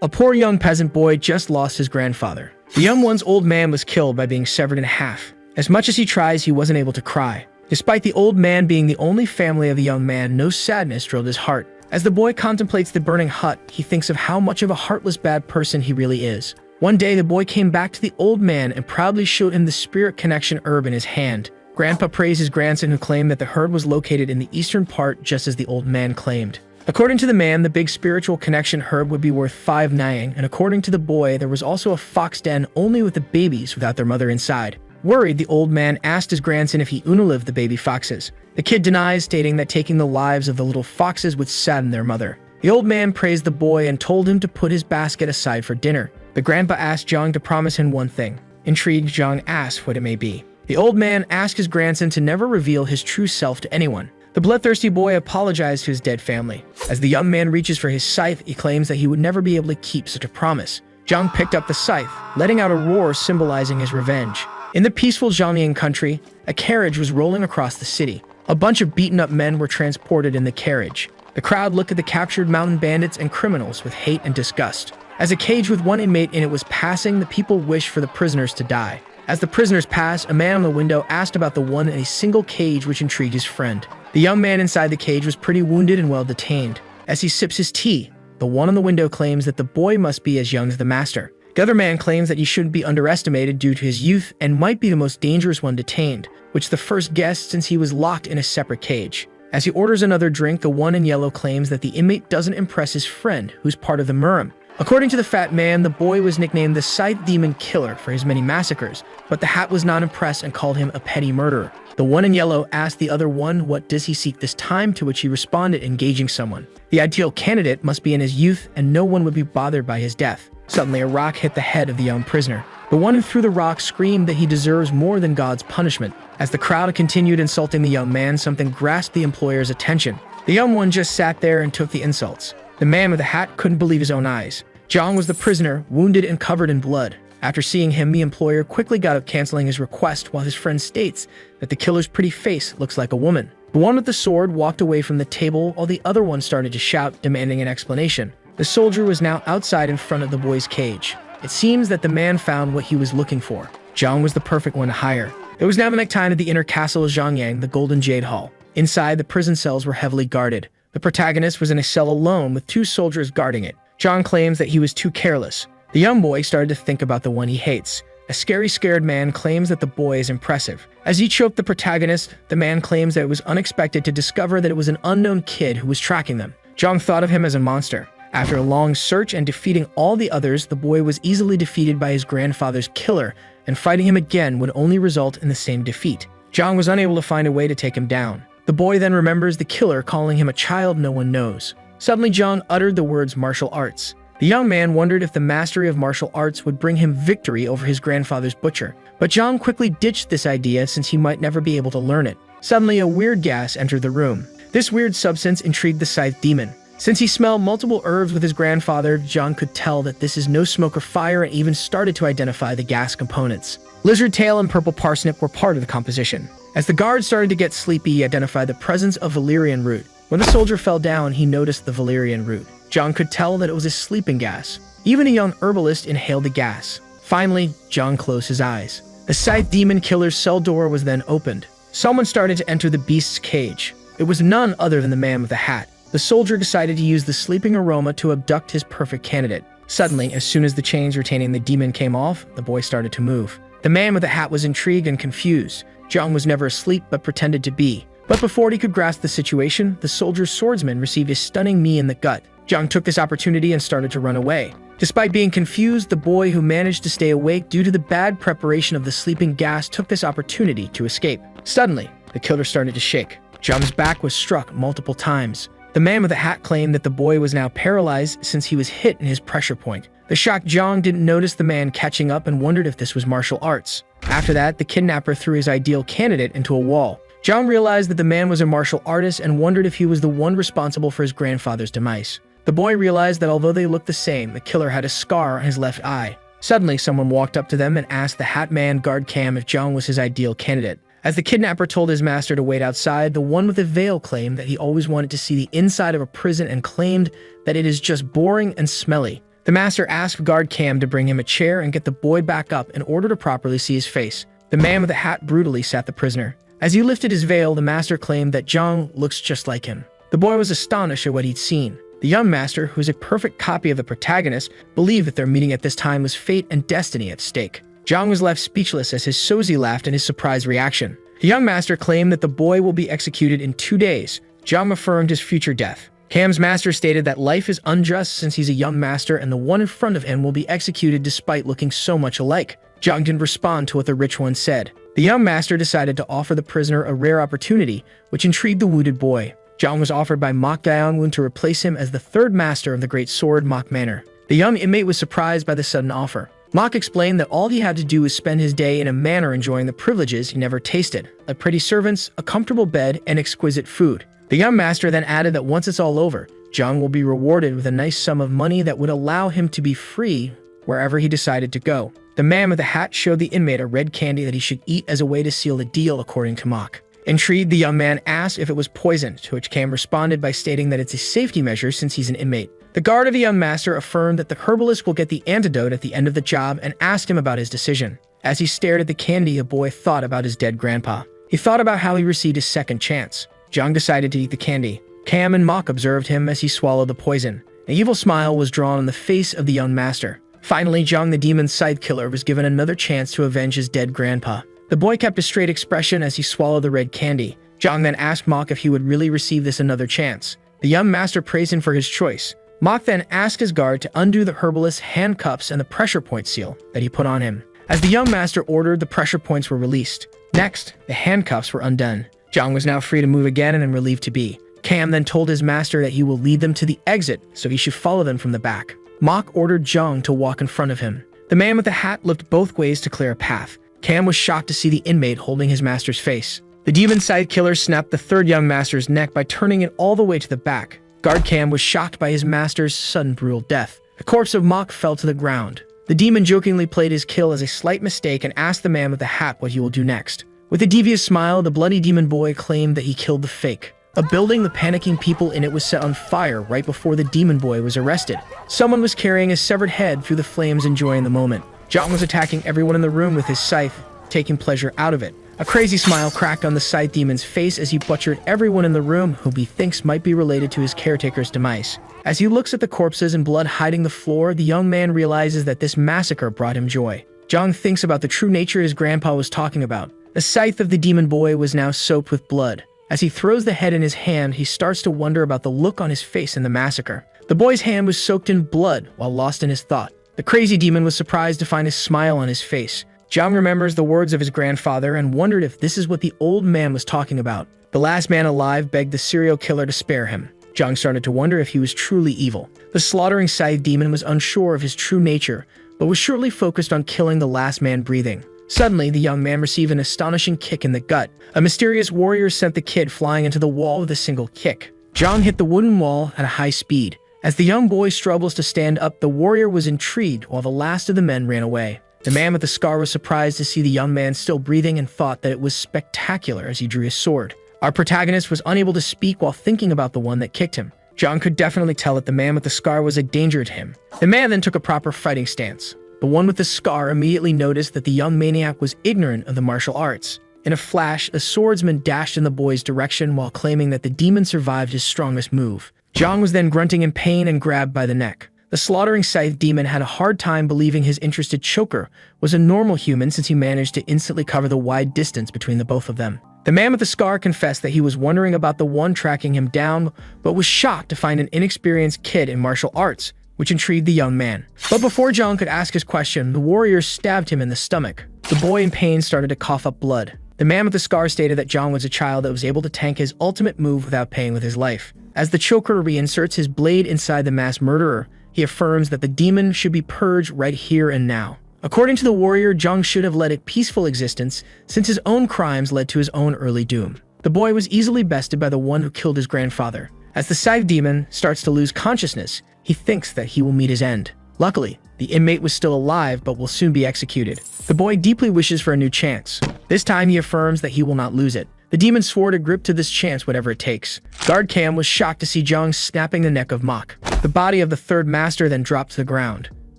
A poor young peasant boy just lost his grandfather. The young one's old man was killed by being severed in half. As much as he tries, he wasn't able to cry. Despite the old man being the only family of the young man, no sadness drilled his heart. As the boy contemplates the burning hut, he thinks of how much of a heartless bad person he really is. One day, the boy came back to the old man and proudly showed him the spirit connection herb in his hand. Grandpa praised his grandson, who claimed that the herb was located in the eastern part, just as the old man claimed. According to the man, the big spiritual connection herb would be worth 5 nyang, and according to the boy, there was also a fox den only with the babies without their mother inside. Worried, the old man asked his grandson if he unalived the baby foxes. The kid denies, stating that taking the lives of the little foxes would sadden their mother. The old man praised the boy and told him to put his basket aside for dinner. The grandpa asked Zhang to promise him one thing. Intrigued, Zhang asked what it may be. The old man asked his grandson to never reveal his true self to anyone. The bloodthirsty boy apologized to his dead family. As the young man reaches for his scythe, he claims that he would never be able to keep such a promise. Zhang picked up the scythe, letting out a roar symbolizing his revenge. In the peaceful Zhangnian country, a carriage was rolling across the city. A bunch of beaten-up men were transported in the carriage. The crowd looked at the captured mountain bandits and criminals with hate and disgust. As a cage with one inmate in it was passing, the people wished for the prisoners to die. As the prisoners passed, a man on the window asked about the one in a single cage, which intrigued his friend. The young man inside the cage was pretty wounded and well detained. As he sips his tea, the one on the window claims that the boy must be as young as the master. The other man claims that he shouldn't be underestimated due to his youth and might be the most dangerous one detained, which the first guessed since he was locked in a separate cage. As he orders another drink, the one in yellow claims that the inmate doesn't impress his friend, who's part of the Murim. According to the fat man, the boy was nicknamed the Scythe Demon Killer for his many massacres, but the hat was not impressed and called him a petty murderer. The one in yellow asked the other one what does he seek this time, to which he responded, engaging someone. The ideal candidate must be in his youth and no one would be bothered by his death. Suddenly, a rock hit the head of the young prisoner. The one who threw the rock screamed that he deserves more than God's punishment. As the crowd continued insulting the young man, something grasped the employer's attention. The young one just sat there and took the insults. The man with the hat couldn't believe his own eyes. Zhang was the prisoner, wounded and covered in blood. After seeing him, the employer quickly got up, canceling his request, while his friend states that the killer's pretty face looks like a woman. The one with the sword walked away from the table while the other one started to shout, demanding an explanation. The soldier was now outside in front of the boy's cage. It seems that the man found what he was looking for. Zhang was the perfect one to hire. It was now nighttime at the inner castle of Zhangyang, the Golden Jade Hall. Inside, the prison cells were heavily guarded. The protagonist was in a cell alone with 2 soldiers guarding it. Zhang claims that he was too careless. The young boy started to think about the one he hates. A scary, scared man claims that the boy is impressive. As he choked the protagonist, the man claims that it was unexpected to discover that it was an unknown kid who was tracking them. Zhang thought of him as a monster. After a long search and defeating all the others, the boy was easily defeated by his grandfather's killer, and fighting him again would only result in the same defeat. Zhang was unable to find a way to take him down. The boy then remembers the killer calling him a child no one knows. Suddenly, Zhang uttered the words martial arts. The young man wondered if the mastery of martial arts would bring him victory over his grandfather's butcher, but Zhang quickly ditched this idea since he might never be able to learn it. Suddenly, a weird gas entered the room. This weird substance intrigued the Scythe Demon. Since he smelled multiple herbs with his grandfather, Zhang could tell that this is no smoke or fire and even started to identify the gas components. Lizard tail and purple parsnip were part of the composition. As the guard started to get sleepy, he identified the presence of valerian root. When the soldier fell down, he noticed the valerian root. Zhang could tell that it was a sleeping gas. Even a young herbalist inhaled the gas. Finally, Zhang closed his eyes. The Scythe Demon Killer's cell door was then opened. Someone started to enter the beast's cage. It was none other than the man with the hat. The soldier decided to use the sleeping aroma to abduct his perfect candidate. Suddenly, as soon as the chains retaining the demon came off, the boy started to move. The man with the hat was intrigued and confused. Zhang was never asleep but pretended to be. But before he could grasp the situation, the soldier's swordsman received a stunning knee in the gut. Zhang took this opportunity and started to run away. Despite being confused, the boy, who managed to stay awake due to the bad preparation of the sleeping gas, took this opportunity to escape. Suddenly, the killer started to shake. Zhang's back was struck multiple times. The man with the hat claimed that the boy was now paralyzed since he was hit in his pressure point. The shocked Zhang didn't notice the man catching up and wondered if this was martial arts. After that, the kidnapper threw his ideal candidate into a wall. Zhang realized that the man was a martial artist and wondered if he was the one responsible for his grandfather's demise. The boy realized that although they looked the same, the killer had a scar on his left eye. Suddenly, someone walked up to them and asked the hat man guard Cam if Zhang was his ideal candidate. As the kidnapper told his master to wait outside, the one with the veil claimed that he always wanted to see the inside of a prison and claimed that it is just boring and smelly. The master asked guard Cam to bring him a chair and get the boy back up in order to properly see his face. The man with the hat brutally sat the prisoner. As he lifted his veil, the master claimed that Zhang looks just like him. The boy was astonished at what he'd seen. The young master, who is a perfect copy of the protagonist, believed that their meeting at this time was fate and destiny at stake. Zhang was left speechless as his Sozi laughed in his surprised reaction. The young master claimed that the boy will be executed in 2 days. Zhang affirmed his future death. Cam's master stated that life is unjust since he's a young master and the one in front of him will be executed despite looking so much alike. Zhang didn't respond to what the rich one said. The young master decided to offer the prisoner a rare opportunity, which intrigued the wounded boy. Zhang was offered by Mok Gyeongun to replace him as the third master of the great sword Mok Manor. The young inmate was surprised by the sudden offer. Mok explained that all he had to do was spend his day in a manor enjoying the privileges he never tasted, like pretty servants, a comfortable bed, and exquisite food. The young master then added that once it's all over, Zhang will be rewarded with a nice sum of money that would allow him to be free wherever he decided to go. The man with the hat showed the inmate a red candy that he should eat as a way to seal the deal, according to Mok. Intrigued, the young man asked if it was poison, to which Cam responded by stating that it's a safety measure since he's an inmate. The guard of the young master affirmed that the herbalist will get the antidote at the end of the job and asked him about his decision. As he stared at the candy, the boy thought about his dead grandpa. He thought about how he received his second chance. Zhang decided to eat the candy. Cam and Mok observed him as he swallowed the poison. An evil smile was drawn on the face of the young master. Finally, Zhang the demon scythe killer was given another chance to avenge his dead grandpa. The boy kept a straight expression as he swallowed the red candy. Zhang then asked Mok if he would really receive this another chance. The young master praised him for his choice. Mok then asked his guard to undo the herbalist's handcuffs and the pressure point seal that he put on him. As the young master ordered, the pressure points were released. Next, the handcuffs were undone. Zhang was now free to move again and relieved to be. Cam then told his master that he will lead them to the exit, so he should follow them from the back. Mok ordered Zhang to walk in front of him. The man with the hat looked both ways to clear a path. Cam was shocked to see the inmate holding his master's face. The demon scythe killer snapped the third young master's neck by turning it all the way to the back. Guard Cam was shocked by his master's sudden brutal death. The corpse of Mok fell to the ground. The demon jokingly played his kill as a slight mistake and asked the man with the hat what he will do next. With a devious smile, the bloody demon boy claimed that he killed the fake. A building the panicking people in it was set on fire right before the demon boy was arrested. Someone was carrying a severed head through the flames, enjoying the moment. Zhang was attacking everyone in the room with his scythe, taking pleasure out of it. A crazy smile cracked on the scythe demon's face as he butchered everyone in the room who he thinks might be related to his caretaker's demise. As he looks at the corpses and blood hiding the floor, the young man realizes that this massacre brought him joy. Zhang thinks about the true nature his grandpa was talking about. The scythe of the demon boy was now soaked with blood. As he throws the head in his hand, he starts to wonder about the look on his face in the massacre. The boy's hand was soaked in blood while lost in his thought. The crazy demon was surprised to find a smile on his face. Zhang remembers the words of his grandfather and wondered if this is what the old man was talking about. The last man alive begged the serial killer to spare him. Zhang started to wonder if he was truly evil. The slaughtering scythe demon was unsure of his true nature, but was surely focused on killing the last man breathing. Suddenly, the young man received an astonishing kick in the gut. A mysterious warrior sent the kid flying into the wall with a single kick. Zhang hit the wooden wall at a high speed. As the young boy struggles to stand up, the warrior was intrigued while the last of the men ran away. The man with the scar was surprised to see the young man still breathing and thought that it was spectacular as he drew his sword. Our protagonist was unable to speak while thinking about the one that kicked him. Zhang could definitely tell that the man with the scar was a danger to him. The man then took a proper fighting stance. The one with the scar immediately noticed that the young maniac was ignorant of the martial arts. In a flash, a swordsman dashed in the boy's direction while claiming that the demon survived his strongest move. Zhang was then grunting in pain and grabbed by the neck. The slaughtering scythe demon had a hard time believing his interested choker was a normal human since he managed to instantly cover the wide distance between the both of them. The man with the scar confessed that he was wondering about the one tracking him down, but was shocked to find an inexperienced kid in martial arts, which intrigued the young man. But before Zhang could ask his question, the warrior stabbed him in the stomach. The boy in pain started to cough up blood. The man with the scar stated that Zhang was a child that was able to tank his ultimate move without paying with his life. As the choker reinserts his blade inside the mass murderer, he affirms that the demon should be purged right here and now. According to the warrior, Zhang should have led a peaceful existence since his own crimes led to his own early doom. The boy was easily bested by the one who killed his grandfather. As the scythe demon starts to lose consciousness, he thinks that he will meet his end. Luckily, the inmate was still alive but will soon be executed. The boy deeply wishes for a new chance. This time he affirms that he will not lose it. The demon swore to grip to this chance whatever it takes. Guard Cam was shocked to see Zhang snapping the neck of Mok. The body of the third master then dropped to the ground.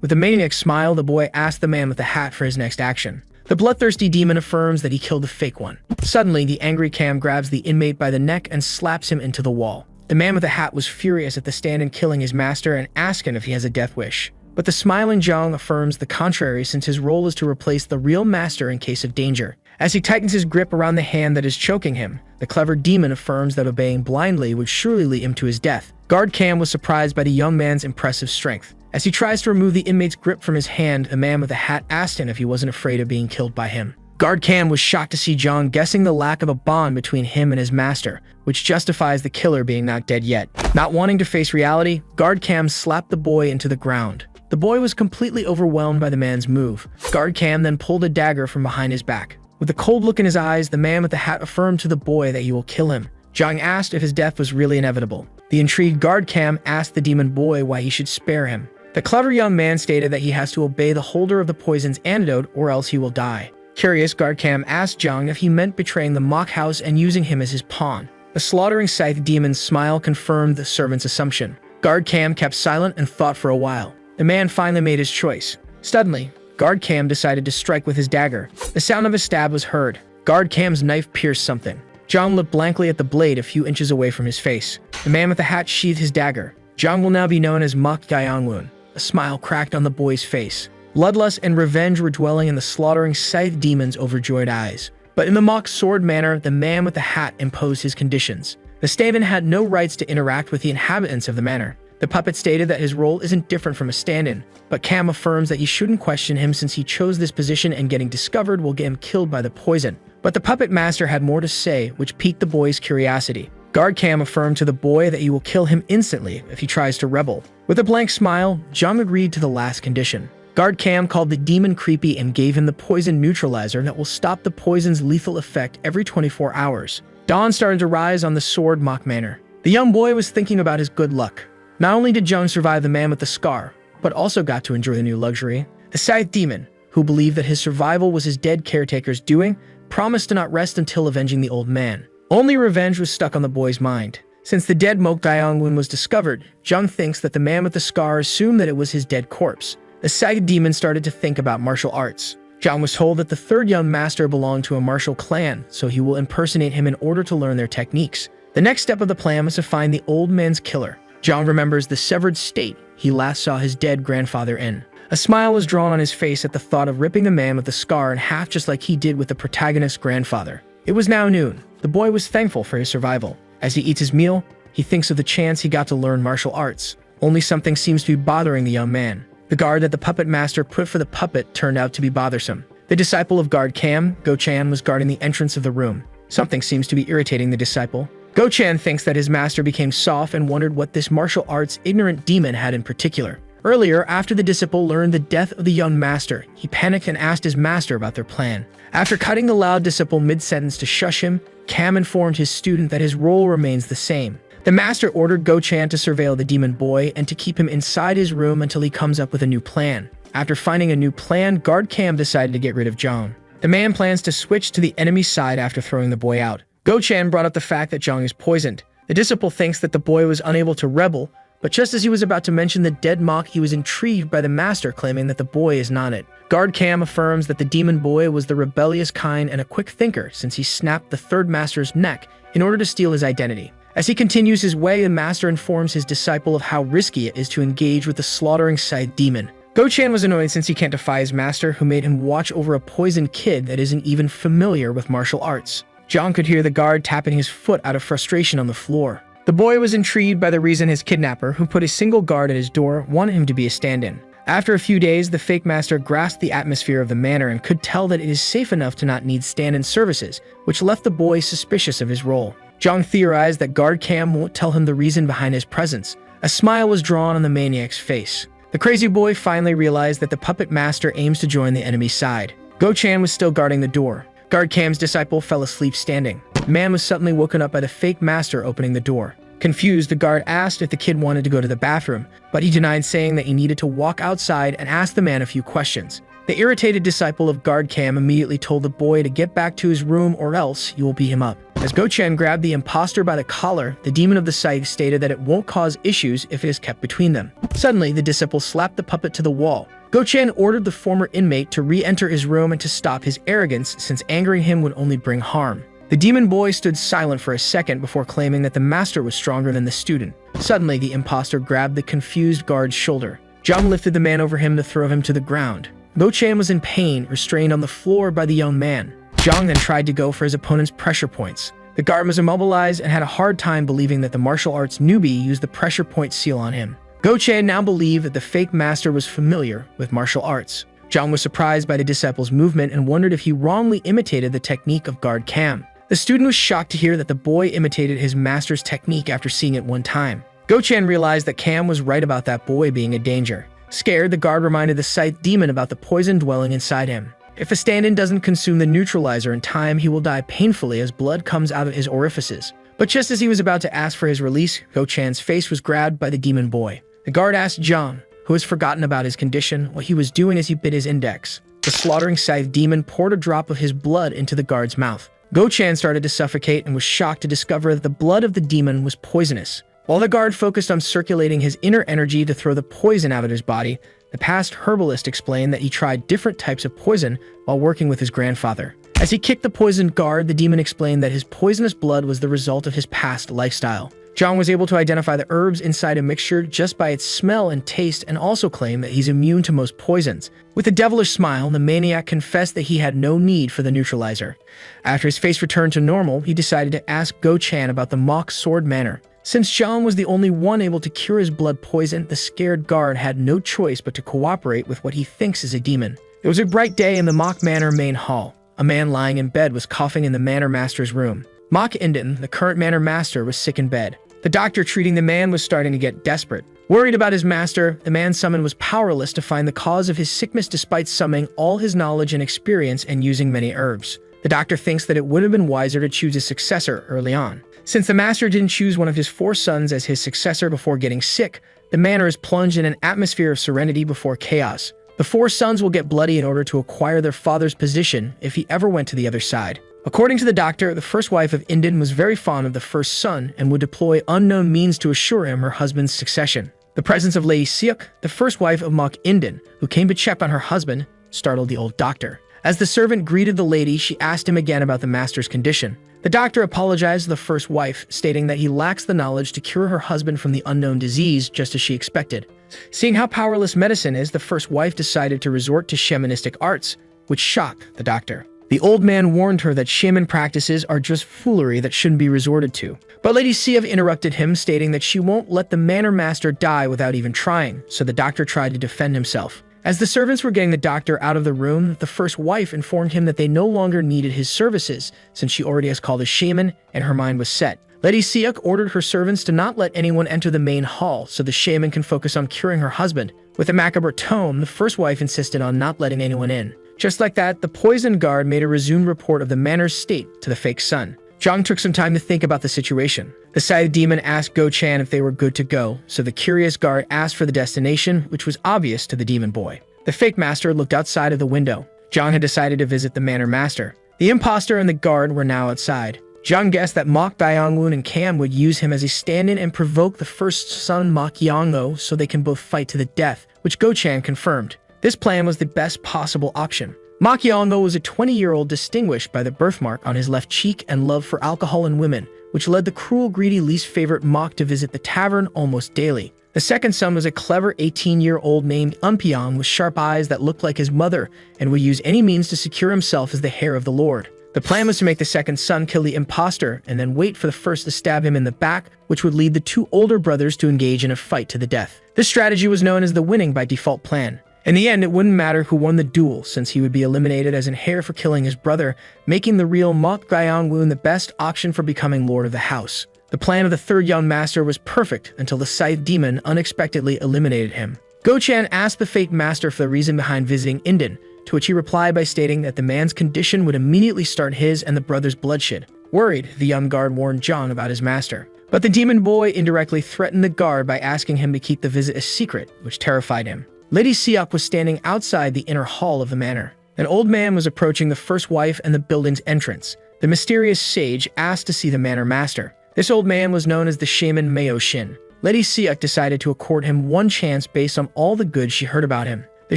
With a maniac smile, the boy asked the man with the hat for his next action. The bloodthirsty demon affirms that he killed the fake one. Suddenly, the angry Cam grabs the inmate by the neck and slaps him into the wall. The man with the hat was furious at the stand-in killing his master and asked him if he has a death wish. But the smiling Zhang affirms the contrary, since his role is to replace the real master in case of danger. As he tightens his grip around the hand that is choking him, the clever demon affirms that obeying blindly would surely lead him to his death. Guard Cam was surprised by the young man's impressive strength. As he tries to remove the inmate's grip from his hand, the man with the hat asked him if he wasn't afraid of being killed by him. Guard Cam was shocked to see Zhang, guessing the lack of a bond between him and his master, which justifies the killer being not dead yet. Not wanting to face reality, Guard Cam slapped the boy into the ground. The boy was completely overwhelmed by the man's move. Guard Cam then pulled a dagger from behind his back. With a cold look in his eyes, the man with the hat affirmed to the boy that he will kill him. Zhang asked if his death was really inevitable. The intrigued Guard Cam asked the demon boy why he should spare him. The clever young man stated that he has to obey the holder of the poison's antidote or else he will die. Curious, Guard Cam asked Zhang if he meant betraying the mock house and using him as his pawn. The slaughtering scythe demon's smile confirmed the servant's assumption. Guard Cam kept silent and thought for a while. The man finally made his choice. Suddenly, Guard Cam decided to strike with his dagger. The sound of a stab was heard. Guard Cam's knife pierced something. Zhang looked blankly at the blade a few inches away from his face. The man with the hat sheathed his dagger. Zhang will now be known as Mangacaped. A smile cracked on the boy's face. Bloodlust and revenge were dwelling in the slaughtering scythe demon's overjoyed eyes. But in the mock sword manner, the man with the hat imposed his conditions. The stand-in had no rights to interact with the inhabitants of the manor. The puppet stated that his role isn't different from a stand-in, but Cam affirms that he shouldn't question him since he chose this position and getting discovered will get him killed by the poison. But the puppet master had more to say, which piqued the boy's curiosity. Guard Cam affirmed to the boy that he will kill him instantly if he tries to rebel. With a blank smile, Zhang agreed to the last condition. Guard Cam called the demon creepy and gave him the poison neutralizer that will stop the poison's lethal effect every 24 hours. Dawn started to rise on the sword mock manor. The young boy was thinking about his good luck. Not only did Zhang survive the man with the scar, but also got to enjoy the new luxury. The scythe demon, who believed that his survival was his dead caretaker's doing, promised to not rest until avenging the old man. Only revenge was stuck on the boy's mind. Since the dead Mokgayangwon was discovered, Zhang thinks that the man with the scar assumed that it was his dead corpse. The scythe demon started to think about martial arts. Zhang was told that the third young master belonged to a martial clan, so he will impersonate him in order to learn their techniques. The next step of the plan was to find the old man's killer. Zhang remembers the severed state he last saw his dead grandfather in. A smile was drawn on his face at the thought of ripping the man with the scar in half just like he did with the protagonist's grandfather. It was now noon. The boy was thankful for his survival. As he eats his meal, he thinks of the chance he got to learn martial arts. Only something seems to be bothering the young man. The guard that the puppet master put for the puppet turned out to be bothersome. The disciple of Guard Cam, Go-chan, was guarding the entrance of the room. Something seems to be irritating the disciple. Go-chan thinks that his master became soft and wondered what this martial arts ignorant demon had in particular. Earlier, after the disciple learned the death of the young master, he panicked and asked his master about their plan. After cutting the loud disciple mid-sentence to shush him, Cam informed his student that his role remains the same. The master ordered Go-chan to surveil the demon boy and to keep him inside his room until he comes up with a new plan. After finding a new plan, Guard Cam decided to get rid of Zhang. The man plans to switch to the enemy side after throwing the boy out. Go-chan brought up the fact that Zhang is poisoned. The disciple thinks that the boy was unable to rebel, but just as he was about to mention the dead mock, he was intrigued by the master claiming that the boy is not it. Guard Cam affirms that the demon boy was the rebellious kind and a quick thinker since he snapped the third master's neck in order to steal his identity. As he continues his way, the master informs his disciple of how risky it is to engage with the slaughtering scythe demon. Go-chan was annoyed since he can't defy his master, who made him watch over a poisoned kid that isn't even familiar with martial arts. Zhang could hear the guard tapping his foot out of frustration on the floor. The boy was intrigued by the reason his kidnapper, who put a single guard at his door, wanted him to be a stand-in. After a few days, the fake master grasped the atmosphere of the manor and could tell that it is safe enough to not need stand-in services, which left the boy suspicious of his role. Zhang theorized that Guard Cam won't tell him the reason behind his presence. A smile was drawn on the maniac's face. The crazy boy finally realized that the puppet master aims to join the enemy side. Go-chan was still guarding the door. Guard Cam's disciple fell asleep standing. The man was suddenly woken up by the fake master opening the door. Confused, the guard asked if the kid wanted to go to the bathroom, but he denied, saying that he needed to walk outside and ask the man a few questions. The irritated disciple of Guard Cam immediately told the boy to get back to his room or else you will beat him up. The As Go-chan grabbed the imposter by the collar, the demon of the site stated that it won't cause issues if it is kept between them. Suddenly, the disciple slapped the puppet to the wall. Go-chan ordered the former inmate to re-enter his room and to stop his arrogance, since angering him would only bring harm. The demon boy stood silent for a second before claiming that the master was stronger than the student. Suddenly, the imposter grabbed the confused guard's shoulder. Jung lifted the man over him to throw him to the ground. Go-chan was in pain, restrained on the floor by the young man. Jung then tried to go for his opponent's pressure points. The guard was immobilized and had a hard time believing that the martial arts newbie used the pressure point seal on him. Go-chan now believed that the fake master was familiar with martial arts. Jung was surprised by the disciple's movement and wondered if he wrongly imitated the technique of guard Cam. The student was shocked to hear that the boy imitated his master's technique after seeing it one time. Go-chan realized that Cam was right about that boy being a danger. Scared, the guard reminded the scythe demon about the poison dwelling inside him. If a stand-in doesn't consume the neutralizer in time, he will die painfully as blood comes out of his orifices. But just as he was about to ask for his release, Go-chan's face was grabbed by the demon boy. The guard asked Jung, who has forgotten about his condition, what he was doing as he bit his index. The slaughtering scythe demon poured a drop of his blood into the guard's mouth. Go-chan started to suffocate and was shocked to discover that the blood of the demon was poisonous. While the guard focused on circulating his inner energy to throw the poison out of his body, the past herbalist explained that he tried different types of poison while working with his grandfather. As he kicked the poisoned guard, the demon explained that his poisonous blood was the result of his past lifestyle. Jung was able to identify the herbs inside a mixture just by its smell and taste, and also claimed that he's immune to most poisons. With a devilish smile, the maniac confessed that he had no need for the neutralizer. After his face returned to normal, he decided to ask Go-chan about the mock sword manner. Since Jung was the only one able to cure his blood poison, the scared guard had no choice but to cooperate with what he thinks is a demon. It was a bright day in the mock manor main hall. A man lying in bed was coughing in the manor master's room. Mock Indon, the current manor master, was sick in bed. The doctor treating the man was starting to get desperate. Worried about his master, the man summoned was powerless to find the cause of his sickness despite summoning all his knowledge and experience and using many herbs. The doctor thinks that it would have been wiser to choose a successor early on. Since the master didn't choose one of his 4 sons as his successor before getting sick, the manor is plunged in an atmosphere of serenity before chaos. The 4 sons will get bloody in order to acquire their father's position if he ever went to the other side. According to the doctor, the first wife of Indon was very fond of the first son and would deploy unknown means to assure him her husband's succession. The presence of Lady Seok, the first wife of Mock Indon, who came to check on her husband, startled the old doctor. As the servant greeted the lady, she asked him again about the master's condition. The doctor apologized to the first wife, stating that he lacks the knowledge to cure her husband from the unknown disease, just as she expected. Seeing how powerless medicine is, the first wife decided to resort to shamanistic arts, which shocked the doctor. The old man warned her that shaman practices are just foolery that shouldn't be resorted to. But Lady Siev interrupted him, stating that she won't let the manor master die without even trying, so the doctor tried to defend himself. As the servants were getting the doctor out of the room, the first wife informed him that they no longer needed his services, since she already has called a shaman and her mind was set. Lady Siak ordered her servants to not let anyone enter the main hall so the shaman can focus on curing her husband. With a macabre tone, the first wife insisted on not letting anyone in. Just like that, the poison guard made a resumed report of the manor's state to the fake son. Zhang took some time to think about the situation. The scythe demon asked Go-chan if they were good to go, so the curious guard asked for the destination, which was obvious to the demon boy. The fake master looked outside of the window. Zhang had decided to visit the manor master. The imposter and the guard were now outside. Zhang guessed that Mok Dayonglun and Cam would use him as a stand-in and provoke the first son Mok Yongo so they can both fight to the death, which Go-chan confirmed. This plan was the best possible option. Mok Yongo was a 20-year-old distinguished by the birthmark on his left cheek and love for alcohol and women, which led the cruel, greedy, least favorite Mok to visit the tavern almost daily. The second son was a clever 18-year-old named Unpyeong with sharp eyes that looked like his mother and would use any means to secure himself as the heir of the lord. The plan was to make the second son kill the imposter and then wait for the first to stab him in the back, which would lead the two older brothers to engage in a fight to the death. This strategy was known as the winning by default plan. In the end, it wouldn't matter who won the duel, since he would be eliminated as an heir for killing his brother, making the real Mok Gyeongun the best option for becoming lord of the house. The plan of the third young master was perfect until the scythe demon unexpectedly eliminated him. Go-chan asked the fake master for the reason behind visiting Indon, to which he replied by stating that the man's condition would immediately start his and the brother's bloodshed. Worried, the young guard warned Zhang about his master. But the demon boy indirectly threatened the guard by asking him to keep the visit a secret, which terrified him. Lady Siak was standing outside the inner hall of the manor. An old man was approaching the first wife and the building's entrance. The mysterious sage asked to see the manor master. This old man was known as the shaman Meo Shin. Lady Siak decided to accord him one chance based on all the good she heard about him. The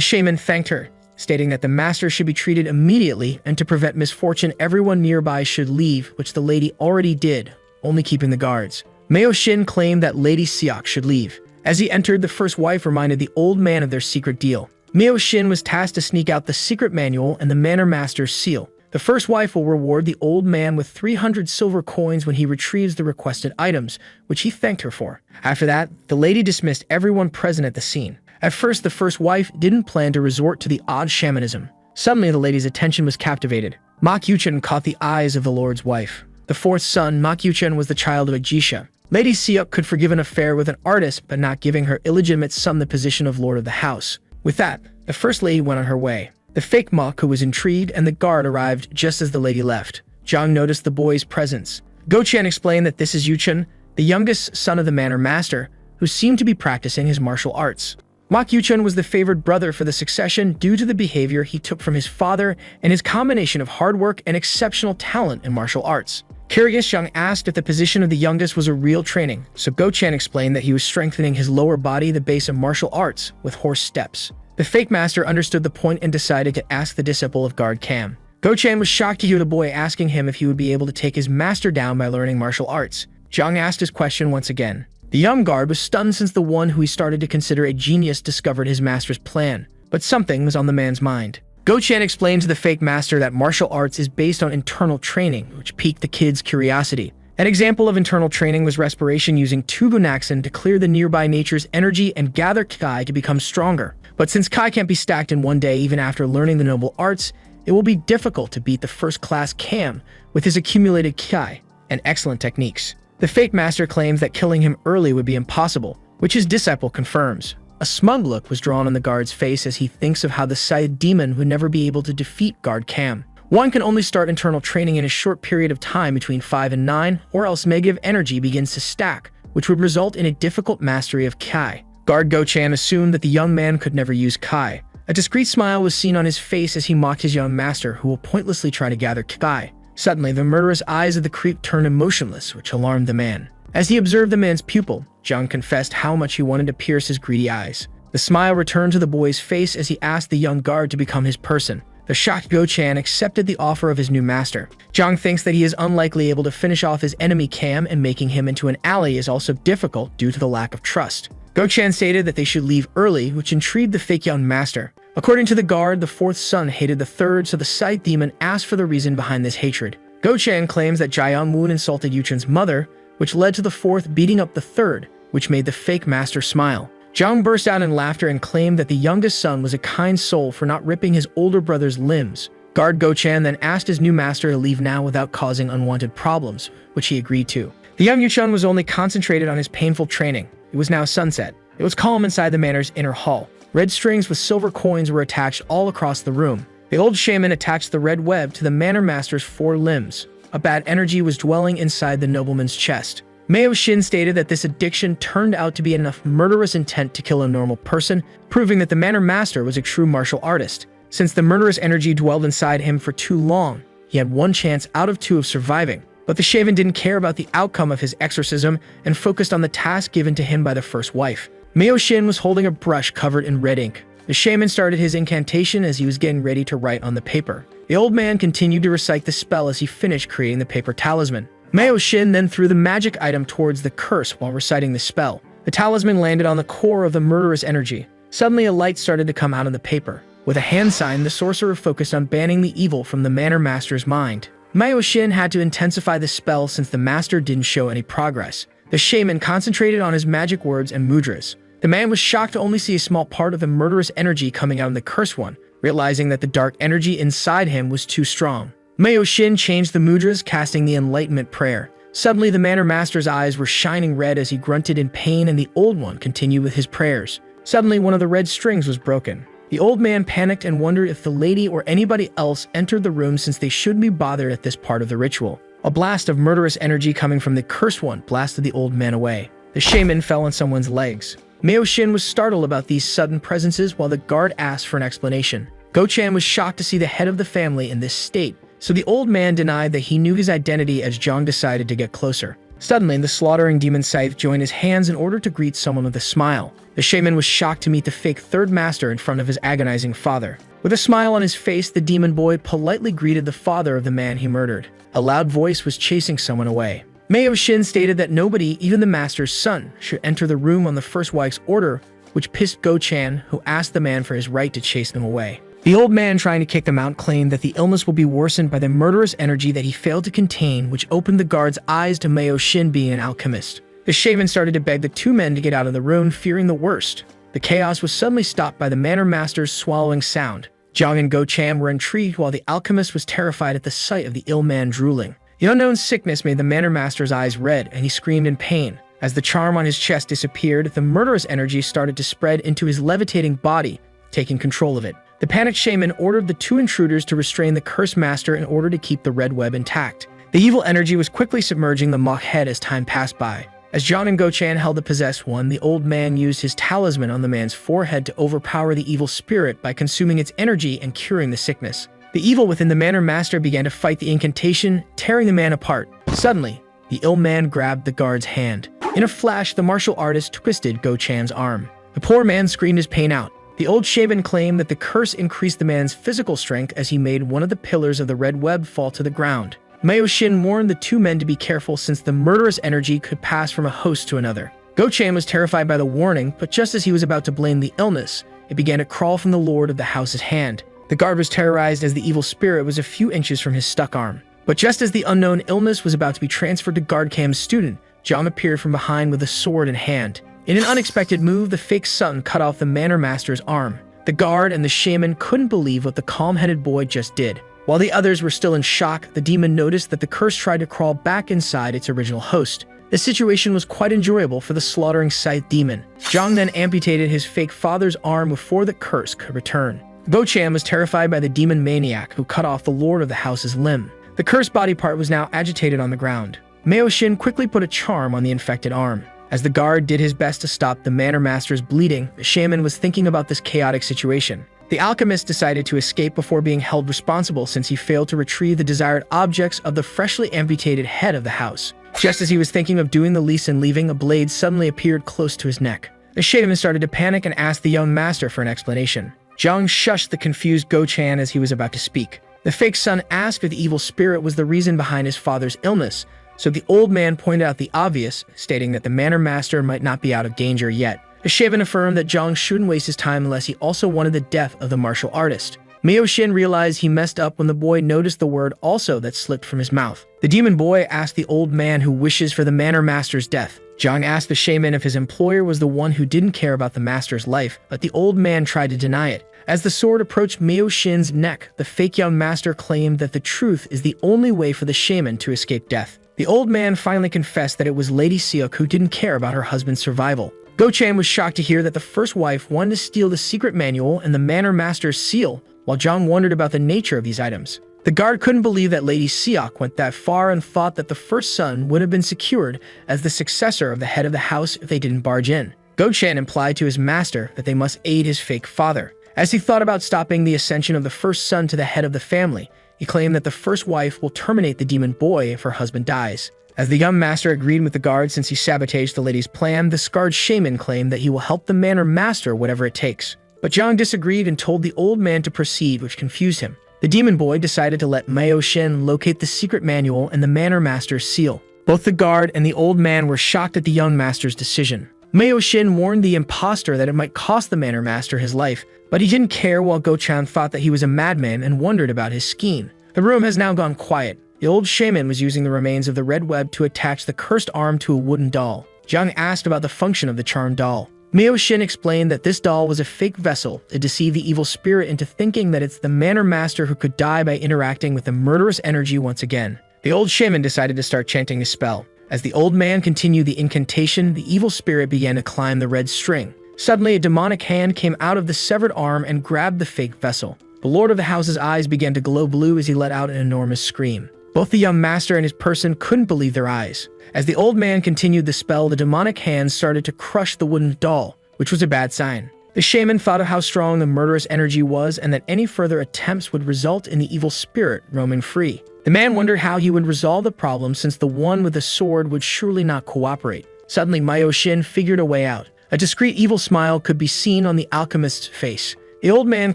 shaman thanked her, stating that the master should be treated immediately and to prevent misfortune everyone nearby should leave, which the lady already did, only keeping the guards. Meo Shin claimed that Lady Siak should leave. As he entered, the first wife reminded the old man of their secret deal. Meo Shin was tasked to sneak out the secret manual and the manor master's seal. The first wife will reward the old man with 300 silver coins when he retrieves the requested items, which he thanked her for. After that, the lady dismissed everyone present at the scene. At first, the first wife didn't plan to resort to the odd shamanism. Suddenly, the lady's attention was captivated. Mak Yuchen caught the eyes of the lord's wife. The fourth son, Mak Yuchen, was the child of a geisha. Lady Siak could forgive an affair with an artist, but not giving her illegitimate son the position of lord of the house. With that, the first lady went on her way. The fake Mak, who was intrigued, and the guard arrived just as the lady left. Zhang noticed the boy's presence. Gochen explained that this is Yuchen, the youngest son of the manor master, who seemed to be practicing his martial arts. Mak Yuchen was the favored brother for the succession due to the behavior he took from his father and his combination of hard work and exceptional talent in martial arts. Curious, Zhang asked if the position of the youngest was a real training, so Gochen explained that he was strengthening his lower body, the base of martial arts, with horse steps. The fake master understood the point and decided to ask the disciple of Guard Cam. Gochen was shocked to hear the boy asking him if he would be able to take his master down by learning martial arts. Zhang asked his question once again. The young guard was stunned since the one who he started to consider a genius discovered his master's plan, but something was on the man's mind. Gochen explained to the fake master that martial arts is based on internal training, which piqued the kid's curiosity. An example of internal training was respiration using Tubunaxin to clear the nearby nature's energy and gather Kai to become stronger. But since Kai can't be stacked in one day even after learning the noble arts, it will be difficult to beat the first-class Cam with his accumulated Kai and excellent techniques. The fake master claims that killing him early would be impossible, which his disciple confirms. A smug look was drawn on the guard's face as he thinks of how the Scythe demon would never be able to defeat Guard Cam. One can only start internal training in a short period of time between 5 and 9, or else negative energy begins to stack, which would result in a difficult mastery of Kai. Guard Gochen assumed that the young man could never use Kai. A discreet smile was seen on his face as he mocked his young master, who will pointlessly try to gather Kai. Suddenly, the murderous eyes of the creep turned emotionless, which alarmed the man. As he observed the man's pupil, Zhang confessed how much he wanted to pierce his greedy eyes. The smile returned to the boy's face as he asked the young guard to become his person. The shocked Gochen accepted the offer of his new master. Zhang thinks that he is unlikely able to finish off his enemy Cam, and making him into an ally is also difficult due to the lack of trust. Gochen stated that they should leave early, which intrigued the fake young master. According to the guard, the fourth son hated the third, so the Scythe demon asked for the reason behind this hatred. Gochen claims that Jiang Woon insulted Yuchen's mother, which led to the fourth beating up the third, which made the fake master smile. Zhang burst out in laughter and claimed that the youngest son was a kind soul for not ripping his older brother's limbs. Guard Gochen then asked his new master to leave now without causing unwanted problems, which he agreed to. The young Yuchen was only concentrated on his painful training. It was now sunset. It was calm inside the manor's inner hall. Red strings with silver coins were attached all across the room. The old shaman attached the red web to the manor master's 4 limbs. A bad energy was dwelling inside the nobleman's chest. Meo Shin stated that this addiction turned out to be enough murderous intent to kill a normal person, proving that the manor master was a true martial artist. Since the murderous energy dwelled inside him for too long, he had one chance out of 2 of surviving. But the shaman didn't care about the outcome of his exorcism and focused on the task given to him by the first wife. Meo Shin was holding a brush covered in red ink. The shaman started his incantation as he was getting ready to write on the paper. The old man continued to recite the spell as he finished creating the paper talisman. Meo Shin then threw the magic item towards the curse while reciting the spell. The talisman landed on the core of the murderous energy. Suddenly, a light started to come out of the paper. With a hand sign, the sorcerer focused on banning the evil from the manor master's mind. Meo Shin had to intensify the spell since the master didn't show any progress. The shaman concentrated on his magic words and mudras. The man was shocked to only see a small part of the murderous energy coming out of the cursed one, realizing that the dark energy inside him was too strong. Meo Shin changed the mudras, casting the enlightenment prayer. Suddenly, the manor master's eyes were shining red as he grunted in pain, and the old one continued with his prayers. Suddenly, one of the red strings was broken. The old man panicked and wondered if the lady or anybody else entered the room, since they shouldn't be bothered at this part of the ritual. A blast of murderous energy coming from the cursed one blasted the old man away. The shaman fell on someone's legs. Meo Shin was startled about these sudden presences while the guard asked for an explanation. Gochen was shocked to see the head of the family in this state, so the old man denied that he knew his identity as Zhang decided to get closer. Suddenly, the slaughtering demon scythe joined his hands in order to greet someone with a smile. The shaman was shocked to meet the fake third master in front of his agonizing father. With a smile on his face, the demon boy politely greeted the father of the man he murdered. A loud voice was chasing someone away. Meo Shin stated that nobody, even the master's son, should enter the room on the first wife's order, which pissed Go Chan, who asked the man for his right to chase them away. The old man trying to kick them out claimed that the illness will be worsened by the murderous energy that he failed to contain, which opened the guard's eyes to Meo Shin being an alchemist. The shaman started to beg the two men to get out of the room, fearing the worst. The chaos was suddenly stopped by the manor master's swallowing sound. Zhang and Go Chan were intrigued while the alchemist was terrified at the sight of the ill man drooling. The unknown sickness made the manor master's eyes red, and he screamed in pain. As the charm on his chest disappeared, the murderous energy started to spread into his levitating body, taking control of it. The panicked shaman ordered the two intruders to restrain the cursed master in order to keep the red web intact. The evil energy was quickly submerging the mock head as time passed by. As Zhang and Go Chan held the possessed one, the old man used his talisman on the man's forehead to overpower the evil spirit by consuming its energy and curing the sickness. The evil within the manor master began to fight the incantation, tearing the man apart. Suddenly, the ill man grabbed the guard's hand. In a flash, the martial artist twisted Go Chan's arm. The poor man screamed his pain out. The old shaman claimed that the curse increased the man's physical strength as he made one of the pillars of the red web fall to the ground. Meo Shin warned the two men to be careful since the murderous energy could pass from a host to another. Go Chan was terrified by the warning, but just as he was about to blame the illness, it began to crawl from the lord of the house's hand. The guard was terrorized as the evil spirit was a few inches from his stuck arm. But just as the unknown illness was about to be transferred to Guard Cam's student, Zhang appeared from behind with a sword in hand. In an unexpected move, the fake son cut off the manor master's arm. The guard and the shaman couldn't believe what the calm-headed boy just did. While the others were still in shock, the demon noticed that the curse tried to crawl back inside its original host. The situation was quite enjoyable for the slaughtering scythe demon. Zhang then amputated his fake father's arm before the curse could return. Go Chan was terrified by the demon maniac who cut off the lord of the house's limb. The cursed body part was now agitated on the ground. Meo Shin quickly put a charm on the infected arm. As the guard did his best to stop the manor master's bleeding, the shaman was thinking about this chaotic situation. The alchemist decided to escape before being held responsible since he failed to retrieve the desired objects of the freshly amputated head of the house. Just as he was thinking of doing the least and leaving, a blade suddenly appeared close to his neck. The shaman started to panic and asked the young master for an explanation. Zhang shushed the confused Go Chan as he was about to speak. The fake son asked if the evil spirit was the reason behind his father's illness, so the old man pointed out the obvious, stating that the manor master might not be out of danger yet. The shaman affirmed that Zhang shouldn't waste his time unless he also wanted the death of the martial artist. Meo Shin realized he messed up when the boy noticed the word "also" that slipped from his mouth. The demon boy asked the old man who wishes for the manor master's death. Zhang asked the shaman if his employer was the one who didn't care about the master's life, but the old man tried to deny it. As the sword approached Meo Shin's neck, the fake young master claimed that the truth is the only way for the shaman to escape death. The old man finally confessed that it was Lady Seok who didn't care about her husband's survival. Go Chan was shocked to hear that the first wife wanted to steal the secret manual and the manor master's seal, while Zhang wondered about the nature of these items. The guard couldn't believe that Lady Seok went that far and thought that the first son would have been secured as the successor of the head of the house if they didn't barge in. Go Chan implied to his master that they must aid his fake father. As he thought about stopping the ascension of the first son to the head of the family, he claimed that the first wife will terminate the demon boy if her husband dies. As the young master agreed with the guard since he sabotaged the lady's plan, the scarred shaman claimed that he will help the manor master whatever it takes. But Zhang disagreed and told the old man to proceed, which confused him. The demon boy decided to let Meo Shin locate the secret manual and the manor master's seal. Both the guard and the old man were shocked at the young master's decision. Meo Shin warned the impostor that it might cost the manor master his life, but he didn't care, while Go Chan thought that he was a madman and wondered about his scheme. The room has now gone quiet. The old shaman was using the remains of the red web to attach the cursed arm to a wooden doll. Zhang asked about the function of the charmed doll. Meo Shin explained that this doll was a fake vessel to deceive the evil spirit into thinking that it's the manor master who could die by interacting with the murderous energy once again. The old shaman decided to start chanting a spell. As the old man continued the incantation, the evil spirit began to climb the red string. Suddenly, a demonic hand came out of the severed arm and grabbed the fake vessel. The lord of the house's eyes began to glow blue as he let out an enormous scream. Both the young master and his person couldn't believe their eyes. As the old man continued the spell, the demonic hand started to crush the wooden doll, which was a bad sign. The shaman thought of how strong the murderous energy was and that any further attempts would result in the evil spirit roaming free. The man wondered how he would resolve the problem since the one with the sword would surely not cooperate. Suddenly, Myoshin figured a way out. A discreet evil smile could be seen on the alchemist's face. The old man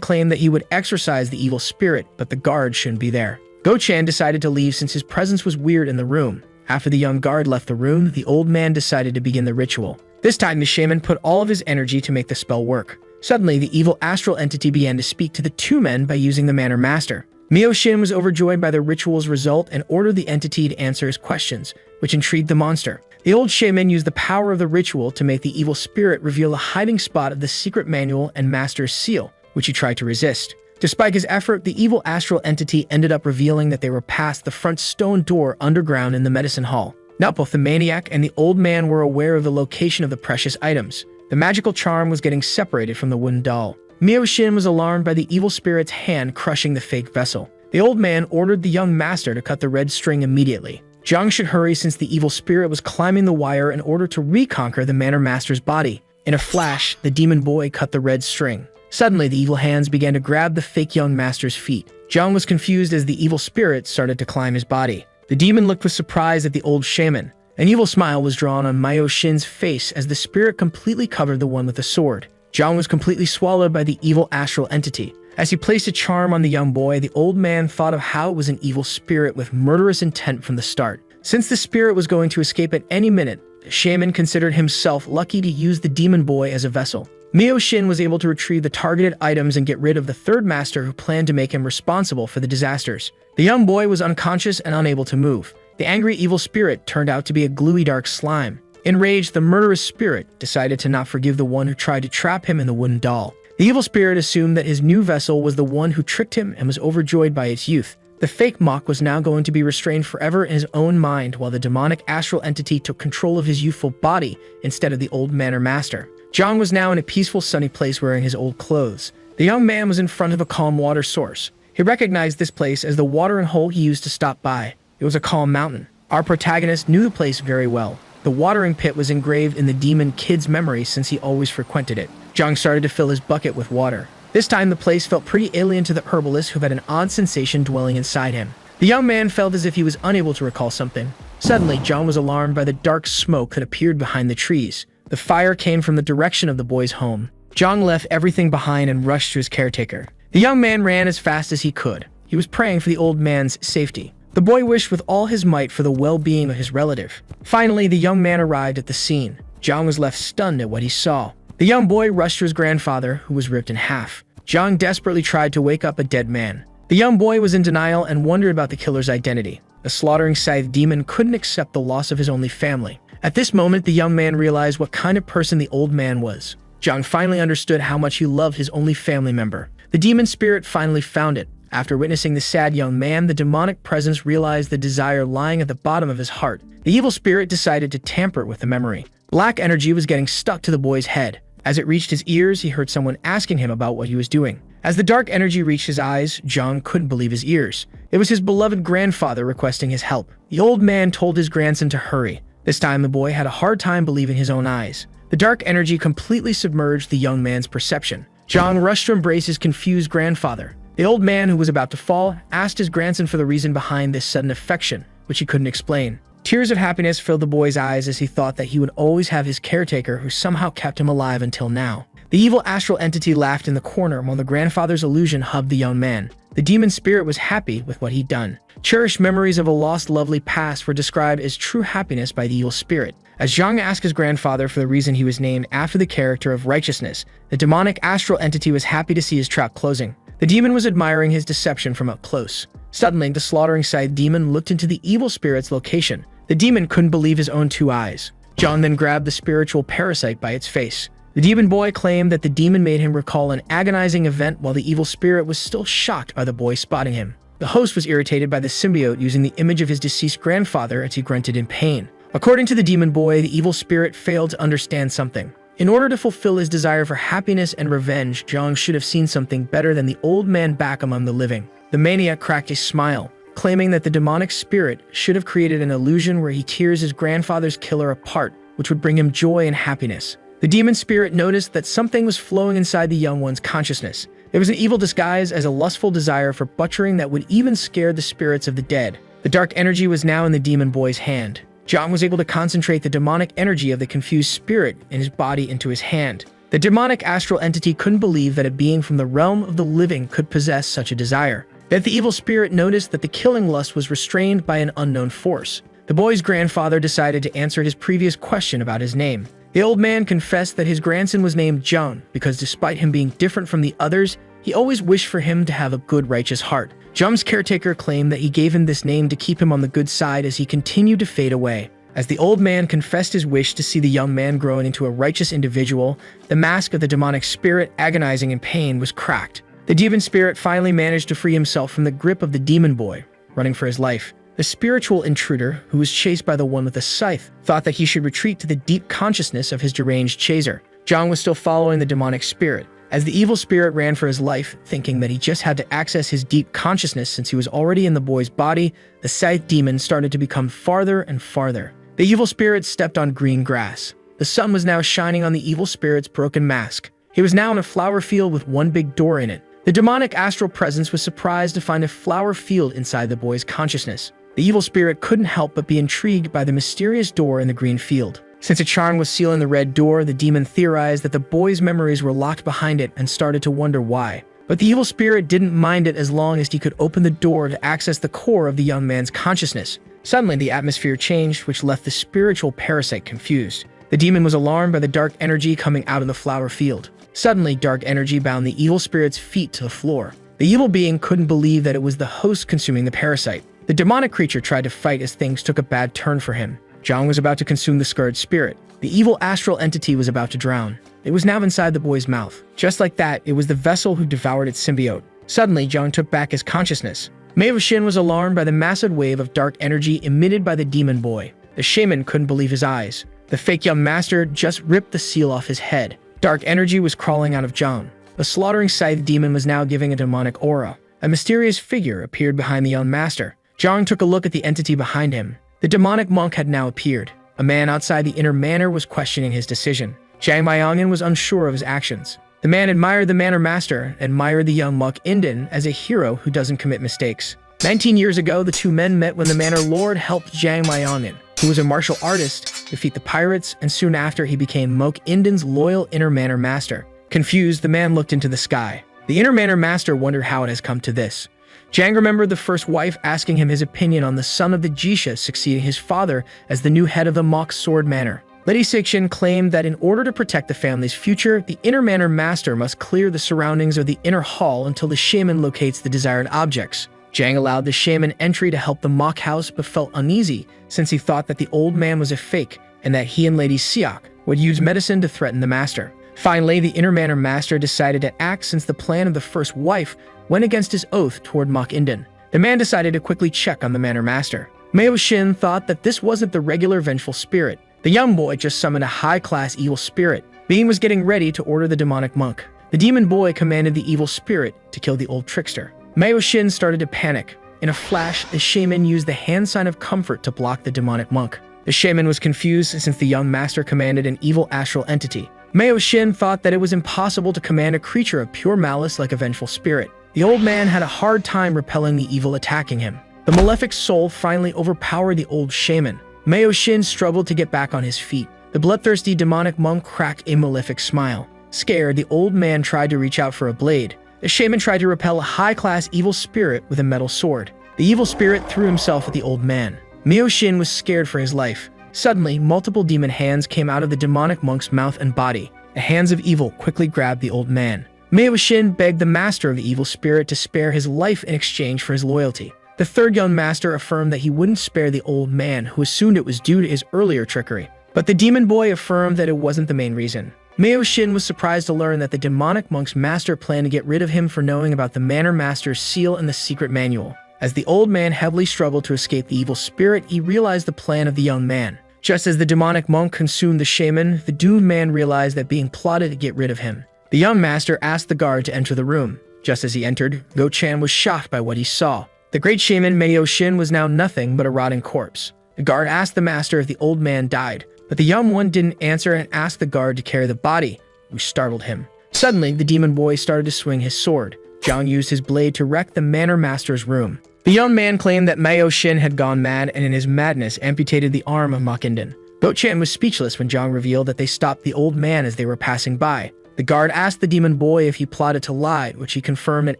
claimed that he would exorcise the evil spirit, but the guard shouldn't be there. Go-chan decided to leave since his presence was weird in the room. After the young guard left the room, the old man decided to begin the ritual. This time, the shaman put all of his energy to make the spell work. Suddenly, the evil astral entity began to speak to the two men by using the Manor Master. Myoshin was overjoyed by the ritual's result and ordered the entity to answer his questions, which intrigued the monster. The old shaman used the power of the ritual to make the evil spirit reveal the hiding spot of the secret manual and master's seal, which he tried to resist. Despite his effort, the evil astral entity ended up revealing that they were past the front stone door underground in the medicine hall. Now both the maniac and the old man were aware of the location of the precious items. The magical charm was getting separated from the wooden doll. Myoshin was alarmed by the evil spirit's hand crushing the fake vessel. The old man ordered the young master to cut the red string immediately. Zhang should hurry since the evil spirit was climbing the wire in order to reconquer the Manor Master's body. In a flash, the demon boy cut the red string. Suddenly, the evil hands began to grab the fake young master's feet. Zhang was confused as the evil spirit started to climb his body. The demon looked with surprise at the old shaman. An evil smile was drawn on Myoshin's face as the spirit completely covered the one with the sword. Zhang was completely swallowed by the evil astral entity. As he placed a charm on the young boy, the old man thought of how it was an evil spirit with murderous intent from the start. Since the spirit was going to escape at any minute, the shaman considered himself lucky to use the demon boy as a vessel. Myoshin was able to retrieve the targeted items and get rid of the third master who planned to make him responsible for the disasters. The young boy was unconscious and unable to move. The angry evil spirit turned out to be a gluey dark slime. Enraged, the murderous spirit decided to not forgive the one who tried to trap him in the wooden doll. The evil spirit assumed that his new vessel was the one who tricked him and was overjoyed by its youth. The fake mock was now going to be restrained forever in his own mind while the demonic astral entity took control of his youthful body instead of the old Manor Master. Zhang was now in a peaceful sunny place wearing his old clothes. The young man was in front of a calm water source. He recognized this place as the watering hole he used to stop by. It was a calm mountain. Our protagonist knew the place very well. The watering pit was engraved in the demon kid's memory since he always frequented it. Zhang started to fill his bucket with water. This time the place felt pretty alien to the herbalist who had an odd sensation dwelling inside him. The young man felt as if he was unable to recall something. Suddenly, Zhang was alarmed by the dark smoke that appeared behind the trees. The fire came from the direction of the boy's home. Zhang left everything behind and rushed to his caretaker. The young man ran as fast as he could. He was praying for the old man's safety. The boy wished with all his might for the well-being of his relative. Finally, the young man arrived at the scene. Zhang was left stunned at what he saw. The young boy rushed to his grandfather, who was ripped in half. Zhang desperately tried to wake up a dead man. The young boy was in denial and wondered about the killer's identity. The slaughtering scythe demon couldn't accept the loss of his only family. At this moment, the young man realized what kind of person the old man was. Zhang finally understood how much he loved his only family member. The demon spirit finally found it. After witnessing the sad young man, the demonic presence realized the desire lying at the bottom of his heart. The evil spirit decided to tamper with the memory. Black energy was getting stuck to the boy's head. As it reached his ears, he heard someone asking him about what he was doing. As the dark energy reached his eyes, Zhang couldn't believe his ears. It was his beloved grandfather requesting his help. The old man told his grandson to hurry. This time, the boy had a hard time believing his own eyes. The dark energy completely submerged the young man's perception. Zhang rushed to embrace his confused grandfather. The old man, who was about to fall, asked his grandson for the reason behind this sudden affection, which he couldn't explain. Tears of happiness filled the boy's eyes as he thought that he would always have his caretaker who somehow kept him alive until now. The evil astral entity laughed in the corner while the grandfather's illusion hugged the young man. The demon spirit was happy with what he'd done. Cherished memories of a lost lovely past were described as true happiness by the evil spirit. As Zhang asked his grandfather for the reason he was named after the character of righteousness, the demonic astral entity was happy to see his trap closing. The demon was admiring his deception from up close. Suddenly, the slaughtering scythe demon looked into the evil spirit's location. The demon couldn't believe his own two eyes. Zhang then grabbed the spiritual parasite by its face. The demon boy claimed that the demon made him recall an agonizing event while the evil spirit was still shocked by the boy spotting him. The host was irritated by the symbiote using the image of his deceased grandfather as he grunted in pain. According to the demon boy, the evil spirit failed to understand something. In order to fulfill his desire for happiness and revenge, Zhang should have seen something better than the old man back among the living. The maniac cracked a smile, claiming that the demonic spirit should have created an illusion where he tears his grandfather's killer apart, which would bring him joy and happiness. The The demon spirit noticed that something was flowing inside the young one's consciousness. There was an evil disguise as a lustful desire for butchering that would even scare the spirits of the dead. The dark energy was now in the demon boy's hand. John was able to concentrate the demonic energy of the confused spirit in his body into his hand. The demonic astral entity couldn't believe that a being from the realm of the living could possess such a desire. Yet the evil spirit noticed that the killing lust was restrained by an unknown force. The boy's grandfather decided to answer his previous question about his name. The old man confessed that his grandson was named John because despite him being different from the others, he always wished for him to have a good righteous heart. John's caretaker claimed that he gave him this name to keep him on the good side as he continued to fade away. As the old man confessed his wish to see the young man growing into a righteous individual, the mask of the demonic spirit, agonizing in pain, was cracked. The demon spirit finally managed to free himself from the grip of the demon boy, running for his life. The spiritual intruder, who was chased by the one with the scythe, thought that he should retreat to the deep consciousness of his deranged chaser. John was still following the demonic spirit. As the evil spirit ran for his life, thinking that he just had to access his deep consciousness since he was already in the boy's body, the scythe demon started to become farther and farther. The evil spirit stepped on green grass. The sun was now shining on the evil spirit's broken mask. He was now in a flower field with one big door in it. The demonic astral presence was surprised to find a flower field inside the boy's consciousness. The evil spirit couldn't help but be intrigued by the mysterious door in the green field. Since a charm was sealing the red door, the demon theorized that the boy's memories were locked behind it and started to wonder why. But the evil spirit didn't mind it as long as he could open the door to access the core of the young man's consciousness. Suddenly, the atmosphere changed, which left the spiritual parasite confused. The demon was alarmed by the dark energy coming out of the flower field. Suddenly, dark energy bound the evil spirit's feet to the floor. The evil being couldn't believe that it was the host consuming the parasite. The demonic creature tried to fight as things took a bad turn for him. John was about to consume the scourged spirit. The evil astral entity was about to drown. It was now inside the boy's mouth. Just like that, it was the vessel who devoured its symbiote. Suddenly, John took back his consciousness. Mei-Shin was alarmed by the massive wave of dark energy emitted by the demon boy. The shaman couldn't believe his eyes. The fake young master just ripped the seal off his head. Dark energy was crawling out of John. The slaughtering scythe demon was now giving a demonic aura. A mysterious figure appeared behind the young master. John took a look at the entity behind him. The demonic monk had now appeared. A man outside the inner manor was questioning his decision. Zhang Maiyangyan was unsure of his actions. The man admired the manor master, admired the young monk Inden as a hero who doesn't commit mistakes. 19 years ago, the two men met when the manor lord helped Zhang Maiyangyan, who was a martial artist, defeat the pirates, and soon after he became Monk Inden's loyal inner manor master. Confused, the man looked into the sky. The inner manor master wondered how it has come to this. Zhang remembered the first wife asking him his opinion on the son of the Jisha succeeding his father as the new head of the Mock Sword Manor. Lady Sixin claimed that in order to protect the family's future, the inner manor master must clear the surroundings of the inner hall until the shaman locates the desired objects. Zhang allowed the shaman entry to help the mock house but felt uneasy since he thought that the old man was a fake and that he and Lady Siak would use medicine to threaten the master. Finally, the inner manor master decided to act since the plan of the first wife went against his oath toward Mock Inden. The man decided to quickly check on the manor master. Mei-Shin thought that this wasn't the regular vengeful spirit. The young boy just summoned a high-class evil spirit. Being was getting ready to order the demonic monk. The demon boy commanded the evil spirit to kill the old trickster. Mei-Shin started to panic. In a flash, the shaman used the hand sign of comfort to block the demonic monk. The shaman was confused since the young master commanded an evil astral entity. Mei-Shin thought that it was impossible to command a creature of pure malice like a vengeful spirit. The old man had a hard time repelling the evil attacking him. The malefic soul finally overpowered the old shaman. Mei-Shin struggled to get back on his feet. The bloodthirsty demonic monk cracked a malefic smile. Scared, the old man tried to reach out for a blade. The shaman tried to repel a high-class evil spirit with a metal sword. The evil spirit threw himself at the old man. Mei-Shin was scared for his life. Suddenly, multiple demon hands came out of the demonic monk's mouth and body. The hands of evil quickly grabbed the old man. Mei-Shin begged the master of the evil spirit to spare his life in exchange for his loyalty. The third young master affirmed that he wouldn't spare the old man, who assumed it was due to his earlier trickery. But the demon boy affirmed that it wasn't the main reason. Mei-Shin was surprised to learn that the demonic monk's master planned to get rid of him for knowing about the manor master's seal and the secret manual. As the old man heavily struggled to escape the evil spirit, he realized the plan of the young man. Just as the demonic monk consumed the shaman, the doomed man realized that being plotted to get rid of him. The young master asked the guard to enter the room. Just as he entered, Go-chan was shocked by what he saw. The great shaman Mei-Shin was now nothing but a rotting corpse. The guard asked the master if the old man died, but the young one didn't answer and asked the guard to carry the body, which startled him. Suddenly, the demon boy started to swing his sword. Zhang used his blade to wreck the manor master's room. The young man claimed that Mao Xin had gone mad and in his madness amputated the arm of Ma Qinden. Go-Chan was speechless when Zhang revealed that they stopped the old man as they were passing by. The guard asked the demon boy if he plotted to lie, which he confirmed, and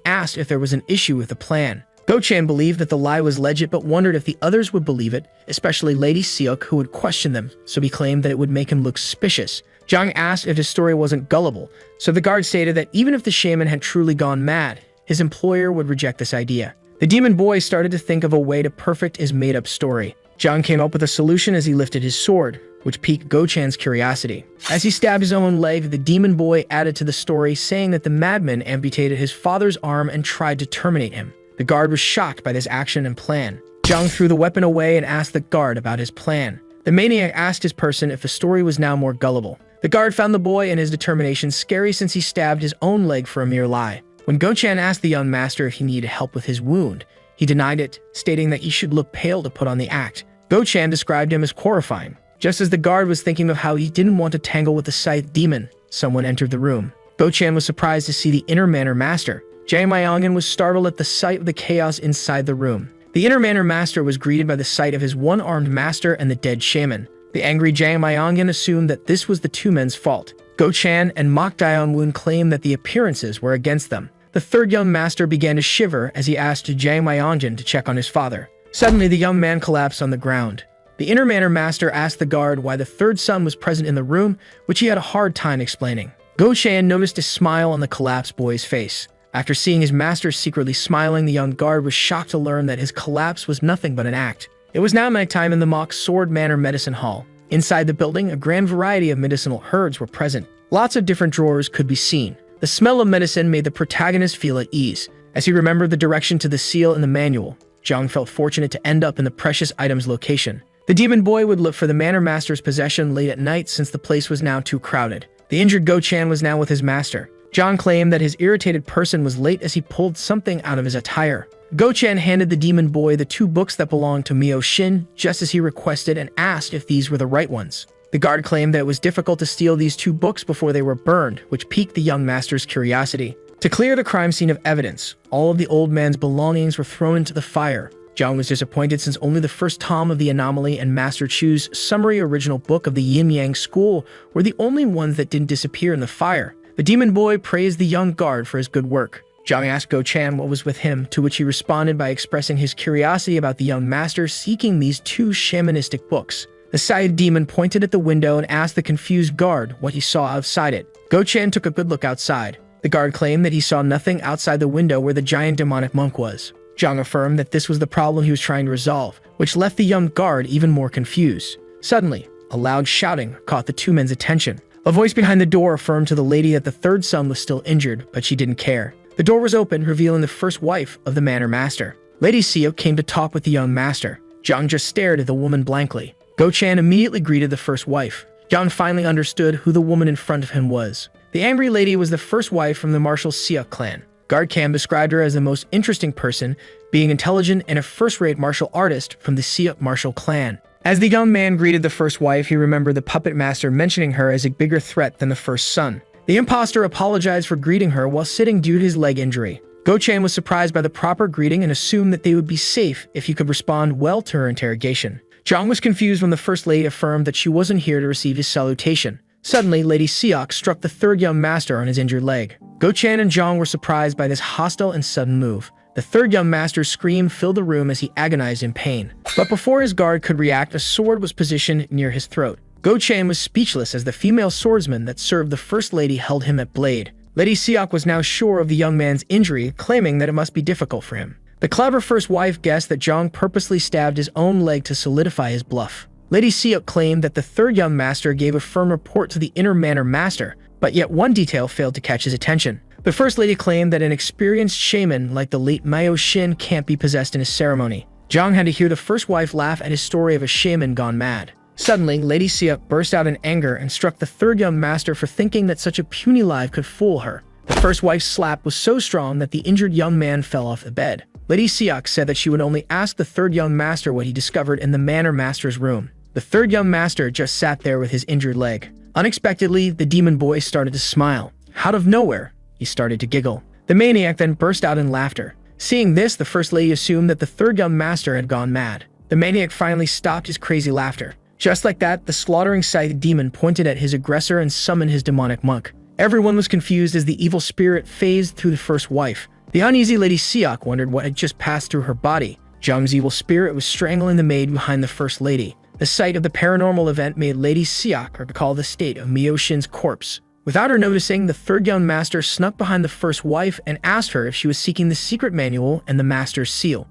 asked if there was an issue with the plan. Go-Chan believed that the lie was legit but wondered if the others would believe it, especially Lady Seok, who would question them, so he claimed that it would make him look suspicious. Zhang asked if his story wasn't gullible, so the guard stated that even if the shaman had truly gone mad, his employer would reject this idea. The demon boy started to think of a way to perfect his made-up story. Zhang came up with a solution as he lifted his sword, which piqued Go-Chan's curiosity. As he stabbed his own leg, the demon boy added to the story, saying that the madman amputated his father's arm and tried to terminate him. The guard was shocked by this action and plan. Zhang threw the weapon away and asked the guard about his plan. The maniac asked his person if the story was now more gullible. The guard found the boy and his determination scary since he stabbed his own leg for a mere lie. When Go-Chan asked the young master if he needed help with his wound, he denied it, stating that he should look pale to put on the act. Go-Chan described him as horrifying. Just as the guard was thinking of how he didn't want to tangle with the scythe demon, someone entered the room. Go-Chan was surprised to see the inner manor master. Jang Myongan was startled at the sight of the chaos inside the room. The inner manor master was greeted by the sight of his one-armed master and the dead shaman. The angry Jang Myongan assumed that this was the two men's fault. Go-Chan and Mok Daeon-woon claimed that the appearances were against them. The third young master began to shiver as he asked Jang Myongan to check on his father. Suddenly, the young man collapsed on the ground. The inner manor master asked the guard why the third son was present in the room, which he had a hard time explaining. Go-Chan noticed a smile on the collapsed boy's face. After seeing his master secretly smiling, the young guard was shocked to learn that his collapse was nothing but an act. It was now nighttime in the Mock Sword Manor Medicine Hall. Inside the building, a grand variety of medicinal herbs were present. Lots of different drawers could be seen. The smell of medicine made the protagonist feel at ease. As he remembered the direction to the seal in the manual, Zhang felt fortunate to end up in the precious item's location. The demon boy would look for the manor master's possession late at night since the place was now too crowded. The injured Go-Chan was now with his master. Zhang claimed that his irritated person was late as he pulled something out of his attire. Go-Chan handed the demon boy the two books that belonged to Mio Xin, just as he requested, and asked if these were the right ones. The guard claimed that it was difficult to steal these two books before they were burned, which piqued the young master's curiosity. To clear the crime scene of evidence, all of the old man's belongings were thrown into the fire. Zhang was disappointed since only the first tom of the Anomaly and Master Chu's summary original book of the Yin-Yang School were the only ones that didn't disappear in the fire. The demon boy praised the young guard for his good work. Zhang asked Go-Chan what was with him, to which he responded by expressing his curiosity about the young master seeking these two shamanistic books. The scythe demon pointed at the window and asked the confused guard what he saw outside it. Go-Chan took a good look outside. The guard claimed that he saw nothing outside the window where the giant demonic monk was. Zhang affirmed that this was the problem he was trying to resolve, which left the young guard even more confused. Suddenly, a loud shouting caught the two men's attention. A voice behind the door affirmed to the lady that the third son was still injured, but she didn't care. The door was open, revealing the first wife of the manor master. Lady Seok came to talk with the young master. Zhang just stared at the woman blankly. Go-Chan immediately greeted the first wife. Zhang finally understood who the woman in front of him was. The angry lady was the first wife from the martial Seok clan. Guard Cam described her as the most interesting person, being intelligent and a first-rate martial artist from the Seok martial clan. As the young man greeted the first wife, he remembered the puppet master mentioning her as a bigger threat than the first son. The imposter apologized for greeting her while sitting due to his leg injury. Go-Chan was surprised by the proper greeting and assumed that they would be safe if he could respond well to her interrogation. Zhang was confused when the first lady affirmed that she wasn't here to receive his salutation. Suddenly, Lady Seok struck the third young master on his injured leg. Go-Chan and Zhang were surprised by this hostile and sudden move. The third young master's scream filled the room as he agonized in pain. But before his guard could react, a sword was positioned near his throat. Go-Chan was speechless as the female swordsman that served the first lady held him at blade. Lady Seok was now sure of the young man's injury, claiming that it must be difficult for him. The clever first wife guessed that Zhang purposely stabbed his own leg to solidify his bluff. Lady Seok claimed that the third young master gave a firm report to the inner manor master, but yet one detail failed to catch his attention. The first lady claimed that an experienced shaman like the late Mao Xin can't be possessed in a ceremony. Zhang had to hear the first wife laugh at his story of a shaman gone mad. Suddenly, Lady Seok burst out in anger and struck the third young master for thinking that such a puny lie could fool her. The first wife's slap was so strong that the injured young man fell off the bed. Lady Seok said that she would only ask the third young master what he discovered in the manor master's room. The third young master just sat there with his injured leg. Unexpectedly, the demon boy started to smile. Out of nowhere, he started to giggle. The maniac then burst out in laughter. Seeing this, the first lady assumed that the third young master had gone mad. The maniac finally stopped his crazy laughter. Just like that, the slaughtering scythe demon pointed at his aggressor and summoned his demonic monk. Everyone was confused as the evil spirit phased through the first wife. The uneasy Lady Siak wondered what had just passed through her body. Jung's evil spirit was strangling the maid behind the first lady. The sight of the paranormal event made Lady Siak recall the state of Myoshin's corpse. Without her noticing, the third young master snuck behind the first wife and asked her if she was seeking the secret manual and the master's seal.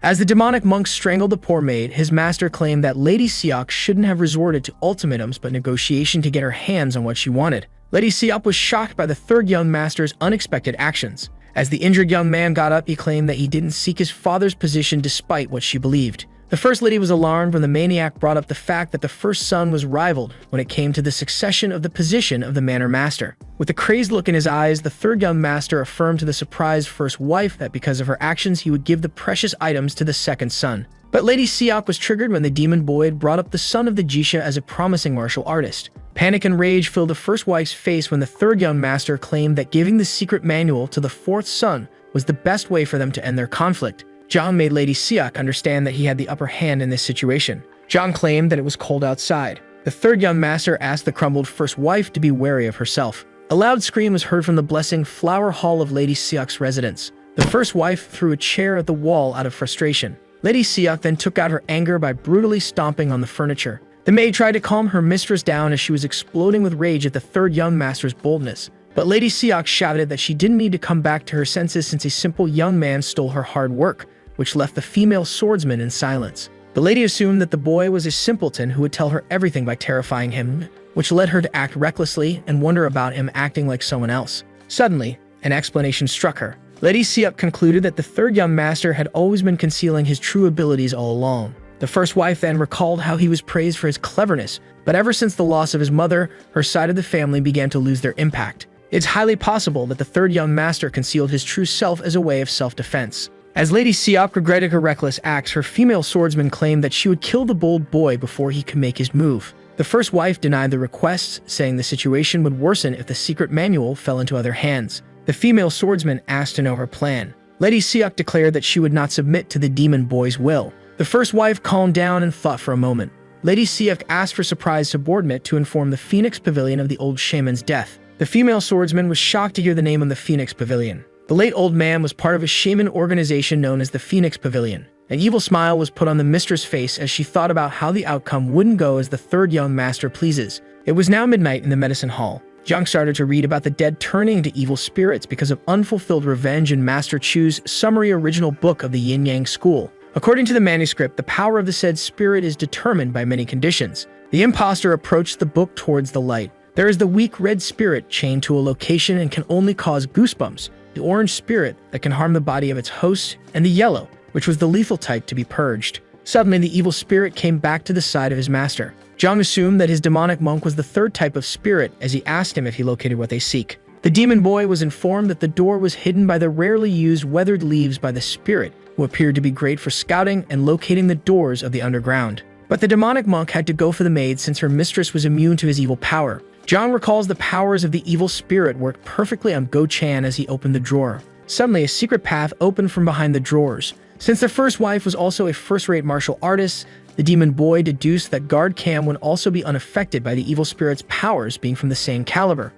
As the demonic monk strangled the poor maid, his master claimed that Lady Siak shouldn't have resorted to ultimatums but negotiation to get her hands on what she wanted. Lady Siak was shocked by the third young master's unexpected actions. As the injured young man got up, he claimed that he didn't seek his father's position despite what she believed. The first lady was alarmed when the maniac brought up the fact that the first son was rivaled when it came to the succession of the position of the manor master. With a crazed look in his eyes, the third young master affirmed to the surprised first wife that because of her actions he would give the precious items to the second son. But Lady Siak was triggered when the demon boy brought up the son of the geisha as a promising martial artist. Panic and rage filled the first wife's face when the third young master claimed that giving the secret manual to the fourth son was the best way for them to end their conflict. John made Lady Siak understand that he had the upper hand in this situation. John claimed that it was cold outside. The third young master asked the crumbled first wife to be wary of herself. A loud scream was heard from the blessing flower hall of Lady Siak's residence. The first wife threw a chair at the wall out of frustration. Lady Siak then took out her anger by brutally stomping on the furniture. The maid tried to calm her mistress down as she was exploding with rage at the third young master's boldness. But Lady Siak shouted that she didn't need to come back to her senses since a simple young man stole her hard work, which left the female swordsman in silence. The lady assumed that the boy was a simpleton who would tell her everything by terrifying him, which led her to act recklessly and wonder about him acting like someone else. Suddenly, an explanation struck her. Lady Siak concluded that the third young master had always been concealing his true abilities all along. The first wife then recalled how he was praised for his cleverness, but ever since the loss of his mother, her side of the family began to lose their impact. It's highly possible that the third young master concealed his true self as a way of self-defense. As Lady Siak regretted her reckless acts, her female swordsman claimed that she would kill the bold boy before he could make his move. The first wife denied the requests, saying the situation would worsen if the secret manual fell into other hands. The female swordsman asked to know her plan. Lady Siak declared that she would not submit to the demon boy's will. The first wife calmed down and thought for a moment. Lady Siak asked her surprised subordinate to inform the Phoenix Pavilion of the old shaman's death. The female swordsman was shocked to hear the name of the Phoenix Pavilion. The late old man was part of a shaman organization known as the Phoenix Pavilion. An evil smile was put on the mistress' face as she thought about how the outcome wouldn't go as the third young master pleases. It was now midnight in the medicine hall. Jiang started to read about the dead turning into evil spirits because of unfulfilled revenge in Master Chu's summary original book of the Yin-Yang School. According to the manuscript, the power of the said spirit is determined by many conditions. The impostor approached the book towards the light. There is the weak red spirit chained to a location and can only cause goosebumps, the orange spirit that can harm the body of its host, and the yellow, which was the lethal type to be purged. Suddenly, the evil spirit came back to the side of his master. Zhang assumed that his demonic monk was the third type of spirit as he asked him if he located what they seek. The demon boy was informed that the door was hidden by the rarely used weathered leaves by the spirit, who appeared to be great for scouting and locating the doors of the underground. But the demonic monk had to go for the maid since her mistress was immune to his evil power. Zhang recalls the powers of the evil spirit worked perfectly on Go Chan as he opened the drawer. Suddenly, a secret path opened from behind the drawers. Since the first wife was also a first-rate martial artist, the demon boy deduced that Guard Cam would also be unaffected by the evil spirit's powers being from the same caliber.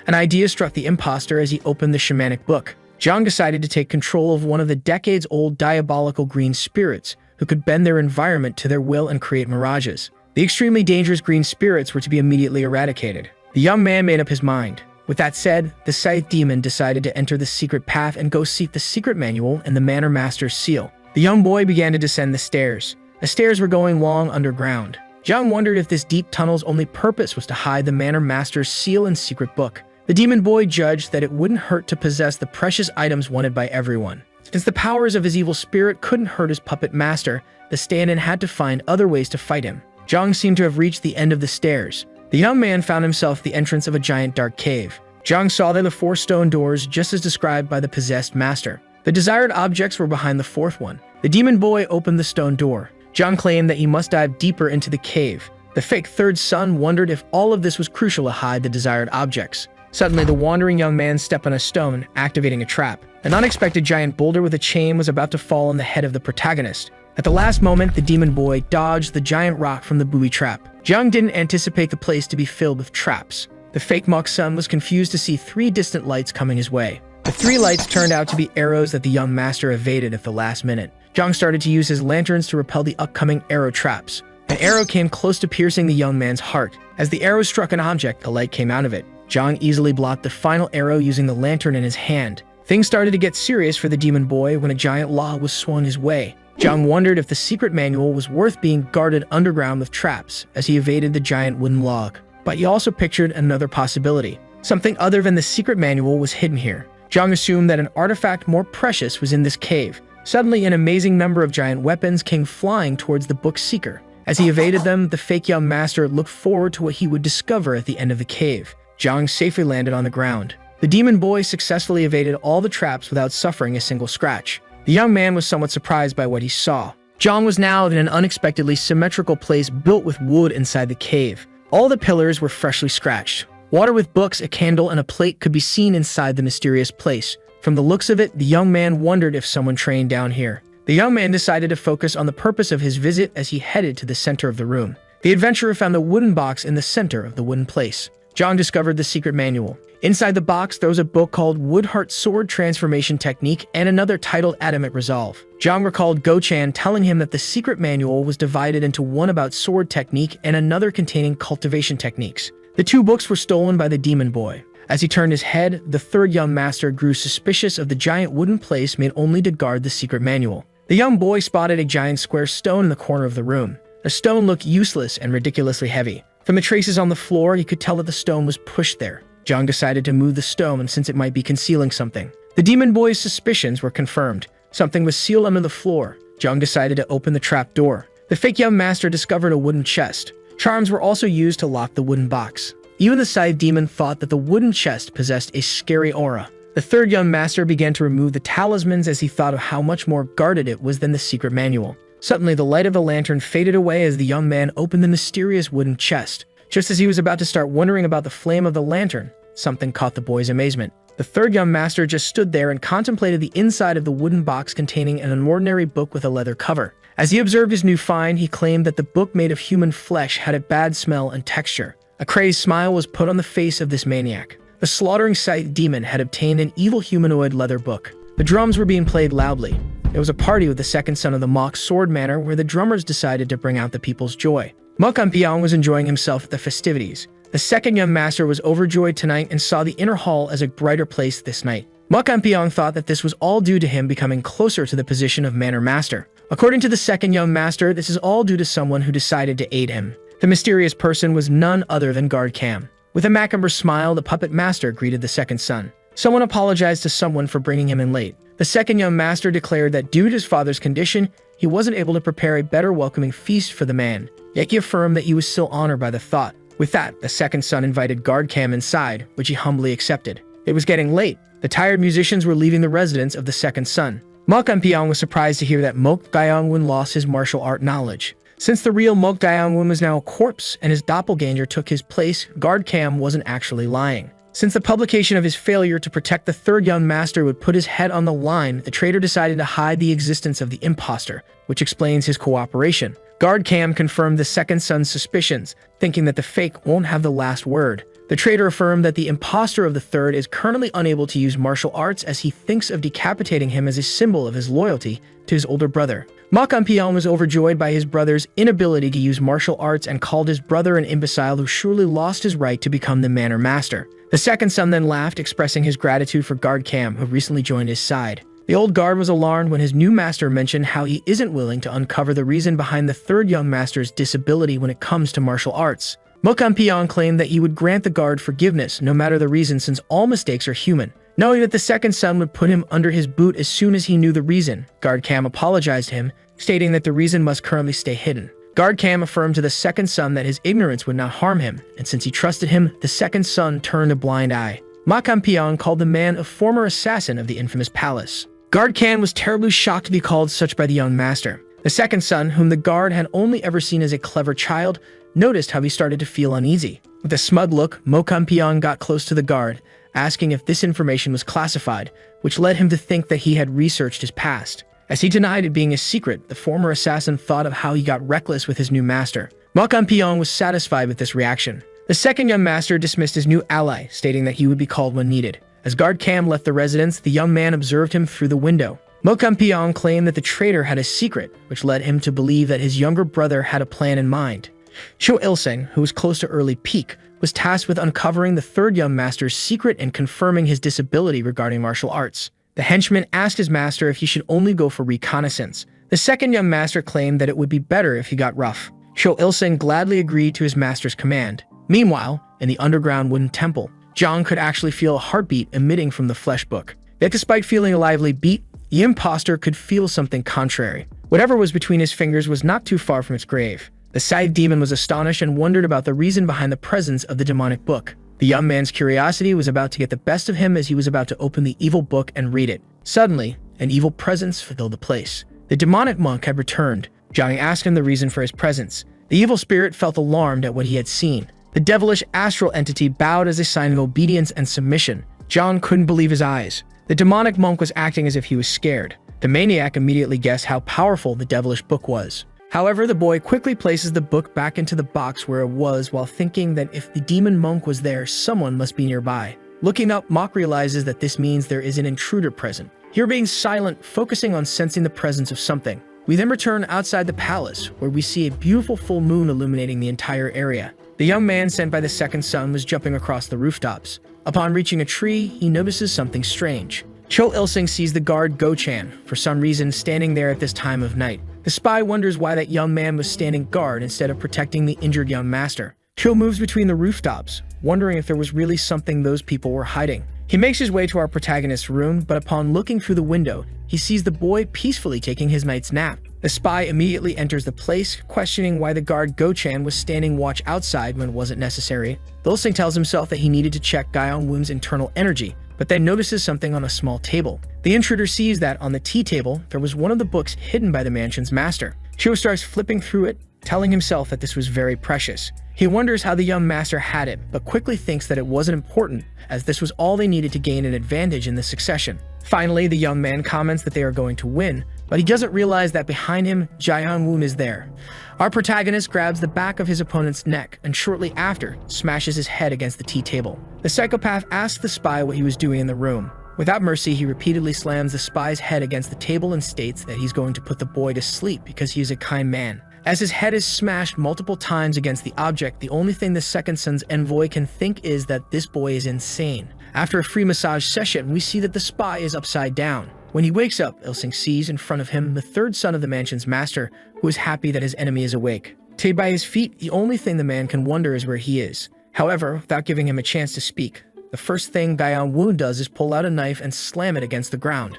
An idea struck the imposter as he opened the shamanic book. Zhang decided to take control of one of the decades-old diabolical green spirits, who could bend their environment to their will and create mirages. The extremely dangerous green spirits were to be immediately eradicated. The young man made up his mind. With that said, the scythe demon decided to enter the secret path and go seek the secret manual and the manor master's seal. The young boy began to descend the stairs. The stairs were going long underground. Zhang wondered if this deep tunnel's only purpose was to hide the manor master's seal and secret book. The demon boy judged that it wouldn't hurt to possess the precious items wanted by everyone. Since the powers of his evil spirit couldn't hurt his puppet master, the stand-in had to find other ways to fight him. Zhang seemed to have reached the end of the stairs. The young man found himself at the entrance of a giant dark cave. Zhang saw there the 4 stone doors just as described by the possessed master. The desired objects were behind the 4th one. The demon boy opened the stone door. Zhang Jiang claimed that he must dive deeper into the cave. The fake third son wondered if all of this was crucial to hide the desired objects. Suddenly, the wandering young man stepped on a stone, activating a trap. An unexpected giant boulder with a chain was about to fall on the head of the protagonist. At the last moment, the demon boy dodged the giant rock from the booby trap. Jiang didn't anticipate the place to be filled with traps. The fake mock son was confused to see 3 distant lights coming his way. The 3 lights turned out to be arrows that the young master evaded at the last minute. Jiang started to use his lanterns to repel the upcoming arrow traps. An arrow came close to piercing the young man's heart. As the arrow struck an object, a light came out of it. Jiang easily blocked the final arrow using the lantern in his hand. Things started to get serious for the demon boy when a giant log was swung his way. Jiang wondered if the secret manual was worth being guarded underground with traps as he evaded the giant wooden log. But he also pictured another possibility. Something other than the secret manual was hidden here. Jiang assumed that an artifact more precious was in this cave. Suddenly, an amazing number of giant weapons came flying towards the book seeker. As he evaded them, the fake young master looked forward to what he would discover at the end of the cave. Jiang safely landed on the ground. The demon boy successfully evaded all the traps without suffering a single scratch. The young man was somewhat surprised by what he saw. Jiang was now in an unexpectedly symmetrical place built with wood inside the cave. All the pillars were freshly scratched. Water with books, a candle, and a plate could be seen inside the mysterious place. From the looks of it, the young man wondered if someone trained down here. The young man decided to focus on the purpose of his visit as he headed to the center of the room. The adventurer found a wooden box in the center of the wooden place. Jiang discovered the secret manual. Inside the box, there was a book called Woodheart Sword Transformation Technique and another titled Adamant Resolve. Jiang recalled Go-chan telling him that the secret manual was divided into one about sword technique and another containing cultivation techniques. The 2 books were stolen by the demon boy. As he turned his head, the third young master grew suspicious of the giant wooden place made only to guard the secret manual. The young boy spotted a giant square stone in the corner of the room. The stone looked useless and ridiculously heavy. From the traces on the floor, he could tell that the stone was pushed there. Jiang decided to move the stone since it might be concealing something. The demon boy's suspicions were confirmed. Something was sealed under the floor. Jiang decided to open the trap door. The fake young master discovered a wooden chest. Charms were also used to lock the wooden box. Even the scythe demon thought that the wooden chest possessed a scary aura. The third young master began to remove the talismans as he thought of how much more guarded it was than the secret manual. Suddenly, the light of the lantern faded away as the young man opened the mysterious wooden chest. Just as he was about to start wondering about the flame of the lantern, something caught the boy's amazement. The third young master just stood there and contemplated the inside of the wooden box containing an ordinary book with a leather cover. As he observed his new find, he claimed that the book made of human flesh had a bad smell and texture. A crazed smile was put on the face of this maniac. The slaughtering scythe demon had obtained an evil humanoid leather book. The drums were being played loudly. There was a party with the second son of the mock sword manor where the drummers decided to bring out the people's joy. MangaCapped was enjoying himself at the festivities. The second young master was overjoyed tonight and saw the inner hall as a brighter place this night. MangaCapped thought that this was all due to him becoming closer to the position of manor master. According to the second young master, this is all due to someone who decided to aid him. The mysterious person was none other than Guard Cam. With a macabre smile, the puppet master greeted the second son. Someone apologized to someone for bringing him in late. The second young master declared that due to his father's condition, he wasn't able to prepare a better welcoming feast for the man. Yet he affirmed that he was still honored by the thought. With that, the second son invited Guard Cam inside, which he humbly accepted. It was getting late. The tired musicians were leaving the residence of the second son. MangaCapped was surprised to hear that Mokgyeongwon lost his martial art knowledge. Since the real Mokgyeongwon was now a corpse and his doppelganger took his place, Guard Cam wasn't actually lying. Since the publication of his failure to protect the third young master would put his head on the line, the traitor decided to hide the existence of the imposter, which explains his cooperation. Guard Cam confirmed the second son's suspicions, thinking that the fake won't have the last word. The traitor affirmed that the imposter of the third is currently unable to use martial arts as he thinks of decapitating him as a symbol of his loyalty to his older brother. MangaCapped was overjoyed by his brother's inability to use martial arts and called his brother an imbecile who surely lost his right to become the manor master. The second son then laughed, expressing his gratitude for Guard Cam, who recently joined his side. The old guard was alarmed when his new master mentioned how he isn't willing to uncover the reason behind the third young master's disability when it comes to martial arts. MangaCapped claimed that he would grant the guard forgiveness no matter the reason, since all mistakes are human. Knowing that the second son would put him under his boot as soon as he knew the reason, Guard Cam apologized to him, stating that the reason must currently stay hidden. Guard Cam affirmed to the second son that his ignorance would not harm him, and since he trusted him, the second son turned a blind eye. MangaCapped called the man a former assassin of the infamous palace. Guard Cam was terribly shocked to be called such by the young master. The second son, whom the guard had only ever seen as a clever child, noticed how he started to feel uneasy. With a smug look, Mokam got close to the guard, asking if this information was classified, which led him to think that he had researched his past. As he denied it being a secret, the former assassin thought of how he got reckless with his new master. Mokam was satisfied with this reaction. The second young master dismissed his new ally, stating that he would be called when needed. As guard Cam left the residence, the young man observed him through the window. Mokam claimed that the traitor had a secret, which led him to believe that his younger brother had a plan in mind. Cho Ilseng, who was close to early peak, was tasked with uncovering the third young master's secret and confirming his disability regarding martial arts. The henchman asked his master if he should only go for reconnaissance. The second young master claimed that it would be better if he got rough. Cho Ilseng gladly agreed to his master's command. Meanwhile, in the underground wooden temple, Zhang could actually feel a heartbeat emitting from the flesh book. Yet despite feeling a lively beat, the imposter could feel something contrary. Whatever was between his fingers was not too far from its grave. The scythe demon was astonished and wondered about the reason behind the presence of the demonic book. The young man's curiosity was about to get the best of him as he was about to open the evil book and read it. Suddenly, an evil presence filled the place. The demonic monk had returned. Zhang asked him the reason for his presence. The evil spirit felt alarmed at what he had seen. The devilish astral entity bowed as a sign of obedience and submission. Zhang couldn't believe his eyes. The demonic monk was acting as if he was scared. The maniac immediately guessed how powerful the devilish book was. However, the boy quickly places the book back into the box where it was while thinking that if the demon monk was there, someone must be nearby. Looking up, Mok realizes that this means there is an intruder present. Here being silent, focusing on sensing the presence of something. We then return outside the palace, where we see a beautiful full moon illuminating the entire area. The young man sent by the second son was jumping across the rooftops. Upon reaching a tree, he notices something strange. Cho Ilseng sees the guard Go-chan, for some reason standing there at this time of night. The spy wonders why that young man was standing guard instead of protecting the injured young master. Cho moves between the rooftops, wondering if there was really something those people were hiding. He makes his way to our protagonist's room, but upon looking through the window, he sees the boy peacefully taking his night's nap. The spy immediately enters the place, questioning why the guard Go-chan was standing watch outside when it wasn't necessary. Ilseng tells himself that he needed to check Gyeong-woon's internal energy, but then notices something on a small table. The intruder sees that on the tea table, there was one of the books hidden by the mansion's master. Cho starts flipping through it, telling himself that this was very precious. He wonders how the young master had it, but quickly thinks that it wasn't important, as this was all they needed to gain an advantage in the succession. Finally, the young man comments that they are going to win, but he doesn't realize that behind him, Jae-hyun-woon is there. Our protagonist grabs the back of his opponent's neck and shortly after, smashes his head against the tea table. The psychopath asks the spy what he was doing in the room. Without mercy, he repeatedly slams the spy's head against the table and states that he's going to put the boy to sleep because he is a kind man. As his head is smashed multiple times against the object, the only thing the second son's envoy can think is that this boy is insane. After a free massage session, we see that the spy is upside down. When he wakes up, Ilseng sees in front of him the third son of the mansion's master, who is happy that his enemy is awake. Tied by his feet, the only thing the man can wonder is where he is. However, without giving him a chance to speak, the first thing Gyeong-woon does is pull out a knife and slam it against the ground.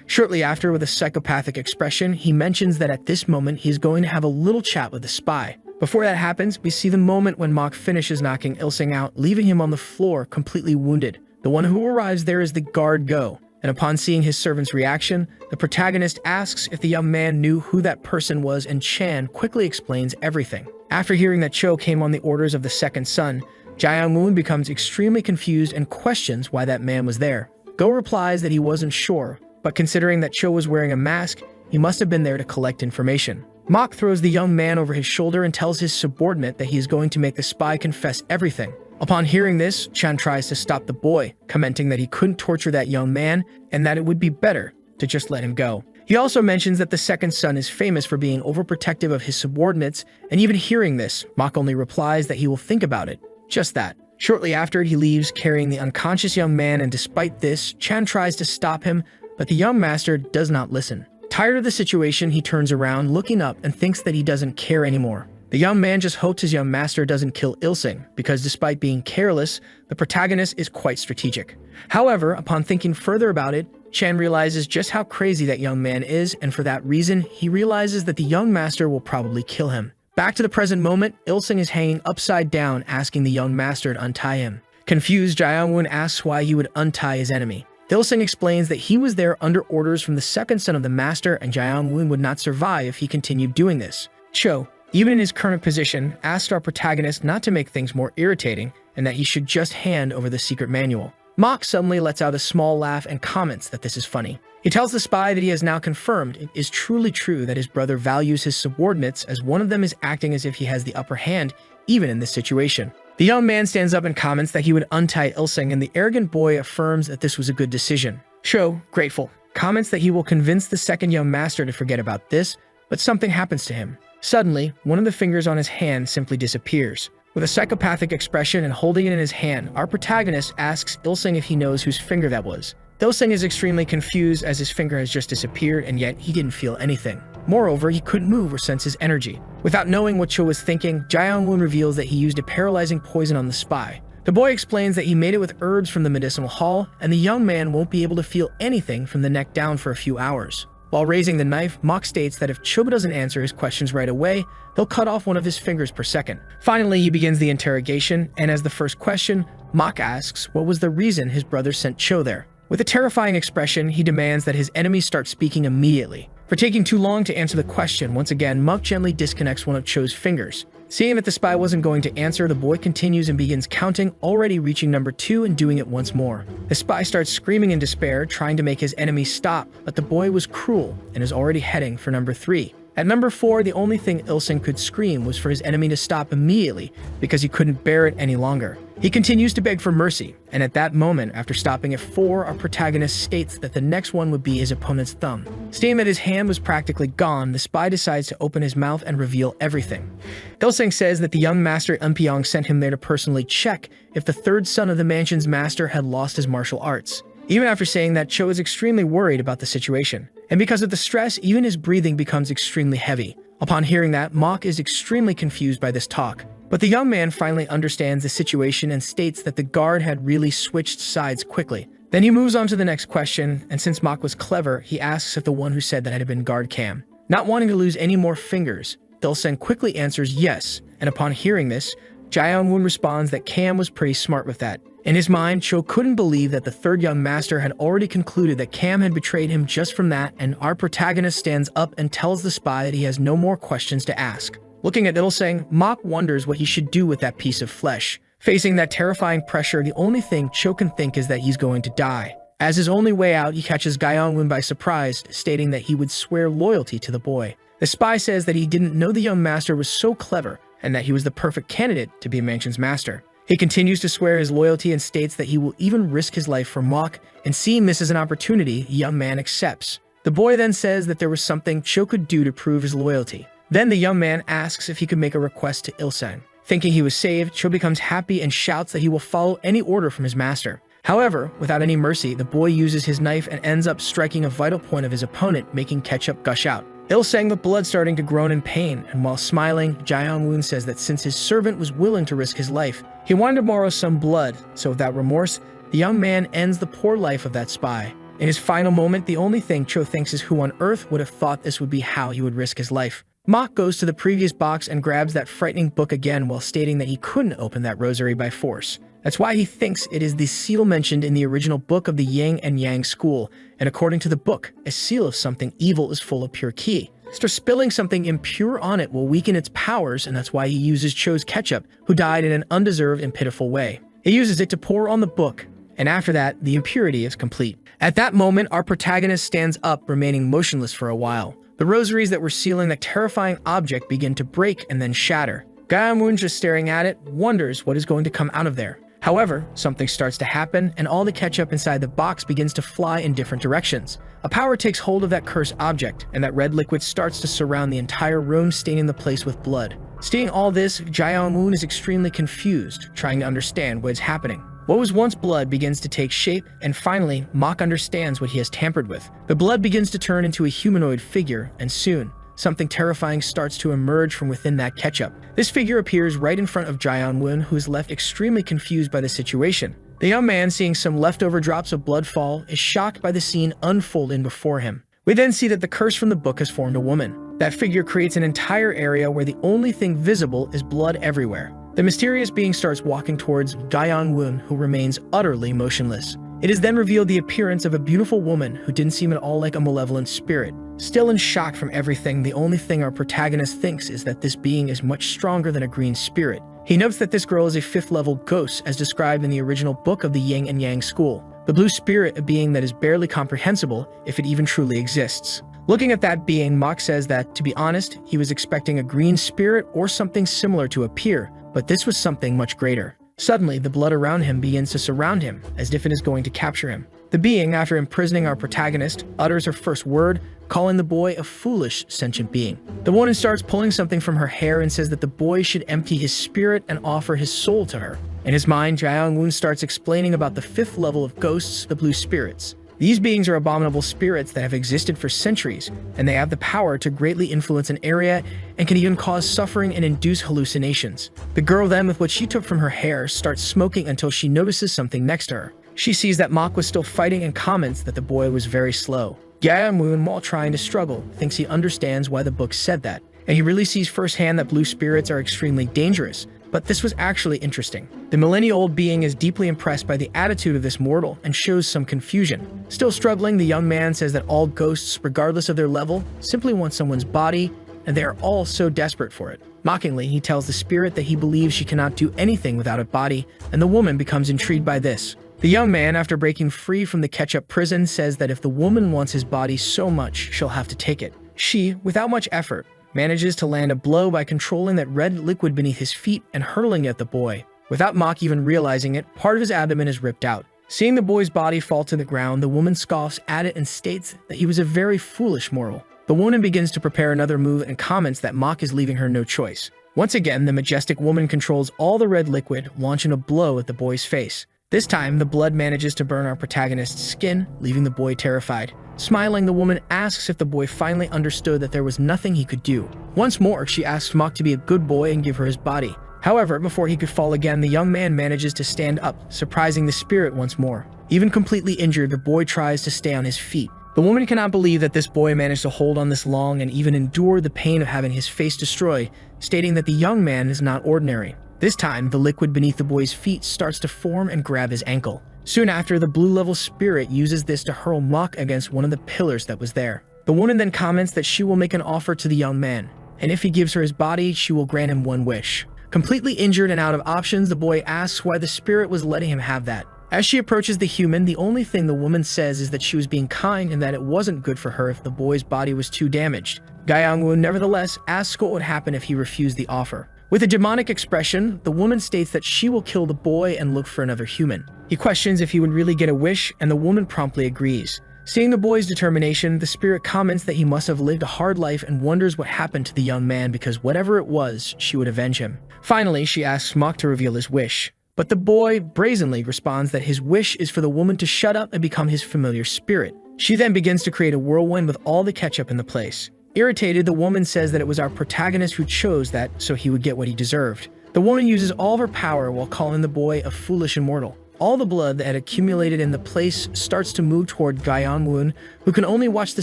Shortly after, with a psychopathic expression, he mentions that at this moment he is going to have a little chat with the spy. Before that happens, we see the moment when Mok finishes knocking Ilseng out, leaving him on the floor completely wounded. The one who arrives there is the guard Go, and upon seeing his servant's reaction, the protagonist asks if the young man knew who that person was, and Chan quickly explains everything. After hearing that Cho came on the orders of the second son, Jae-hyun-woon becomes extremely confused and questions why that man was there. Go replies that he wasn't sure, but considering that Cho was wearing a mask, he must have been there to collect information. Mok throws the young man over his shoulder and tells his subordinate that he is going to make the spy confess everything. Upon hearing this, Chan tries to stop the boy, commenting that he couldn't torture that young man and that it would be better to just let him go. He also mentions that the second son is famous for being overprotective of his subordinates, and even hearing this, Mok only replies that he will think about it. Just that. Shortly after, he leaves carrying the unconscious young man, and despite this, Chan tries to stop him, but the young master does not listen. Tired of the situation, he turns around, looking up, and thinks that he doesn't care anymore. The young man just hopes his young master doesn't kill Ilseng, because despite being careless, the protagonist is quite strategic. However, upon thinking further about it, Chan realizes just how crazy that young man is, and for that reason, he realizes that the young master will probably kill him. Back to the present moment, Ilseng is hanging upside down, asking the young master to untie him. Confused, Jae-hyun-woon asks why he would untie his enemy. Ilsung explains that he was there under orders from the second son of the master and Jaehyung-won would not survive if he continued doing this. Cho, even in his current position, asked our protagonist not to make things more irritating and that he should just hand over the secret manual. Mok suddenly lets out a small laugh and comments that this is funny. He tells the spy that he has now confirmed it is truly true that his brother values his subordinates, as one of them is acting as if he has the upper hand even in this situation. The young man stands up and comments that he would untie Ilsung, and the arrogant boy affirms that this was a good decision. Cho, grateful, comments that he will convince the second young master to forget about this, but something happens to him. Suddenly, one of the fingers on his hand simply disappears. With a psychopathic expression and holding it in his hand, our protagonist asks Ilsung if he knows whose finger that was. Ilsung is extremely confused as his finger has just disappeared, and yet he didn't feel anything. Moreover, he couldn't move or sense his energy. Without knowing what Cho was thinking, Jaehyung-won reveals that he used a paralyzing poison on the spy. The boy explains that he made it with herbs from the medicinal hall, and the young man won't be able to feel anything from the neck down for a few hours. While raising the knife, Mok states that if Cho doesn't answer his questions right away, they'll cut off one of his fingers per second. Finally, he begins the interrogation, and as the first question, Mok asks what was the reason his brother sent Cho there. With a terrifying expression, he demands that his enemies start speaking immediately. For taking too long to answer the question, once again, Mok gently disconnects one of Cho's fingers. Seeing that the spy wasn't going to answer, the boy continues and begins counting, already reaching number 2 and doing it once more. The spy starts screaming in despair, trying to make his enemies stop, but the boy was cruel and is already heading for number 3. At number 4, the only thing Ilsung could scream was for his enemy to stop immediately because he couldn't bear it any longer. He continues to beg for mercy, and at that moment, after stopping at 4, our protagonist states that the next one would be his opponent's thumb. Seeing that his hand was practically gone, the spy decides to open his mouth and reveal everything. Ilsung says that the young master Eunpyeong sent him there to personally check if the third son of the mansion's master had lost his martial arts. Even after saying that, Cho is extremely worried about the situation. And because of the stress, even his breathing becomes extremely heavy. Upon hearing that, Mok is extremely confused by this talk. But the young man finally understands the situation and states that the guard had really switched sides quickly. Then he moves on to the next question, and since Mok was clever, he asks if the one who said that had been guard Cam. Not wanting to lose any more fingers, Ilsung quickly answers yes, and upon hearing this, Jaehyung-won responds that Cam was pretty smart with that. In his mind, Cho couldn't believe that the third young master had already concluded that Cam had betrayed him just from that, and our protagonist stands up and tells the spy that he has no more questions to ask. Looking at Ilsung, Mok wonders what he should do with that piece of flesh. Facing that terrifying pressure, the only thing Cho can think is that he's going to die. As his only way out, he catches Jaehyung-won by surprise, stating that he would swear loyalty to the boy. The spy says that he didn't know the young master was so clever, and that he was the perfect candidate to be a mansion's master. He continues to swear his loyalty and states that he will even risk his life for Mok, and seeing this as an opportunity, the young man accepts. The boy then says that there was something Cho could do to prove his loyalty. Then the young man asks if he could make a request to Ilsung. Thinking he was saved, Cho becomes happy and shouts that he will follow any order from his master. However, without any mercy, the boy uses his knife and ends up striking a vital point of his opponent, making ketchup gush out. Ilsung, with blood starting to groan in pain, and while smiling, Jaehyung-won says that since his servant was willing to risk his life, he wanted to borrow some blood, so without remorse, the young man ends the poor life of that spy. In his final moment, the only thing Cho thinks is who on earth would have thought this would be how he would risk his life. Mok goes to the previous box and grabs that frightening book again while stating that he couldn't open that rosary by force. That's why he thinks it is the seal mentioned in the original book of the Yin and Yang school, and according to the book, a seal of something evil is full of pure ki. So spilling something impure on it will weaken its powers, and that's why he uses Cho's ketchup, who died in an undeserved and pitiful way. He uses it to pour on the book, and after that, the impurity is complete. At that moment, our protagonist stands up, remaining motionless for a while. The rosaries that were sealing the terrifying object begin to break and then shatter. Jaehyung-won, just staring at it, wonders what is going to come out of there. However, something starts to happen, and all the ketchup inside the box begins to fly in different directions. A power takes hold of that cursed object, and that red liquid starts to surround the entire room, staining the place with blood. Seeing all this, Jaehyung-won is extremely confused, trying to understand what is happening. What was once blood begins to take shape, and finally, Mok understands what he has tampered with. The blood begins to turn into a humanoid figure, and soon, something terrifying starts to emerge from within that ketchup. This figure appears right in front of Jaehyung-won, who is left extremely confused by the situation. The young man, seeing some leftover drops of blood fall, is shocked by the scene unfolding before him. We then see that the curse from the book has formed a woman. That figure creates an entire area where the only thing visible is blood everywhere. The mysterious being starts walking towards Jaehyung-won, who remains utterly motionless. It is then revealed the appearance of a beautiful woman who didn't seem at all like a malevolent spirit. Still in shock from everything, the only thing our protagonist thinks is that this being is much stronger than a green spirit. He notes that this girl is a 5th level ghost as described in the original book of the Yin and Yang school. The blue spirit, a being that is barely comprehensible if it even truly exists. Looking at that being, Mach says that, to be honest, he was expecting a green spirit or something similar to appear, but this was something much greater. Suddenly, the blood around him begins to surround him, as if it is going to capture him. The being, after imprisoning our protagonist, utters her first word, calling the boy a foolish, sentient being. The woman starts pulling something from her hair and says that the boy should empty his spirit and offer his soul to her. In his mind, Jae-young-woon starts explaining about the 5th level of ghosts, the blue spirits. These beings are abominable spirits that have existed for centuries, and they have the power to greatly influence an area and can even cause suffering and induce hallucinations. The girl then, with what she took from her hair, starts smoking until she notices something next to her. She sees that Mach was still fighting and comments that the boy was very slow. Jae-young-woon, while trying to struggle, thinks he understands why the book said that, and he really sees firsthand that blue spirits are extremely dangerous. But this was actually interesting. The millennia-old being is deeply impressed by the attitude of this mortal and shows some confusion. Still struggling, the young man says that all ghosts, regardless of their level, simply want someone's body, and they are all so desperate for it. Mockingly, he tells the spirit that he believes she cannot do anything without a body, and the woman becomes intrigued by this. The young man, after breaking free from the ketchup prison, says that if the woman wants his body so much, she'll have to take it. She, without much effort, manages to land a blow by controlling that red liquid beneath his feet and hurling it at the boy. Without Mach even realizing it, part of his abdomen is ripped out. Seeing the boy's body fall to the ground, the woman scoffs at it and states that he was a very foolish mortal. The woman begins to prepare another move and comments that Mach is leaving her no choice. Once again, the majestic woman controls all the red liquid, launching a blow at the boy's face. This time, the blood manages to burn our protagonist's skin, leaving the boy terrified. Smiling, the woman asks if the boy finally understood that there was nothing he could do. Once more, she asks Mach to be a good boy and give her his body. However, before he could fall again, the young man manages to stand up, surprising the spirit once more. Even completely injured, the boy tries to stay on his feet. The woman cannot believe that this boy managed to hold on this long and even endure the pain of having his face destroyed, stating that the young man is not ordinary. This time, the liquid beneath the boy's feet starts to form and grab his ankle. Soon after, the blue-level spirit uses this to hurl Mach against one of the pillars that was there. The woman then comments that she will make an offer to the young man, and if he gives her his body, she will grant him one wish. Completely injured and out of options, the boy asks why the spirit was letting him have that. As she approaches the human, the only thing the woman says is that she was being kind and that it wasn't good for her if the boy's body was too damaged. Jae-young-woon nevertheless asks what would happen if he refused the offer. With a demonic expression, the woman states that she will kill the boy and look for another human. He questions if he would really get a wish, and the woman promptly agrees. Seeing the boy's determination, the spirit comments that he must have lived a hard life and wonders what happened to the young man because whatever it was, she would avenge him. Finally, she asks Mach to reveal his wish. But the boy brazenly responds that his wish is for the woman to shut up and become his familiar spirit. She then begins to create a whirlwind with all the ketchup in the place. Irritated, the woman says that it was our protagonist who chose that so he would get what he deserved. The woman uses all of her power while calling the boy a foolish immortal. All the blood that had accumulated in the place starts to move toward Jae-young-woon, who can only watch the